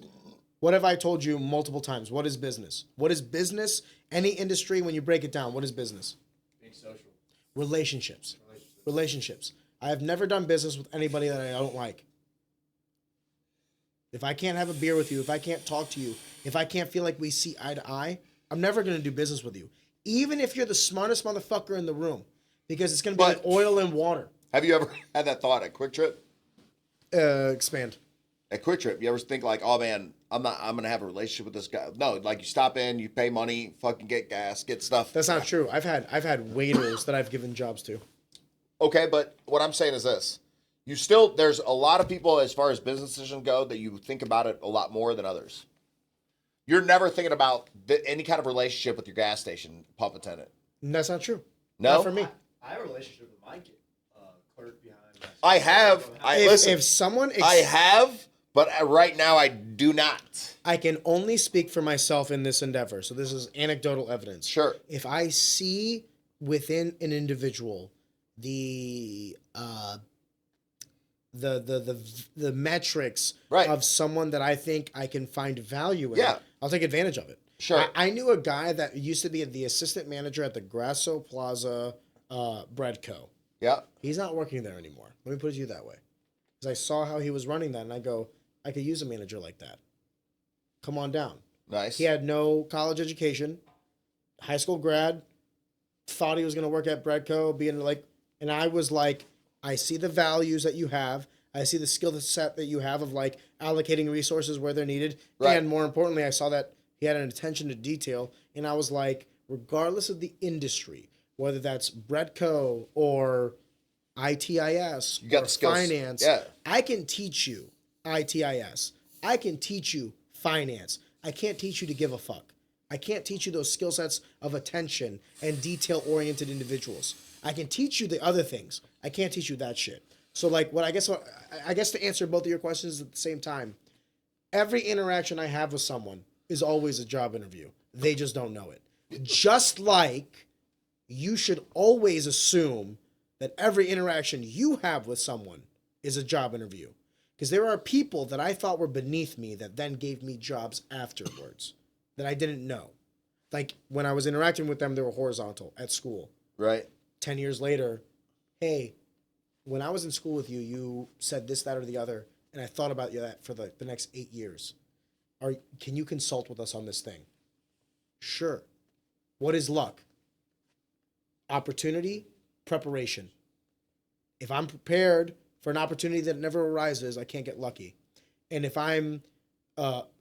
What have I told you multiple times? What is business? What is business? Any industry, when you break it down, what is business? being social. Relationships. Relationships. Relationships. I have never done business with anybody that I don't like. If I can't have a beer with you, if I can't talk to you, if I can't feel like we see eye to eye, I'm never going to do business with you. Even if you're the smartest motherfucker in the room, because it's going to be But- like oil and water. Have you ever had that thought at Quick Trip? Expand. At Quick Trip, you ever think like, oh man, I'm gonna have a relationship with this guy? No, like you stop in, you pay money, fucking get gas, get stuff. That's not true. I've had waiters that I've given jobs to. Okay, but what I'm saying is this. There's a lot of people as far as business decisions go that you think about it a lot more than others. You're never thinking about any kind of relationship with your gas station pump attendant. And that's not true. No? Not for me. I have a relationship with my clerk behind my I have. Listen, If someone I have, but right now I do not. I can only speak for myself in this endeavor. So this is anecdotal evidence. Sure. If I see within an individual the metrics Right. of someone that I think I can find value in, Yeah. I'll take advantage of it. Sure. I knew a guy that used to be the assistant manager at the Grasso Plaza Bread Co. Yeah. He's not working there anymore. Let me put it to you that way. Because I saw how he was running that, and I go, I could use a manager like that. Come on down. Nice. He had no college education, high school grad, thought he was going to work at Breadco, and I was like, I see the values that you have. I see the skill set that you have of like allocating resources where they're needed. Right. And more importantly, I saw that he had an attention to detail. And I was like, regardless of the industry, whether that's Breadco or ITIS You got or the skills. finance, Yeah. I can teach you ITIS. I can teach you finance. I can't teach you to give a fuck. I can't teach you those skill sets of attention and detail-oriented individuals. I can teach you the other things. I can't teach you that shit. So like I guess to answer both of your questions at the same time, every interaction I have with someone is always a job interview. They just don't know it. Just like you should always assume that every interaction you have with someone is a job interview. Because there are people that I thought were beneath me that then gave me jobs afterwards that I didn't know. Like when I was interacting with them, they were horizontal at school. Right. 10 years later, hey, when I was in school with you, you said this, that, or the other, and I thought about that for the next 8 years. Can you consult with us on this thing? Sure. What is luck? Opportunity, preparation. If I'm prepared for an opportunity that never arises, I can't get lucky. And if I'm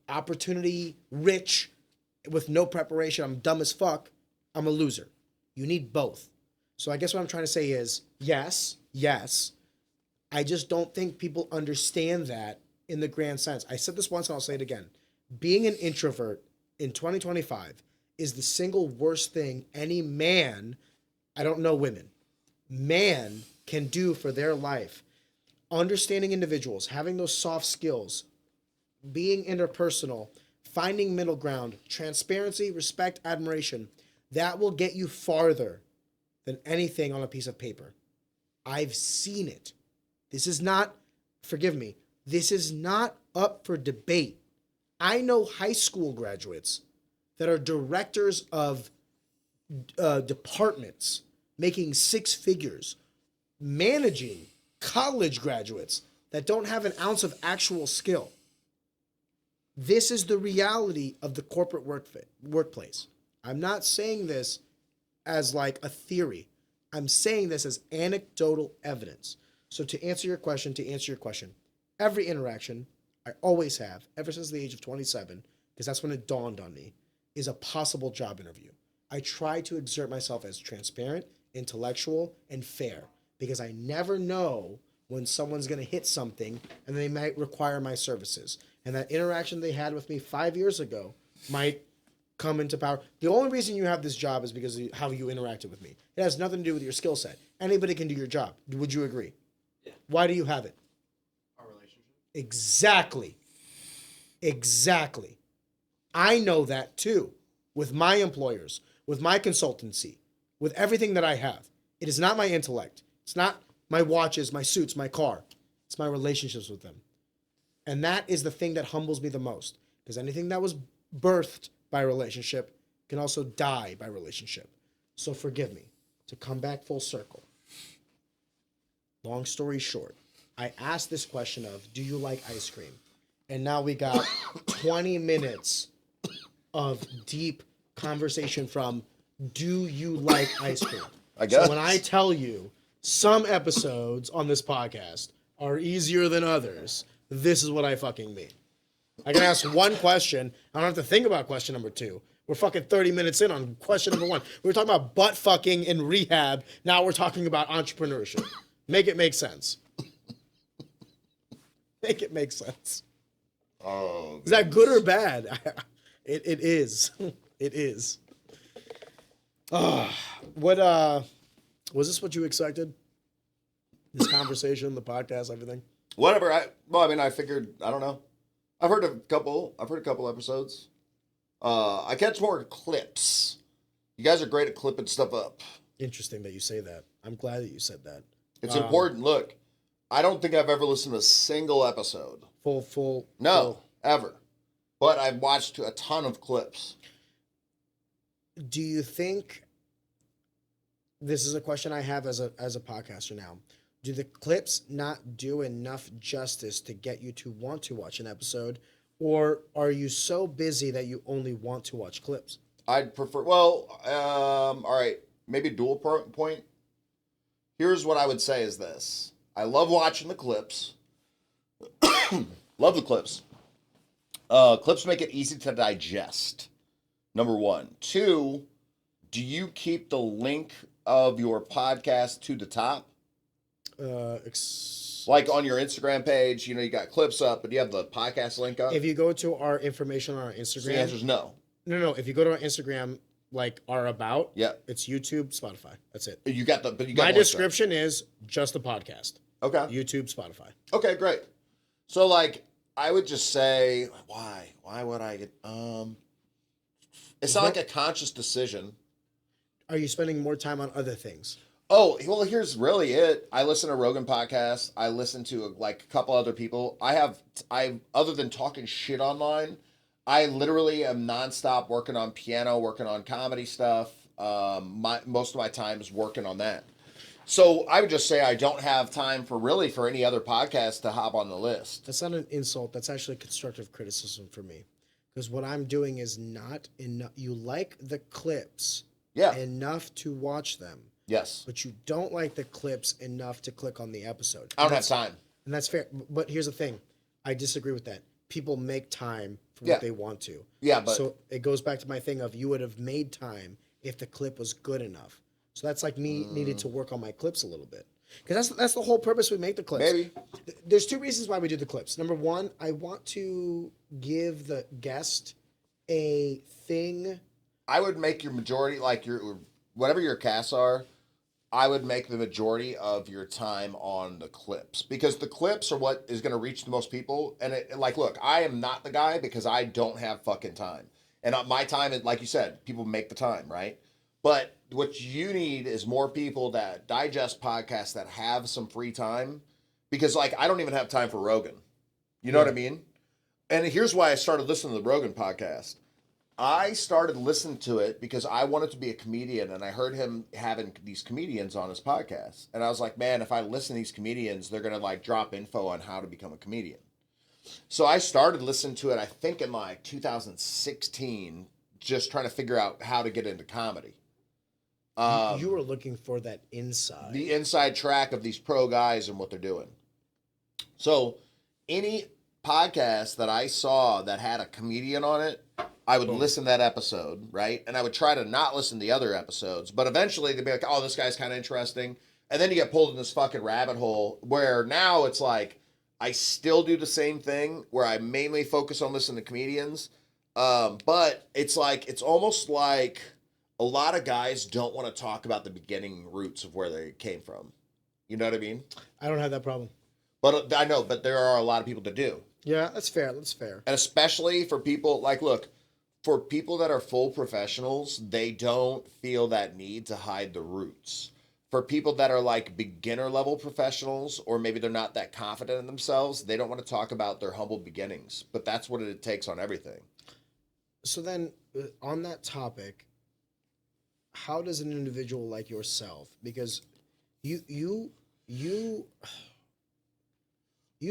opportunity rich with no preparation, I'm dumb as fuck, I'm a loser. You need both. So I guess what I'm trying to say is, yes. I just don't think people understand that in the grand sense. I said this once and I'll say it again. Being an introvert in 2025 is the single worst thing any man, I don't know women, man can do for their life. Understanding individuals, having those soft skills, being interpersonal, finding middle ground, transparency, respect, admiration, that will get you farther than anything on a piece of paper. I've seen it. This is not, forgive me, this is not up for debate. I know high school graduates that are directors of departments making six figures, managing college graduates that don't have an ounce of actual skill. This is the reality of the corporate workplace. I'm not saying this as like a theory. I'm saying this as anecdotal evidence. So to answer your question, every interaction I always have, ever since the age of 27, because that's when it dawned on me, is a possible job interview. I try to exert myself as transparent, intellectual, and fair, because I never know when someone's going to hit something and they might require my services. And that interaction they had with me 5 years ago might come into power. The only reason you have this job is because of how you interacted with me. It has nothing to do with your skill set. Anybody can do your job. Would you agree? Yeah. Why do you have it? Our relationship. Exactly. I know that too, with my employers, with my consultancy, with everything that I have. It is not my intellect. It's not my watches, my suits, my car. It's my relationships with them. And that is the thing that humbles me the most, because anything that was birthed by relationship can also die by relationship. So forgive me, to come back full circle. Long story short, I asked this question of, do you like ice cream? And now we got 20 minutes of deep conversation from, do you like ice cream? I guess. So when I tell you some episodes on this podcast are easier than others, this is what I fucking mean. I can ask one question. I don't have to think about question number 2. We're fucking 30 minutes in on question number 1. We were talking about butt fucking in rehab. Now we're talking about entrepreneurship. Make it make sense. Make it make sense. Oh, is that good or bad? It is. It is. What was this what you expected? This conversation, the podcast, everything? Whatever. I figured. I don't know. I've heard a couple episodes. I catch more clips. You guys are great at clipping stuff up. Interesting that you say that. I'm glad that you said that. It's important. Look, I don't think I've ever listened to a single episode. Full. Ever. But I've watched a ton of clips. Do you think, this is a question I have as a podcaster now, do the clips not do enough justice to get you to want to watch an episode, or are you so busy that you only want to watch clips? I'd prefer, all right, maybe dual point. Here's what I would say is this. I love watching the clips. Love the clips. Clips make it easy to digest. Number 1. 2, do you keep the link of your podcast to the top? Like on your Instagram page, you got clips up, but you have the podcast link up? If you go to our information on our Instagram. So the answer is no. No. If you go to our Instagram, like our about, yeah, it's YouTube, Spotify. That's it. You got the My description is just the podcast. Okay. YouTube, Spotify. Okay, great. So I would just say, why would I get it's not like a conscious decision. Are you spending more time on other things? Oh, well, here's really it. I listen to Rogan podcast. I listen to a couple other people. I other than talking shit online, I literally am nonstop working on piano, working on comedy stuff. Most of my time is working on that. So I would just say I don't have time for any other podcast to hop on the list. That's not an insult. That's actually constructive criticism for me. Because what I'm doing is not enough. You like the clips enough to watch them. Yes. But you don't like the clips enough to click on the episode. I don't have time. And that's fair. But here's the thing. I disagree with that. People make time for what they want to. Yeah, but... So it goes back to my thing of you would have made time if the clip was good enough. So that's like me needed to work on my clips a little bit. Because that's the whole purpose we make the clips. Maybe. There's 2 reasons why we do the clips. Number 1, I want to give the guest a thing. I would make your majority, whatever your casts are, I would make the majority of your time on the clips. Because the clips are what is going to reach the most people. And look, I am not the guy because I don't have fucking time. And my time, like you said, people make the time, right? But what you need is more people that digest podcasts that have some free time. Because, I don't even have time for Rogan. You know what I mean? And here's why I started listening to the Rogan podcast. I started listening to it because I wanted to be a comedian, and I heard him having these comedians on his podcast. And I was like, man, if I listen to these comedians, they're going to, drop info on how to become a comedian. So I started listening to it, I think in like 2016, just trying to figure out how to get into comedy. You were looking for that inside. The inside track of these pro guys and what they're doing. So any podcast that I saw that had a comedian on it, I would listen to that episode, right? And I would try to not listen to the other episodes. But eventually they'd be like, oh, this guy's kind of interesting. And then you get pulled in this fucking rabbit hole where now it's like, I still do the same thing where I mainly focus on listening to comedians. But it's like, it's almost like a lot of guys don't want to talk about the beginning roots of where they came from. You know what I mean? I don't have that problem. But I know, but there are a lot of people that do. Yeah, that's fair. That's fair. And especially for people, like, look, for people that are full professionals, they don't feel that need to hide the roots. For people that are like beginner level professionals, or maybe they're not that confident in themselves, they don't want to talk about their humble beginnings. But that's what it takes on everything. So then, on that topic, how does an individual like yourself, because you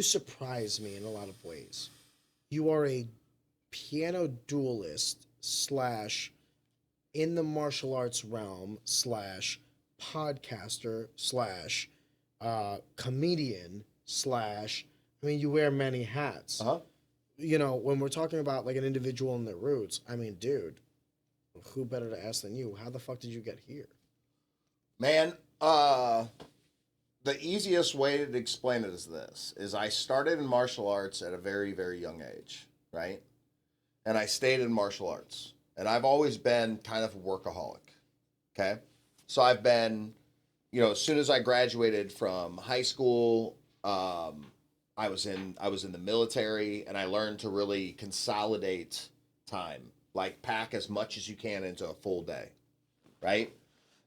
surprise me in a lot of ways. You are a piano duelist / in the martial arts realm / podcaster / comedian / I mean, you wear many hats. Uh-huh. You know, when we're talking about like an individual and their roots, I mean, dude, who better to ask than you? How the fuck did you get here? Man, the easiest way to explain it is this, is I started in martial arts at a very, very young age, right? And I stayed in martial arts. And I've always been kind of a workaholic, okay? So I've been, you know, as soon as I graduated from high school, I was in the military, and I learned to really consolidate time, like pack as much as you can into a full day, right?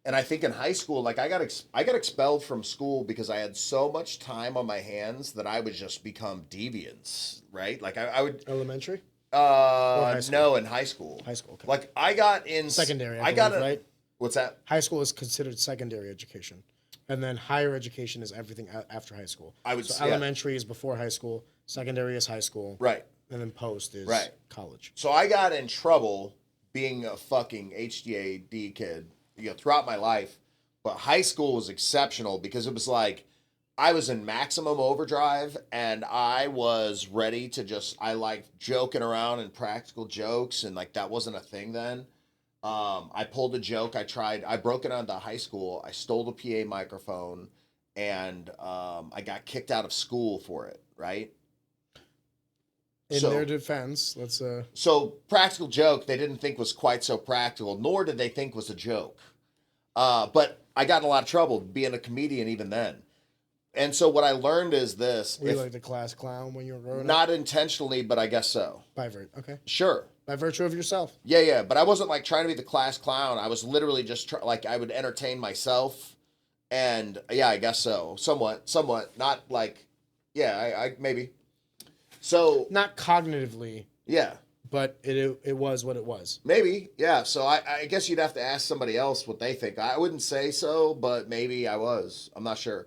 And I think in high school, like I got expelled from school because I had so much time on my hands that I would just become deviants, right? Like I would Elementary? High school? No, in high school. High school, okay. Like I got in Secondary, right? What's that? High school is considered secondary education. And then higher education is everything after high school. Elementary is before high school, secondary is high school. Right. And then post is college. So I got in trouble being a fucking HDAD kid, you know, throughout my life. But high school was exceptional because it was like I was in maximum overdrive and I was ready to I liked joking around and practical jokes, and like that wasn't a thing then. I pulled a joke. I broke it onto high school. I stole the PA microphone, and I got kicked out of school for it, right? In their defense, let's So practical joke they didn't think was quite so practical, nor did they think was a joke. But I got in a lot of trouble being a comedian even then. And so what I learned is this. Were you like the class clown when you were growing up? Not intentionally, but I guess so. Okay. Sure. By virtue of yourself. Yeah. But I wasn't like trying to be the class clown. I was literally just like I would entertain myself. And yeah, I guess so. Somewhat. Not like, yeah, I maybe. So. Not cognitively. Yeah. But it was what it was. Maybe, yeah. So I guess you'd have to ask somebody else what they think. I wouldn't say so, but maybe I was. I'm not sure.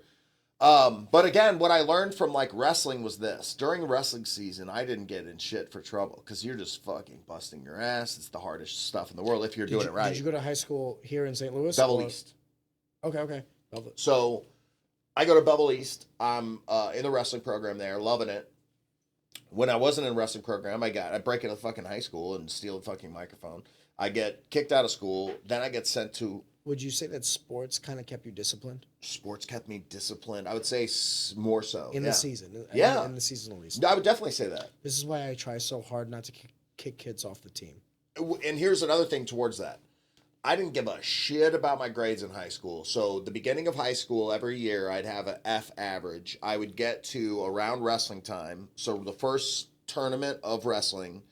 But again, what I learned from like wrestling was this. During wrestling season, I didn't get in shit for trouble because you're just fucking busting your ass. It's the hardest stuff in the world if you're doing it right. Did you go to high school here in St. Louis? Bevel East. Okay. Bevel. So I go to Bevel East. I'm in the wrestling program there, loving it. When I wasn't in the wrestling program, I break into fucking high school and steal a fucking microphone. I get kicked out of school. Then I get sent to... Would you say that sports kind of kept you disciplined? Sports kept me disciplined. I would say more so. In the season. Yeah. In the season at least. I would definitely say that. This is why I try so hard not to kick kids off the team. And here's another thing towards that. I didn't give a shit about my grades in high school. So the beginning of high school, every year, I'd have an F average. I would get to around wrestling time. So the first tournament of wrestling,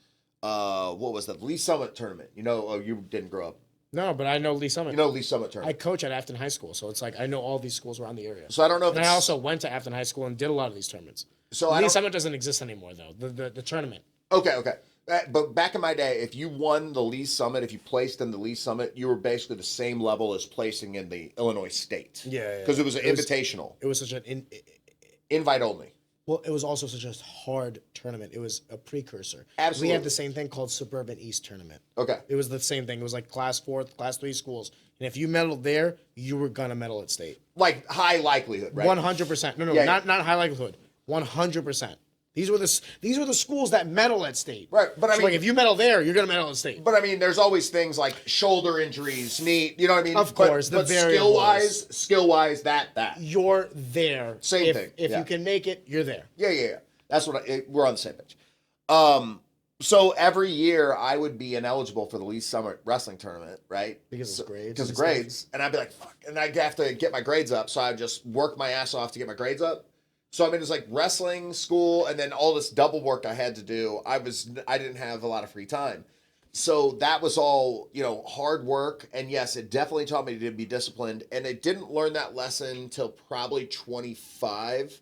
what was that? Lee Summit tournament. You know, you didn't grow up. No, but I know Lee Summit. You know Lee Summit tournament. I coach at Afton High School, so it's like I know all these schools around the area. So I don't know if I also went to Afton High School and did a lot of these tournaments. So Lee Summit doesn't exist anymore, though. The tournament. Okay. But back in my day, if you won the Lee Summit, if you placed in the Lee Summit, you were basically the same level as placing in the Illinois State. Yeah. Because it was an invitational. It was such an invite only. Well, it was also such a hard tournament. It was a precursor. Absolutely. We had the same thing called Suburban East Tournament. Okay. It was the same thing. It was like class 4, class 3 schools. And if you medaled there, you were going to medal at state. Like high likelihood, right? 100%. No, Yeah, not high likelihood. 100%. These were the schools that medal at state. Right, but I mean, like if you medal there, you're going to medal at state. But I mean, there's always things like shoulder injuries, knee. You know what I mean? Of course, but the variables. skill wise, that You're there. Same if, thing, If yeah. you can make it, you're there. Yeah. That's what we're on the same page. So every year I would be ineligible for the Lee's Summit Wrestling Tournament, right? Because of grades. Because of grades, and I'd be like, fuck, and I'd have to get my grades up. So I'd just work my ass off to get my grades up. So I mean, it's like wrestling, school, and then all this double work I had to do. I didn't have a lot of free time. So that was all, hard work. And yes, it definitely taught me to be disciplined. And I didn't learn that lesson till probably 25,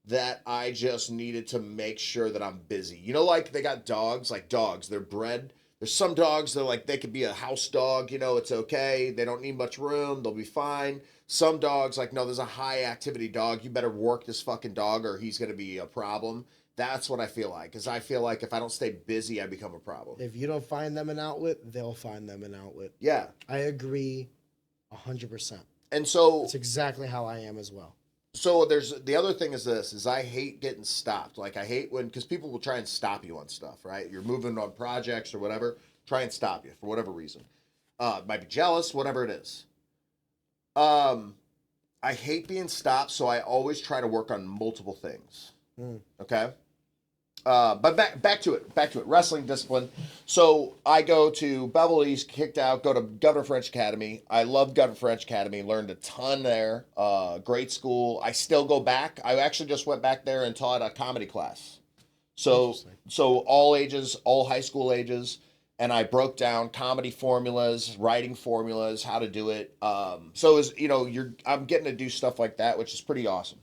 that I just needed to make sure that I'm busy. Like they got dogs, they're bred. There's some dogs that they could be a house dog, it's okay. They don't need much room. They'll be fine. Some dogs, no, there's a high activity dog. You better work this fucking dog or he's going to be a problem. That's what I feel like. Because I feel like if I don't stay busy, I become a problem. If you don't find them an outlet, they'll find them an outlet. Yeah. I agree 100%. And so... That's exactly how I am as well. So the other thing is I hate getting stopped. I hate because people will try and stop you on stuff, right? You're moving on projects or whatever, try and stop you for whatever reason. Might be jealous, whatever it is. I hate being stopped, so I always try to work on multiple things. Okay? But back to it. Wrestling discipline. So I go to Beverly East, kicked out, go to Governor French Academy. I love Governor French Academy. Learned a ton there. Great school. I still go back. I actually just went back there and taught a comedy class. So all ages, all high school ages. And I broke down comedy formulas, writing formulas, how to do it. So I'm getting to do stuff like that, which is pretty awesome.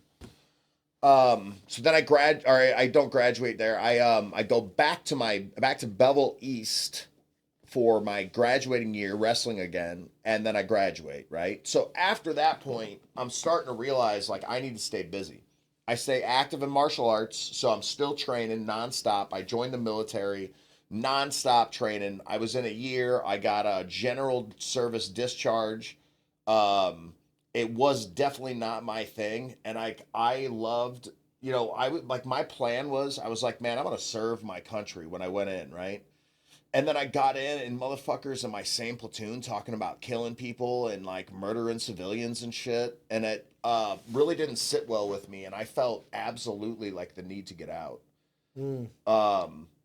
So then I don't graduate there. I go back to Bevel East for my graduating year, wrestling again, and then I graduate, right? So after that point, I'm starting to realize I need to stay busy. I stay active in martial arts, so I'm still training nonstop. I joined the military, nonstop training. I was in a year. I got a general service discharge. It was definitely not my thing. And I loved, my plan was, I was like, man, I'm going to serve my country when I went in, right? And then I got in and motherfuckers in my same platoon talking about killing people and murdering civilians and shit. And it really didn't sit well with me. And I felt absolutely the need to get out.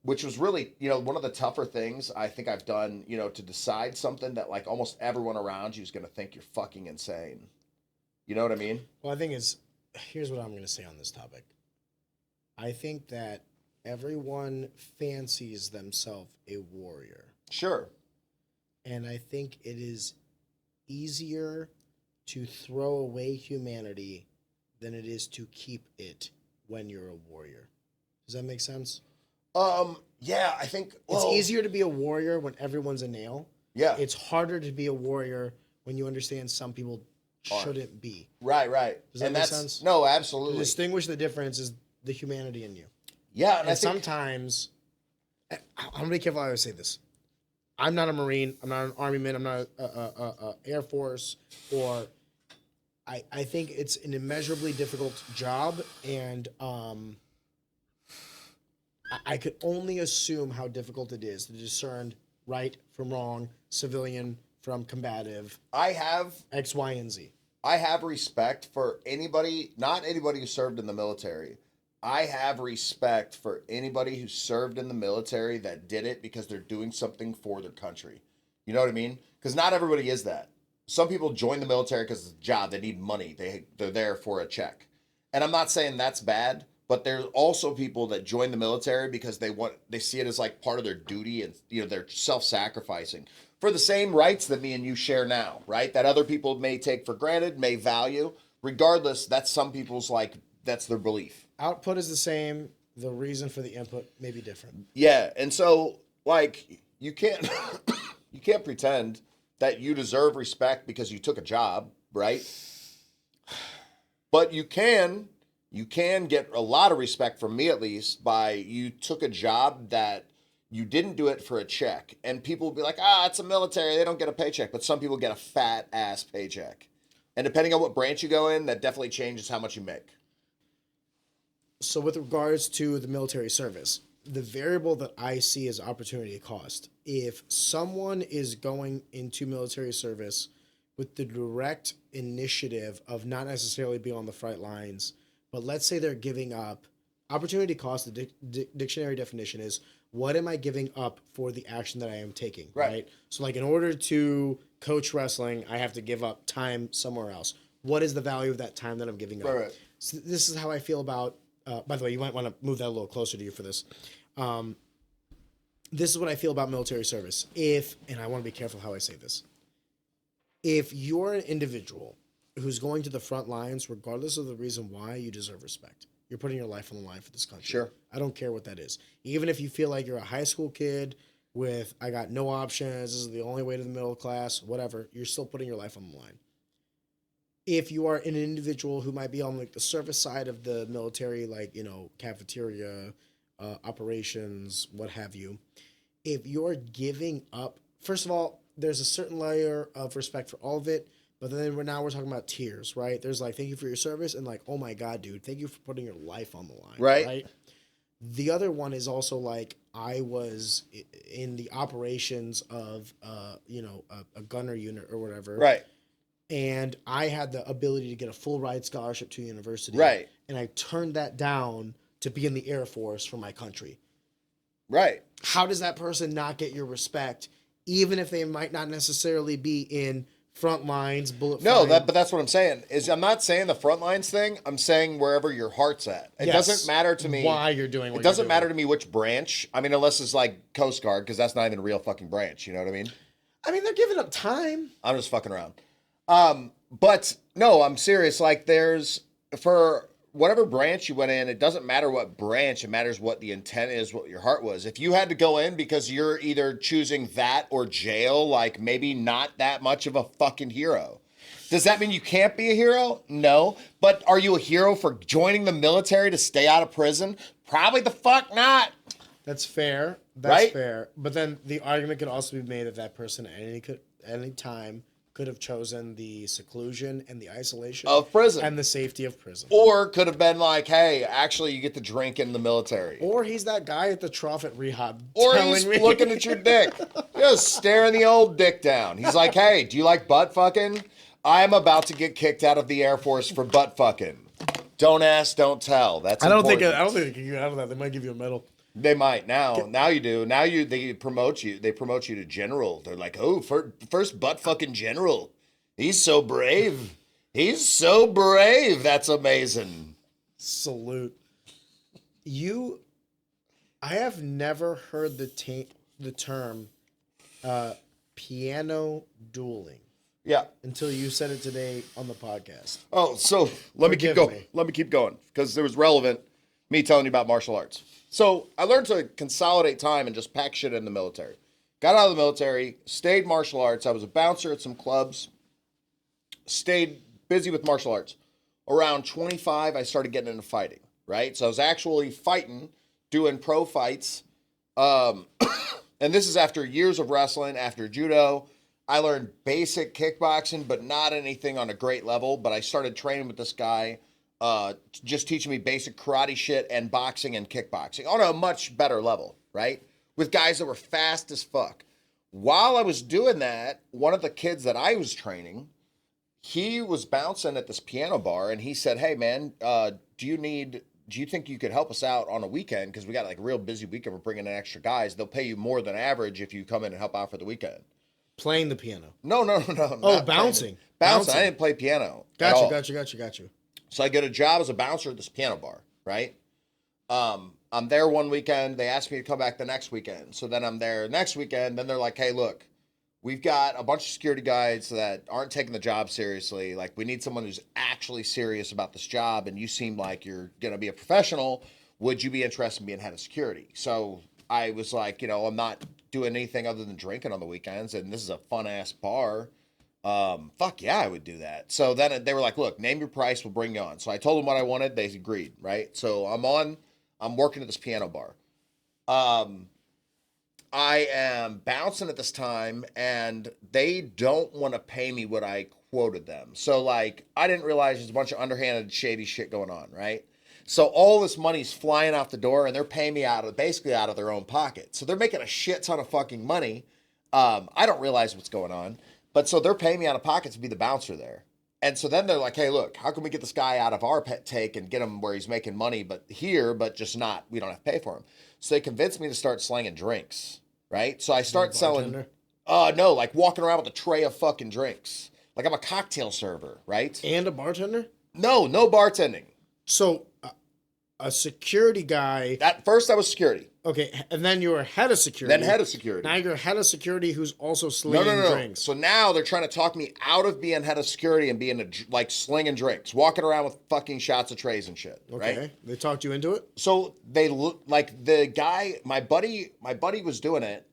Which was really, one of the tougher things I think I've done, to decide something that almost everyone around you is going to think you're fucking insane. You know what I mean? Well, here's what I'm going to say on this topic. I think that everyone fancies themselves a warrior. Sure. And I think it is easier to throw away humanity than it is to keep it when you're a warrior. Does that make sense? Yeah, I think it's easier to be a warrior when everyone's a nail. Yeah. It's harder to be a warrior when you understand some people shouldn't be. Right. Does that make sense? No, absolutely. To distinguish the difference is the humanity in you. Yeah, and sometimes I'm gonna be careful how I say this. I'm not a Marine. I'm not an Army man. I'm not a Air Force. Or I think it's an immeasurably difficult job, and I could only assume how difficult it is to discern right from wrong, civilian from combative. I have X, Y, and Z. I have respect for anybody, not anybody who served in the military. I have respect for anybody who served in the military that did it because they're doing something for their country. You know what I mean? Because not everybody is that. Some people join the military because it's a job. They need money. They're there for a check. And I'm not saying that's bad, but there's also people that join the military because they see it as part of their duty, and they're self-sacrificing for the same rights that me and you share now, right? That other people may take for granted, may value. Regardless, that's some people's that's their belief. Output is the same. The reason for the input may be different. Yeah, and so you can't you can't pretend that you deserve respect because you took a job, right? But you can You can get a lot of respect from me, at least, by you took a job that you didn't do it for a check. And people will be like, it's a military. They don't get a paycheck. But some people get a fat ass paycheck. And depending on what branch you go in, that definitely changes how much you make. So with regards to the military service, the variable that I see is opportunity cost. If someone is going into military service with the direct initiative of not necessarily being on the front lines, but let's say they're giving up opportunity cost, the dictionary definition is, what am I giving up for the action that I am taking, right? So like in order to coach wrestling, I have to give up time somewhere else. What is the value of that time that I'm giving up? Right. So this is how I feel about, by the way, you might want to move that a little closer to you for this. This is what I feel about military service. And I want to be careful how I say this. If you're an individual who's going to the front lines, regardless of the reason why, you deserve respect. You're putting your life on the line for this country. Sure. I don't care what that is. Even if you feel like you're a high school kid with, I got no options, this is the only way to the middle class, whatever, you're still putting your life on the line. If you are an individual who might be on like the service side of the military, like, cafeteria, operations, what have you, if you're giving up, first of all, there's a certain layer of respect for all of it, but then we're talking about tiers, right? There's like, thank you for your service, and like, oh my God, dude, thank you for putting your life on the line, right? The other one is also like, I was in the operations of, a gunner unit or whatever. Right. And I had the ability to get a full ride scholarship to university. Right. And I turned that down to be in the Air Force for my country. Right. How does that person not get your respect, even if they might not necessarily be in front lines, bullet No, flying? but that's what I'm saying. I'm not saying the front lines thing. I'm saying wherever your heart's at. It doesn't matter to me why you're doing what It doesn't you're matter doing. to me which branch. I mean, unless it's like Coast Guard, because that's not even a real fucking branch. You know what I mean? I mean, they're giving up time. I'm just fucking around. But no, I'm serious. Like for whatever branch you went in, it doesn't matter what branch. It matters what the intent is, what your heart was. If you had to go in because you're either choosing that or jail, like maybe not that much of a fucking hero. Does that mean you can't be a hero? No. But are you a hero for joining the military to stay out of prison? Probably the fuck not. That's fair. That's fair. But then the argument could also be made that person at any time could have chosen the seclusion and the isolation of prison and the safety of prison. Or could have been like, hey, actually you get to drink in the military. Or he's that guy at the trough at rehab. Or he's looking at your dick. Just staring the old dick down. He's like, hey, do you like butt fucking? I'm about to get kicked out of the Air Force for butt fucking. Don't ask, don't tell. That's important. I don't think they can get out of that. They might give you a medal. They might now. Now you do. They promote you. They promote you to general. They're like, oh, first butt fucking general. He's so brave. He's so brave. That's amazing. Salute. I have never heard the term piano dueling. Yeah. Until you said it today on the podcast. Oh, so let me keep going because it was relevant. Me telling you about martial arts. So I learned to consolidate time and just pack shit in the military. Got out of the military, stayed martial arts. I was a bouncer at some clubs, stayed busy with martial arts. Around 25, I started getting into fighting, right? So I was actually fighting, doing pro fights. And this is after years of wrestling, after judo. I learned basic kickboxing, but not anything on a great level. But I started training with this guy, just teaching me basic karate shit and boxing and kickboxing on a much better level, right? With guys that were fast as fuck. While I was doing that, one of the kids that I was training, he was bouncing at this piano bar and he said, hey man, do you think you could help us out on a weekend? Because we got like a real busy weekend. We're bringing in extra guys. They'll pay you more than average if you come in and help out for the weekend. Playing the piano. No. Oh, bouncing. Bouncing. I didn't play piano. Got you. So I get a job as a bouncer at this piano bar, right? I'm there one weekend. They asked me to come back the next weekend. So then I'm there next weekend. Then they're like, hey, look, we've got a bunch of security guys that aren't taking the job seriously. Like, we need someone who's actually serious about this job. And you seem like you're going to be a professional. Would you be interested in being head of security? So I was like, I'm not doing anything other than drinking on the weekends. And this is a fun-ass bar. Fuck yeah, I would do that. So then they were like, look, name your price, we'll bring you on. So I told them what I wanted. They agreed, right? So I'm working at this piano bar. Um, I am bouncing at this time and they don't want to pay me what I quoted them. So like, I didn't realize there's a bunch of underhanded, shady shit going on, right? So all this money's flying out the door and they're paying me basically out of their own pocket. So they're making a shit ton of fucking money. I don't realize what's going on. But so they're paying me out of pocket to be the bouncer there. And so then they're like, hey, look, how can we get this guy out of our pet take and get him where he's making money, but just not, we don't have to pay for him. So they convinced me to start slanging drinks, right? So I start selling, no, like walking around with a tray of fucking drinks. Like I'm a cocktail server, right? And a bartender? No bartending. So a security guy. At first I was security. Okay, and then you were head of security. Then head of security. Now you're head of security who's also slinging drinks. So now they're trying to talk me out of being head of security and being like slinging drinks, walking around with fucking shots of trays and shit. Okay, right? They talked you into it. So they look like the guy, my buddy was doing it.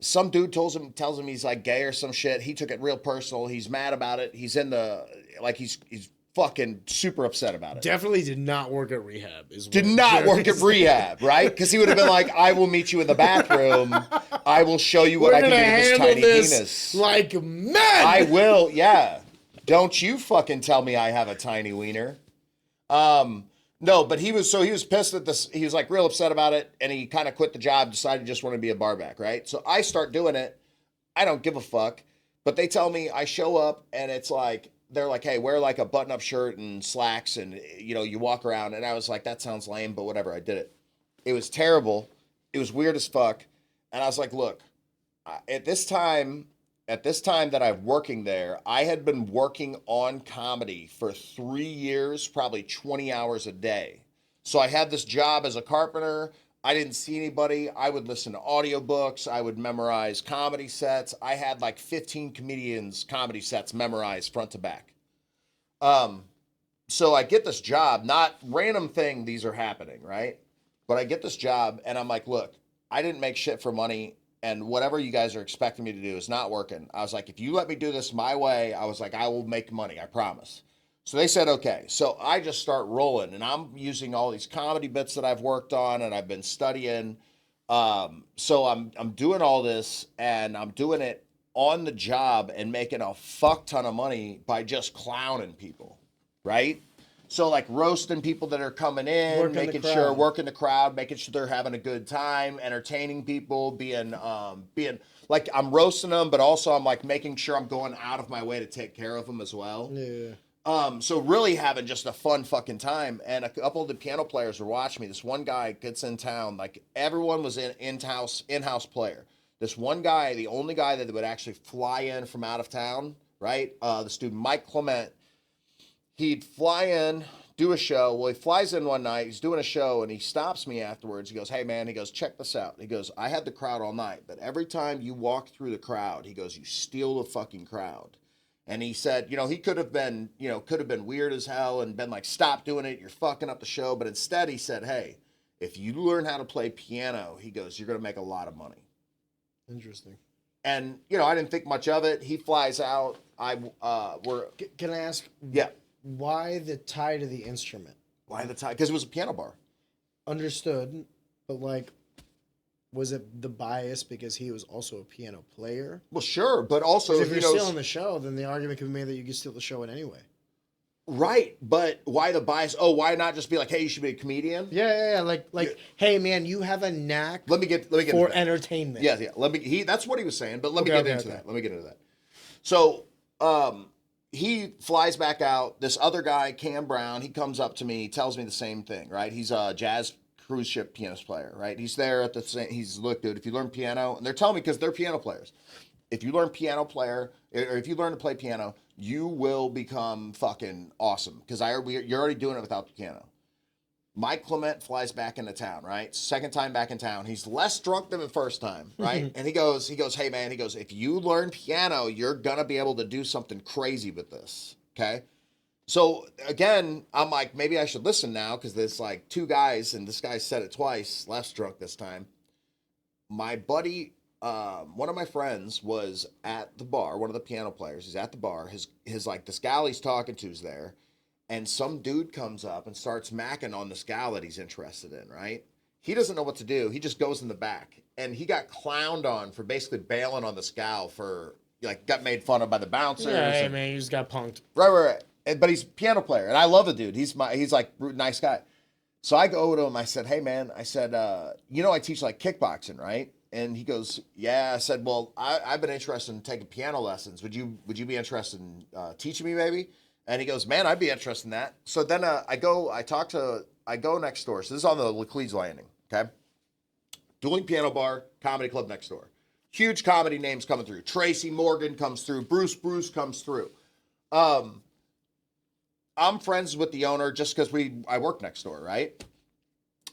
Some dude tells him he's like gay or some shit. He took it real personal. He's mad about it. He's he's fucking super upset about it. Definitely did not work at rehab. Did not work at rehab, right? Because he would have been like, I will meet you in the bathroom. I will show you what I can do with this tiny penis. Like men. I will, yeah. Don't you fucking tell me I have a tiny wiener. No, but he was pissed at this. He was like real upset about it, and he kind of quit the job, decided he just wanted to be a barback, right? So I start doing it. I don't give a fuck. But they tell me, I show up, and it's like, they're like, hey, wear like a button-up shirt and slacks and, you walk around. And I was like, that sounds lame, but whatever, I did it. It was terrible. It was weird as fuck. And I was like, look, at this time that I'm working there, I had been working on comedy for 3 years, probably 20 hours a day. So I had this job as a carpenter. I didn't see anybody. I would listen to audiobooks. I would memorize comedy sets. I had like 15 comedians' comedy sets memorized front to back. So I get this job, not random thing, these are happening, right? But I get this job and I'm like, look, I didn't make shit for money and whatever you guys are expecting me to do is not working. I was like, if you let me do this my way, I was like, I will make money, I promise. So they said, okay. So I just start rolling and I'm using all these comedy bits that I've worked on and I've been studying. So I'm doing all this and I'm doing it on the job and making a fuck ton of money by just clowning people, right? So like roasting people that are coming in, working the crowd, making sure they're having a good time, entertaining people, being like I'm roasting them, but also I'm like making sure I'm going out of my way to take care of them as well. Yeah. So really having just a fun fucking time. And a couple of the piano players were watching me. This one guy gets in town, like everyone was in-house player. This one guy, the only guy that would actually fly in from out of town, right? The student Mike Clement, he'd fly in, do a show. Well, he flies in one night, he's doing a show, and he stops me afterwards. He goes, hey man, he goes, check this out. He goes, I had the crowd all night, but every time you walk through the crowd, he goes, you steal the fucking crowd. And he said, he could have been weird as hell and been like, stop doing it, you're fucking up the show. But instead he said, hey, if you learn how to play piano, he goes, you're going to make a lot of money. Interesting. And, I didn't think much of it. He flies out. Can I ask? Yeah. Why the tie to the instrument? Why the tie? Because it was a piano bar. Understood. But like, was it the bias because he was also a piano player? Well, sure, but also if you're stealing the show, then the argument could be made that you could steal the show in any way. Right, but why the bias? Oh, why not just be like, hey, you should be a comedian? Yeah. Like, hey, man, you have a knack. Let me get for entertainment. Yeah. That's what he was saying, but let me get into that. Let me get into that. So, he flies back out. This other guy, Cam Brown, he comes up to me, he tells me the same thing. Right, he's a jazz cruise ship pianist player, right? He's there at the same. He's look, dude. If you learn piano, and they're telling me because they're piano players. If you learn or if you learn to play piano, you will become fucking awesome. Because you're already doing it without the piano. Mike Clement flies back into town, right? Second time back in town. He's less drunk than the first time, right? And he goes, hey man, he goes, if you learn piano, you're gonna be able to do something crazy with this, okay? So again, I'm like, maybe I should listen now because there's like two guys, and this guy said it twice, less drunk this time. My buddy, one of my friends was at the bar, one of the piano players. He's at the bar. His like this gal he's talking to is there, and some dude comes up and starts macking on this gal that he's interested in, right? He doesn't know what to do. He just goes in the back, and he got clowned on for basically bailing on this gal for, like, got made fun of by the bouncers. Yeah, hey, and, man, you just got punked. right. But he's a piano player, and I love the dude. He's like nice guy. So I go over to him. I said, "Hey, man," I said, I teach like kickboxing, right?" And he goes, "Yeah." I said, "Well, I've been interested in taking piano lessons. Would you be interested in teaching me, maybe?" And he goes, "Man, I'd be interested in that." So then I go next door. So this is on the Laclede's Landing, okay? Dueling Piano Bar, comedy club next door. Huge comedy names coming through. Tracy Morgan comes through. Bruce comes through. I'm friends with the owner just because I work next door, right?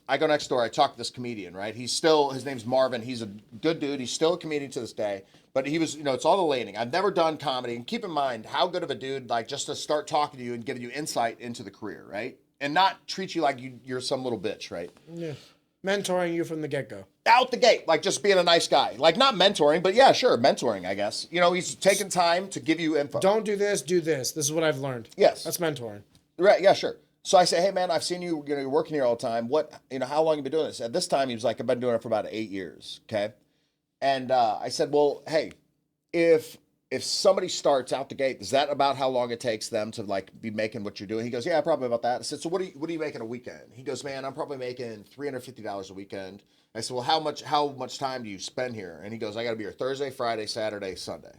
I go next door. I talk to this comedian, right? His name's Marvin. He's a good dude. He's still a comedian to this day. But he was, it's all the Landing. I've never done comedy. And keep in mind how good of a dude, like, just to start talking to you and giving you insight into the career, right? And not treat you like you're some little bitch, right? Yeah. Mentoring you from the get-go. Out the gate, like just being a nice guy. Like, not mentoring, but yeah, sure, mentoring, I guess. He's taking time to give you info. Don't do this, do this. This is what I've learned. Yes. That's mentoring. Right, yeah, sure. So I say, "Hey, man, I've seen you, you're working here all the time. How long have you been doing this?" At this time, he was like, "I've been doing it for about 8 years," okay? And I said, "Well, hey, if somebody starts out the gate, is that about how long it takes them to, like, be making what you're doing?" He goes, "Yeah, probably about that." I said, "So what are you making a weekend?" He goes, "Man, I'm probably making $350 a weekend." I said, "Well, how much time do you spend here?" And he goes, "I got to be here Thursday, Friday, Saturday, Sunday."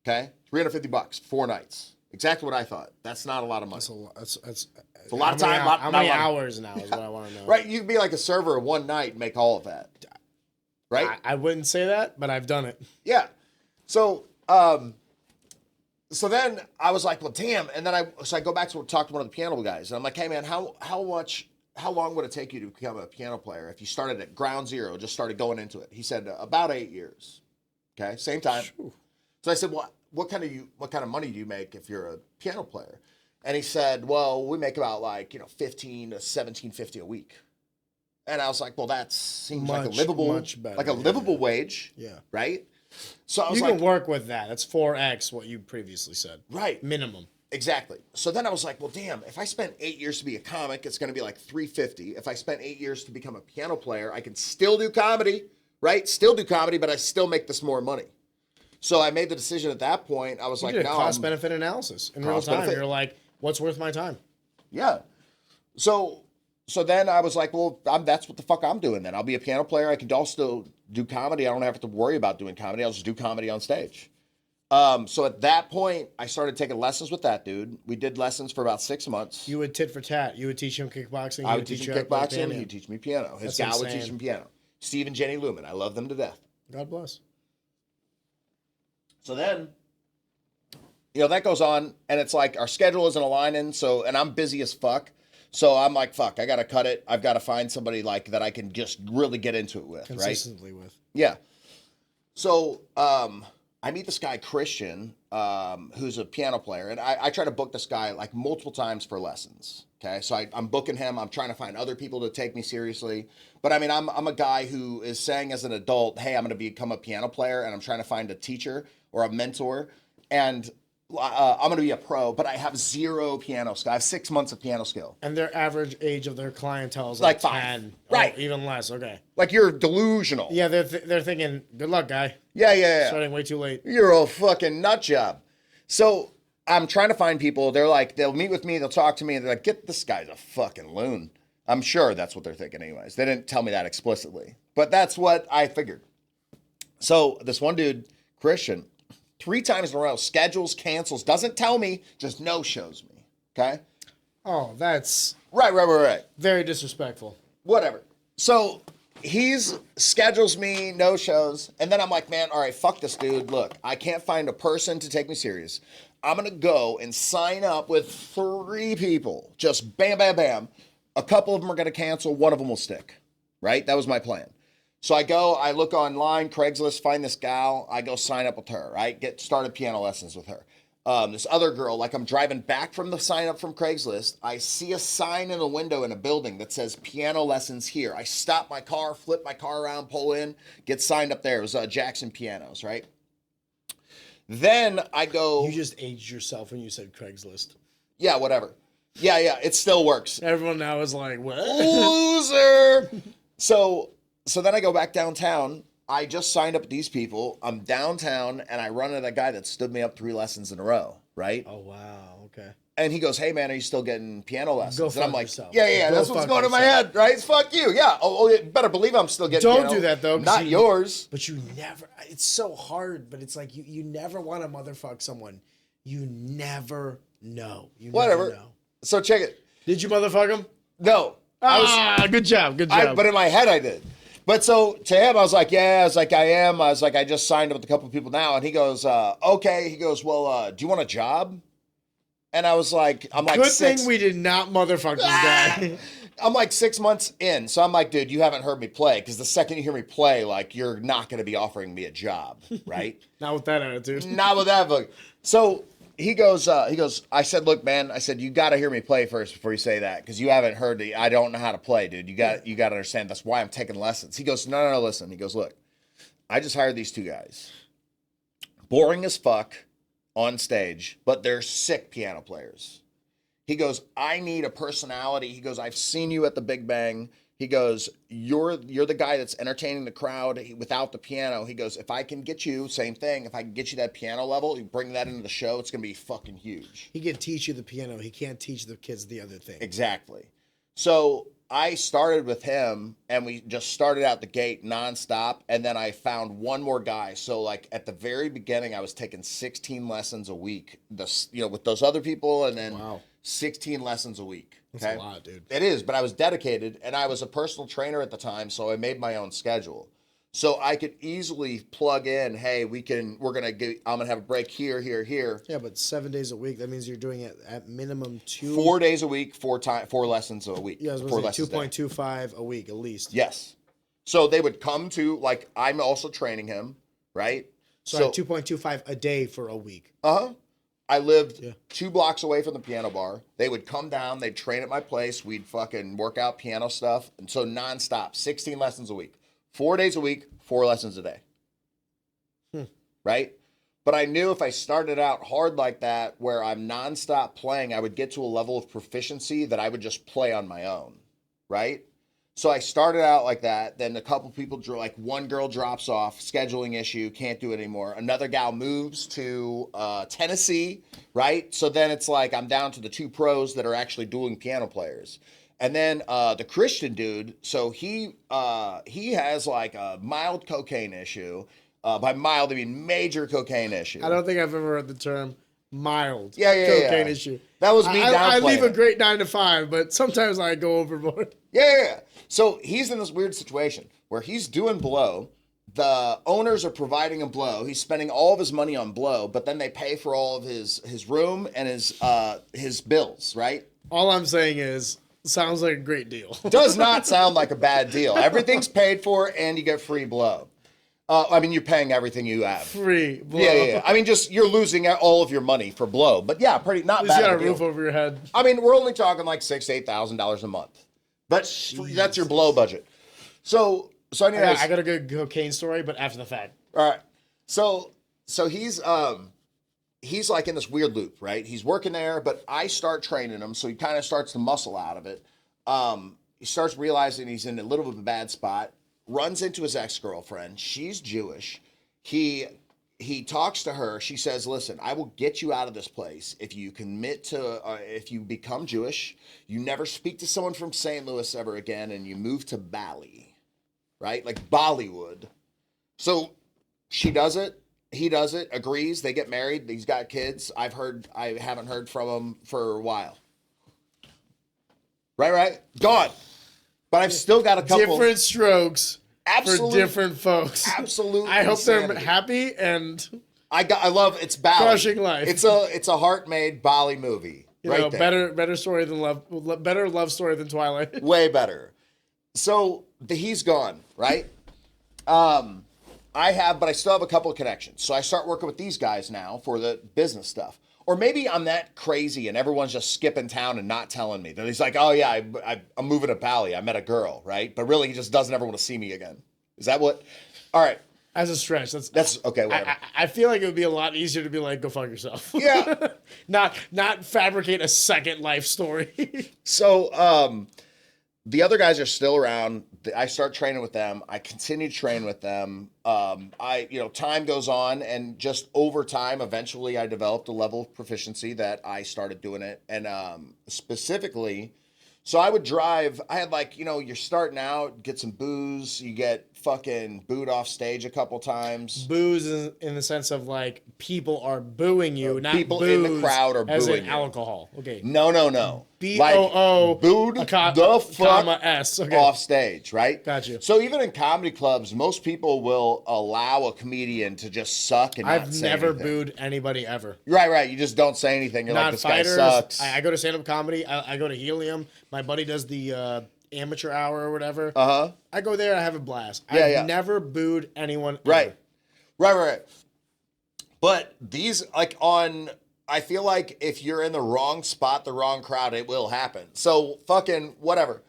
Okay? $350, 4 nights. Exactly what I thought. That's not a lot of money. That's a lot. It's a lot of time. How many hours now is what I want to know. Right? You could be like a server one night and make all of that. Right? I wouldn't say that, but I've done it. Yeah. So, so then I was like, well, damn. And then I go back to talk to one of the piano guys, and I'm like, "Hey, man, how long would it take you to become a piano player if you started at ground zero, just started going into it?" He said, "About 8 years." Okay, same time. Whew. So I said, "Well, what kind of money do you make if you're a piano player?" And he said, "Well, we make about like $15 to $17.50 a week." And I was like, "Well, that seems like a livable, much better, like a livable wage, Yeah. right?" So I was You like, can work with that. That's 4x what you previously said. right, Minimum. exactly. So then I was like, well, damn, if I spent 8 years to be a comic, it's going to be like $350. If I spent 8 years to become a piano player, I can still do comedy, right? Still do comedy, but I still make this more money. So I made the decision at that point. I was You like, did a no, cost benefit analysis in real Cost time. benefit. You're like, what's worth my time? yeah. So then I was like, well, that's what the fuck I'm doing then. I'll be a piano player. I can also do comedy. I don't have to worry about doing comedy. I'll just do comedy on stage. So at that point, I started taking lessons with that dude. We did lessons for about 6 months. You would tit for tat. You would teach him kickboxing. I would teach him kickboxing. He'd He'd teach me piano. His That's gal would insane. teach him piano. Steve and Jenny Lumen. I love them to death. God bless. So then, that goes on, and it's like our schedule isn't aligning. And I'm busy as fuck. So I'm like, fuck, I got to cut it. I've got to find somebody like that I can just really get into it with, Consistently right? with. Yeah. So I meet this guy, Christian, who's a piano player. And I try to book this guy like multiple times for lessons. Okay. So I'm booking him. I'm trying to find other people to take me seriously. But I mean, I'm a guy who is saying as an adult, hey, I'm going to become a piano player, and I'm trying to find a teacher or a mentor. And I'm going to be a pro, but I have 0 piano skill. I have 6 months of piano skill. And their average age of their clientele is Like like 5. 10. Right. Oh, even less. Okay. Like, you're delusional. Yeah, they're thinking, good luck, guy. Yeah. Starting way too late. You're a fucking nut job. So I'm trying to find people. They're like, they'll meet with me. They'll talk to me. And they're like, get this guy's a fucking loon. I'm sure that's what they're thinking anyways. They didn't tell me that explicitly. But that's what I figured. So this one dude, Christian, 3 times in a row, schedules, cancels, doesn't tell me, just no-shows me. Okay? Oh, that's Right. very disrespectful. Whatever. So he's schedules me, no-shows, and then I'm like, man, all right, fuck this dude. Look, I can't find a person to take me serious. I'm going to go and sign up with 3 people. Just bam, bam, bam. A couple of them are going to cancel. One of them will stick. Right? That was my plan. So I look online, Craigslist, find this gal. I go sign up with her, right? Get started piano lessons with her. this other girl, like I'm driving back from the sign up from Craigslist. I see a sign in a window in a building that says piano lessons here. I stop my car, flip my car around, pull in, get signed up there. It was Jackson Pianos, right? Then I go. You just aged yourself when you said Craigslist. Yeah, whatever. Yeah, it still works. Everyone now is like, what? Loser. So then I go back downtown. I just signed up with these people. I'm downtown, and I run into a guy that stood me up 3 lessons in a row, right? Oh, wow. Okay. And he goes, hey, man, are you still getting piano lessons? Go and fuck I'm like, yourself. yeah, Go that's what's fuck going in my yourself. head, right? It's fuck you. Yeah. Oh, you better believe I'm still getting Don't piano. do that, though. 'cause Not yours. But you never, it's so hard, but it's like you never want to motherfuck someone. You never know. You Whatever. Never know. So check it. Did you motherfuck him? No. Good job. Good job. But in my head, I did. But so to him, I was like, yeah, I was like, I am. I was like, I just signed up with a couple of people now. And he goes, okay. He goes, well, do you want a job? And I was like, I'm like, Good thing we did not motherfuck this guy. I'm like 6 months in. So I'm like, dude, you haven't heard me play. Because the second you hear me play, like, you're not going to be offering me a job, right? Not with that attitude. Not with that book. So he goes, I said, look, man, I said, you got to hear me play first before you say that. Because you haven't heard I don't know how to play, dude. You got to understand. That's why I'm taking lessons. He goes, no, listen. He goes, look, I just hired these 2 guys. Boring as fuck on stage, but they're sick piano players. He goes, I need a personality. He goes, I've seen you at the Big Bang. He goes, you're the guy that's entertaining the crowd without the piano. He goes, if I can get you, same thing, if I can get you that piano level, you bring that into the show, it's going to be fucking huge. He can teach you the piano. He can't teach the kids the other thing. Exactly. So I started with him, and we just started out the gate nonstop, and then I found one more guy. So like at the very beginning, I was taking 16 lessons a week, with those other people, and then 16 lessons a week. Okay? That's a lot, dude. It is, but I was dedicated, and I was a personal trainer at the time, so I made my own schedule. So I could easily plug in, hey, I'm gonna have a break here. Yeah, but 7 days a week, that means you're doing it at minimum 2. 4 days a week, 4 lessons a week. Yeah, I was four going to say lessons a day. 2.25 a week at least. Yes. So they would come to, like, I'm also training him, right? So 2.25 a day for a week. I lived 2 blocks away from the piano bar. They would come down, they'd train at my place, we'd fucking work out piano stuff. And so nonstop, 16 lessons a week. 4 days a week, 4 lessons a day. Right? But I knew if I started out hard like that, where I'm nonstop playing, I would get to a level of proficiency that I would just play on my own. Right? So I started out like that. Then a couple people one girl drops off, scheduling issue, can't do it anymore. Another gal moves to Tennessee, right? So then it's like I'm down to the 2 pros that are actually dueling piano players. And then the Christian dude, so he has like a mild cocaine issue. By mild, I mean major cocaine issue. I don't think I've ever heard the term mild cocaine issue. That was me downplaying I leave a it. great 9 to 5, but sometimes I go overboard. Yeah. So he's in this weird situation where he's doing blow. The owners are providing him blow. He's spending all of his money on blow, but then they pay for all of his room and his bills, right? All I'm saying is, sounds like a great deal. Does not sound like a bad deal. Everything's paid for and you get free blow. I mean, you're paying everything you have. Free blow. Yeah. I mean, just you're losing all of your money for blow. But yeah, not At least bad. you got a deal. roof over your head. I mean, we're only talking like $6,000 to $8,000 a month. But that's your blow budget. So anyways, I got a good cocaine story, but after the fact. all right. So he's like in this weird loop, right? He's working there, but I start training him, so he kind of starts to muscle out of it. He starts realizing he's in a little bit of a bad spot. Runs into his ex-girlfriend. She's Jewish. He talks to her. She says, listen, I will get you out of this place if you commit to, if you become Jewish, you never speak to someone from St. Louis ever again, and you move to Bali, right? Like Bollywood. So she does it. He does it, agrees. They get married. He's got kids. I haven't heard from him for a while. Right? Gone. But I've still got a couple. Different strokes for different folks. Absolutely. I hope they're happy and I love it's Bali. Crushing life. It's a heart-made Bali movie. Right there. better story than love. Better love story than Twilight. Way better. So he's gone, right? But I still have a couple of connections. So I start working with these guys now for the business stuff. Or maybe I'm that crazy and everyone's just skipping town and not telling me. That he's like, oh yeah, I'm moving to Bali. I met a girl, right? But really, he just doesn't ever want to see me again. Is that what? All right. As a stretch, That's okay. Whatever. I feel like it would be a lot easier to be like, go fuck yourself. Yeah. not fabricate a second life story. So, the other guys are still around. I start training with them. I continue to train with them. Time goes on, and just over time, eventually, I developed a level of proficiency that I started doing it. And specifically, so I would drive. I had you're starting out, get some booze, you get fucking booed off stage a couple times. Booze in the sense of like people are booing you, not people booze in the crowd are as booing in you. alcohol. Okay. No. BOO booed the fuck comma S. Okay. off stage, right? Got you. So even in comedy clubs, most people will allow a comedian to just suck and not say I've never anything. booed anybody ever. Right. You just don't say anything. You're like, this guy sucks. I go to stand-up comedy. I go to Helium. My buddy does the amateur hour or whatever. Uh-huh. I go there. I have a blast. Yeah. I've never booed anyone Right. ever. Right. But these, I feel like if you're in the wrong spot, the wrong crowd, it will happen. So fucking whatever.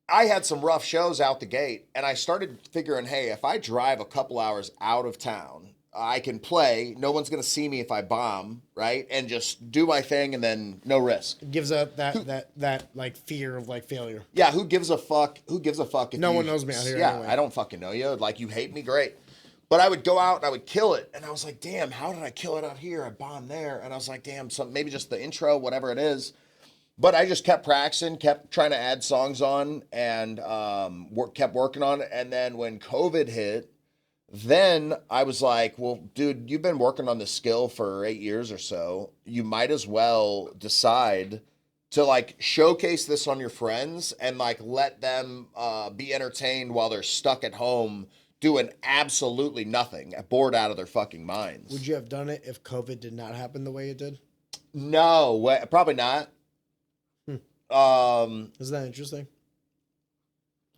I had some rough shows out the gate, and I started figuring, hey, if I drive a couple hours out of town, I can play. No one's going to see me if I bomb, right? And just do my thing, and then no risk. It gives up that like fear of like failure. Yeah, who gives a fuck? Who gives a fuck if no one knows me out here. Yeah, anyway. I don't fucking know you. Like, you hate me, great. But I would go out and I would kill it. And I was like, damn, how did I kill it out here? I bombed there. And I was like, damn, maybe just the intro, whatever it is. But I just kept practicing, kept trying to add songs on, and kept working on it. And then when COVID hit, then I was like, well, dude, you've been working on this skill for 8 years or so. You might as well decide to like showcase this on your friends and like let them be entertained while they're stuck at home doing absolutely nothing, bored out of their fucking minds. Would you have done it if COVID did not happen the way it did? No, probably not. Isn't that interesting?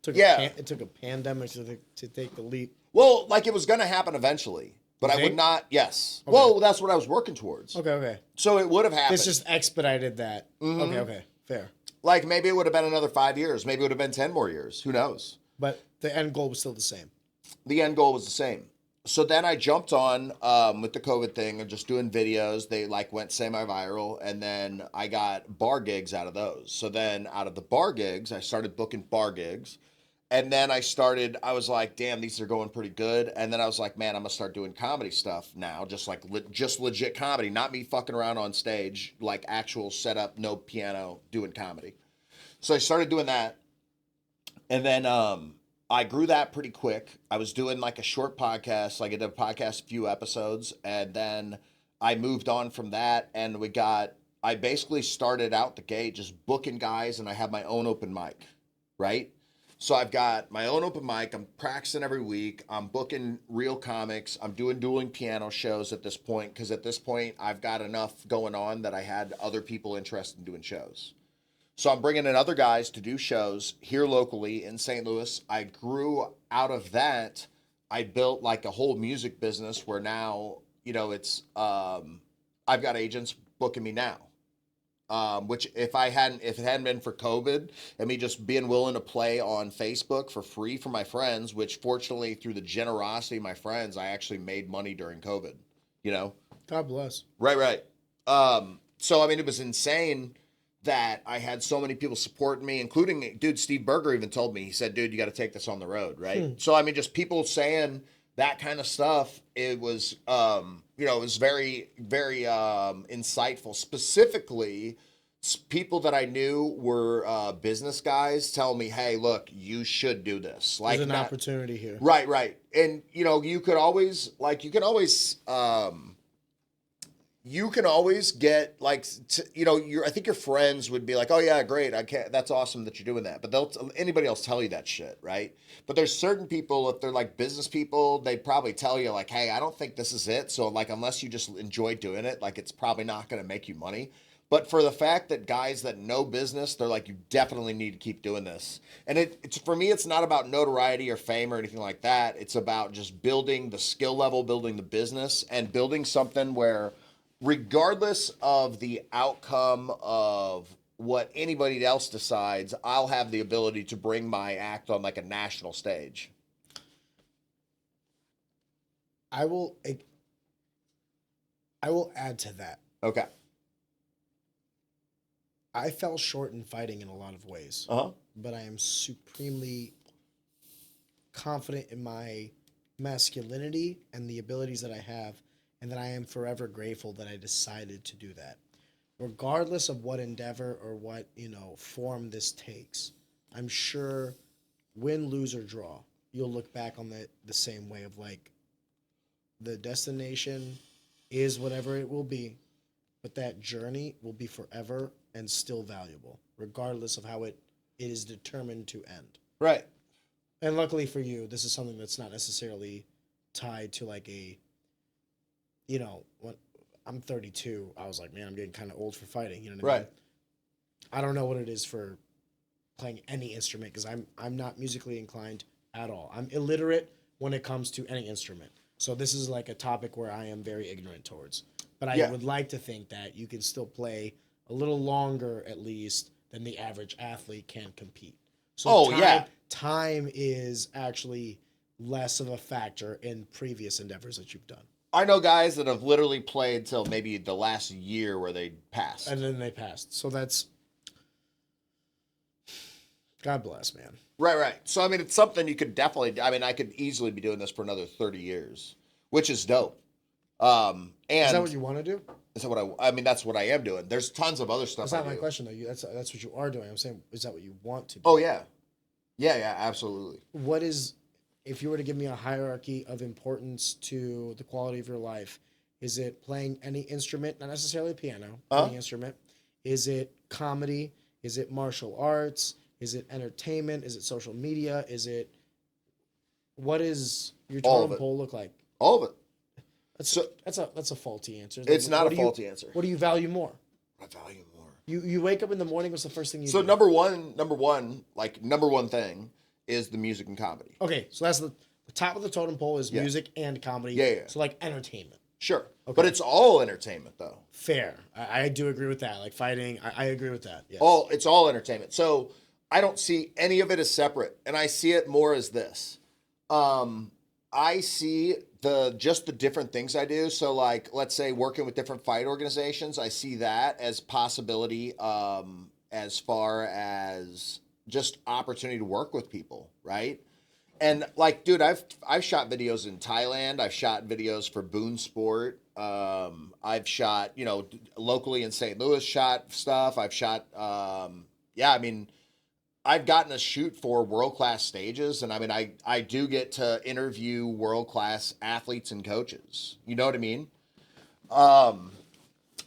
It took a pandemic to take the leap. Well, like it was going to happen eventually, but I would not. Yes. Okay. Well, that's what I was working towards. Okay. So it would have happened. This just expedited that. Mm-hmm. Okay. Fair. Like maybe it would have been another 5 years. Maybe it would have been 10 more years. Who knows? But the end goal was still the same. The end goal was the same. So then I jumped on with the COVID thing and just doing videos. They like went semi-viral, and then I got bar gigs out of those. So then out of the bar gigs, I started booking bar gigs. And then I was like, damn, these are going pretty good. And then I was like, man, I'm going to start doing comedy stuff now. Just like, just legit comedy, not me fucking around on stage, like actual setup, no piano, doing comedy. So I started doing that. And then I grew that pretty quick. I was doing like a short podcast, like I did a podcast, a few episodes. And then I moved on from that. And I basically started out the gate just booking guys, and I have my own open mic, right? So I've got my own open mic. I'm practicing every week. I'm booking real comics. I'm doing dueling piano shows at this point, because at this point I've got enough going on that I had other people interested in doing shows. So I'm bringing in other guys to do shows here locally in St. Louis. I grew out of that. I built like a whole music business where now, it's I've got agents booking me now. Which if it hadn't been for COVID and me just being willing to play on Facebook for free for my friends, which fortunately through the generosity of my friends, I actually made money during COVID, God bless. Right. So, I mean, it was insane that I had so many people supporting me, including, dude, Steve Berger even told me, he said, dude, you got to take this on the road, right? So, I mean, just people saying that kind of stuff, it was, it was very, very insightful. Specifically, people that I knew were business guys telling me, hey, look, you should do this. Like, there's an opportunity here. Right. And, you can always get like, I think your friends would be like, oh yeah, great. That's awesome that you're doing that. But anybody else tell you that shit, right? But there's certain people, if they're like business people, they'd probably tell you like, hey, I don't think this is it. So like, unless you just enjoy doing it, like it's probably not going to make you money. But for the fact that guys that know business, they're like, you definitely need to keep doing this. And it's for me, it's not about notoriety or fame or anything like that. It's about just building the skill level, building the business, and building something where regardless of the outcome of what anybody else decides, I'll have the ability to bring my act on like a national stage. I will add to that. Okay. I fell short in fighting in a lot of ways, but I am supremely confident in my masculinity and the abilities that I have, and that I am forever grateful that I decided to do that. Regardless of what endeavor or what, form this takes, I'm sure win, lose, or draw, you'll look back on the same way of like, the destination is whatever it will be, but that journey will be forever and still valuable, regardless of how it is determined to end. Right. And luckily for you, this is something that's not necessarily tied to like a, when I'm 32, I was like, man, I'm getting kind of old for fighting. You know what I mean? I don't know what it is for playing any instrument because I'm not musically inclined at all. I'm illiterate when it comes to any instrument. So this is like a topic where I am very ignorant towards. But I would like to think that you can still play a little longer at least than the average athlete can compete. So time is actually less of a factor in previous endeavors that you've done. I know guys that have literally played till maybe the last year where they passed. And then they passed. So that's... God bless, man. Right. So, I mean, it's something you could definitely... I mean, I could easily be doing this for another 30 years, which is dope. And is that what you want to do? Is that what I mean, that's what I am doing. There's tons of other stuff That's not my question, though. That's what you are doing. I'm saying, is that what you want to do? Oh, yeah. Yeah, absolutely. What is... If you were to give me a hierarchy of importance to the quality of your life, is it playing any instrument, not necessarily piano, any instrument? Is it comedy? Is it martial arts? Is it entertainment? Is it social media? What does your totem pole look like? All of it. That's a faulty answer. It's not a faulty answer. What do you value more? I value more. You wake up in the morning, what's the first thing you do? So number one thing is the music and comedy. Okay, so that's the top of the totem pole is music and comedy. Yeah. So like entertainment. Sure. Okay. But it's all entertainment though. Fair. I do agree with that. Like fighting, I agree with that. Yes. It's all entertainment. So I don't see any of it as separate. And I see it more as this. I see the different things I do. So like, let's say working with different fight organizations, I see that as possibility as far as just opportunity to work with people, right? And like, dude, I've shot videos in Thailand. I've shot videos for Boone Sport. I've shot, locally in St. Louis, shot stuff. I've shot, I mean, I've gotten to shoot for world-class stages. And I mean, I do get to interview world-class athletes and coaches. You know what I mean?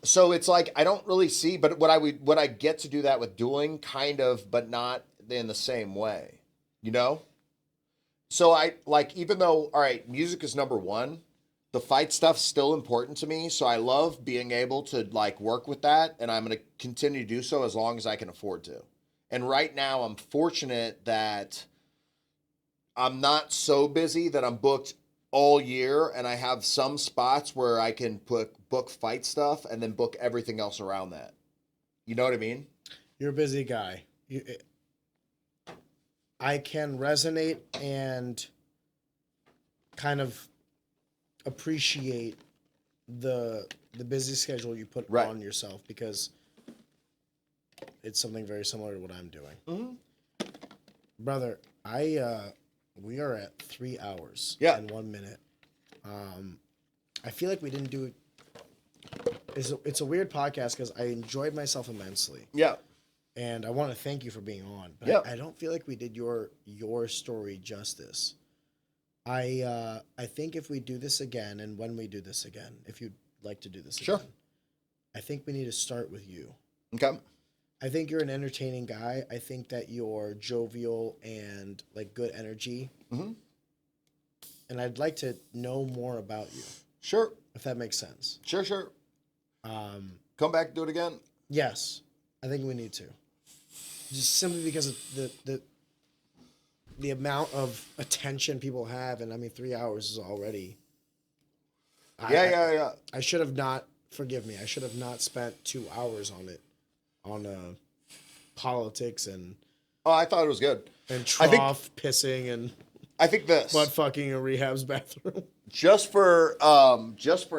So it's like, I don't really see, but what I get to do that with dueling kind of, but not in the same way, So I like, even though, all right, music is number one, the fight stuff's still important to me. So I love being able to like work with that. And I'm going to continue to do so as long as I can afford to. And right now I'm fortunate that I'm not so busy that I'm booked all year. And I have some spots where I can book fight stuff and then book everything else around that. You know what I mean? You're a busy guy. I can resonate and kind of appreciate the busy schedule you put on yourself because it's something very similar to what I'm doing. Mm-hmm. Brother, we are at 3 hours and 1 minute. I feel like we didn't do it. It's a weird podcast because I enjoyed myself immensely. Yeah. And I want to thank you for being on. But I don't feel like we did your story justice. I think if we do this again, and when we do this again, if you'd like to do this again, I think we need to start with you. Okay. I think you're an entertaining guy. I think that you're jovial and like good energy. Mm-hmm. And I'd like to know more about you. Sure. If that makes sense. Sure. Come back and do it again? Yes. I think we need to. Just simply because of the amount of attention people have, and I mean 3 hours is already. Yeah. I should have not forgive me. I should have not spent 2 hours on it, on politics and Oh, I thought it was good. trough pissing and I think this. butt fucking in rehab's bathroom. Just for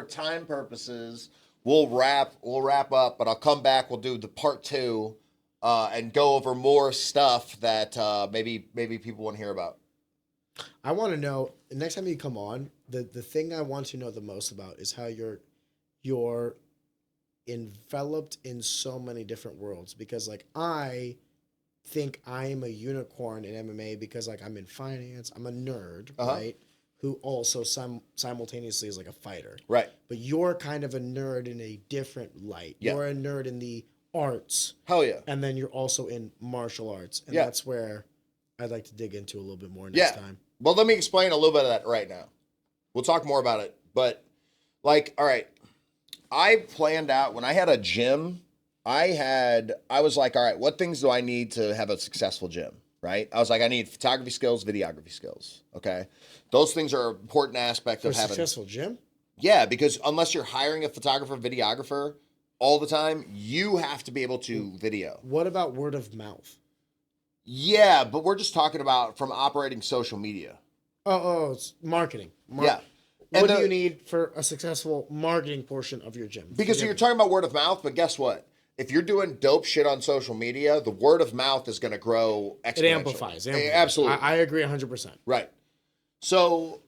time purposes, we'll wrap up, but I'll come back. We'll do the part 2, and go over more stuff that maybe people want to hear about. I want to know next time you come on. The thing I want to know the most about is how you're enveloped in so many different worlds, because like I think I am a unicorn in MMA because like I'm in finance. I'm a nerd, right? Who also simultaneously is like a fighter. Right. But you're kind of a nerd in a different light. Yeah. You're a nerd in the arts. Hell yeah. And then you're also in martial arts. And Yeah. that's where I'd like to dig into a little bit more next time. Well, let me explain a little bit of that right now. We'll talk more about it. But like, all right, I planned out when I had a gym, I was like, all right, what things do I need to have a successful gym? Right? I was like, I need photography skills, videography skills. Okay. Those things are an important aspect For of a having. successful gym? Yeah, because unless you're hiring a photographer, videographer all the time, you have to be able to video. What about word of mouth? Yeah, but we're just talking about from operating social media. It's marketing. Yeah. What do you need for a successful marketing portion of your gym? Because you're talking about word of mouth, but guess what? If you're doing dope shit on social media, the word of mouth is going to grow exponentially. It amplifies. Absolutely. I agree 100%. Right. So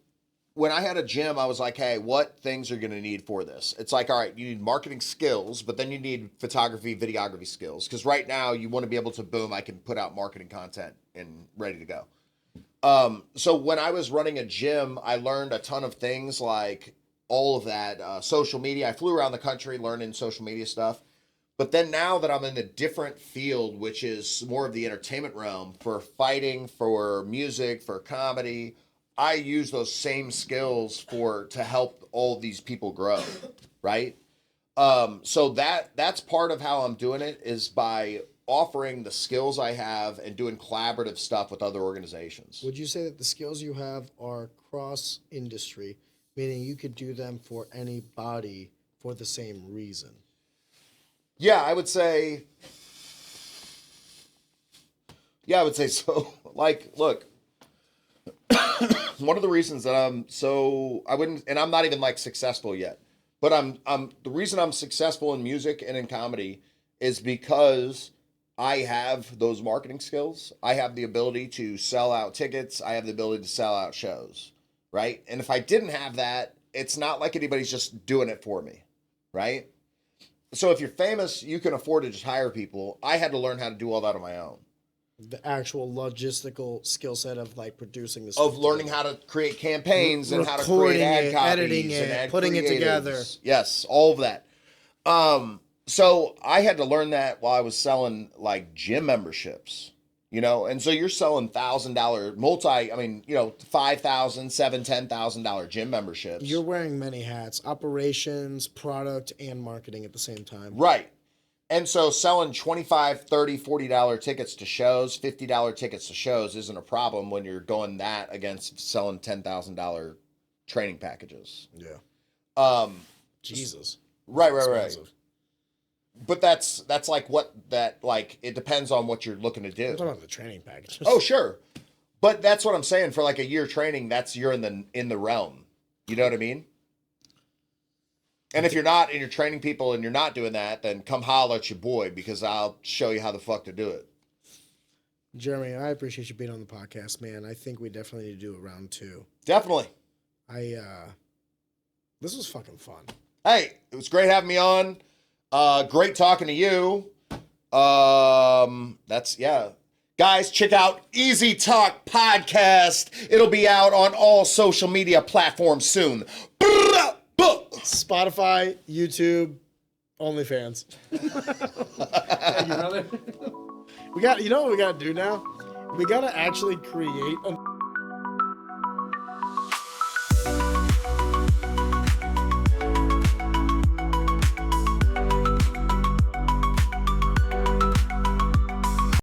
when I had a gym, I was like, hey, what things are going to need for this? It's like, all right, you need marketing skills, but then you need photography, videography skills. Because right now you want to be able to, boom, I can put out marketing content and ready to go. So when I was running a gym, I learned a ton of things like all of that, social media. I flew around the country learning social media stuff. But then now that I'm in a different field, which is more of the entertainment realm, for fighting, for music, for comedy, I use those same skills to help all these people grow, right? So that's part of how I'm doing it, is by offering the skills I have and doing collaborative stuff with other organizations. Would you say that the skills you have are cross industry, meaning you could do them for any body for the same reason? Yeah, I would say so. Like, look, one of the reasons that I'm not even like successful yet, but the reason I'm successful in music and in comedy is because I have those marketing skills. I have the ability to sell out tickets. I have the ability to sell out shows, right? And if I didn't have that, it's not like anybody's just doing it for me, right? So if you're famous, you can afford to just hire people. I had to learn how to do all that on my own. The actual logistical skill set of like producing this. Of learning how to create campaigns and how to create ad copies, editing it, and ad putting it together. Yes, all of that. So I had to learn that while I was selling like gym memberships, and so you're selling $1,000 $5,000, $7,000, $10,000 gym memberships. You're wearing many hats: operations, product, and marketing at the same time. Right. And so selling $25, $30, $40 tickets to shows, $50 tickets to shows isn't a problem when you're going that against selling $10,000 training packages. Yeah. Jesus. Right. But that's like it depends on what you're looking to do. I'm talking about the training packages. Oh, sure. But that's what I'm saying. For like a year training, you're in the realm. You know what I mean? And if you're not, and you're training people and you're not doing that, then come holler at your boy, because I'll show you how the fuck to do it. Jeremy, I appreciate you being on the podcast, man. I think we definitely need to do a round 2. Definitely. This was fucking fun. Hey, it was great having me on. Great talking to you. Guys, check out Easy Talk Podcast. It'll be out on all social media platforms soon. Spotify, YouTube, OnlyFans. Thank you, brother. You know what we gotta do now? We gotta actually create a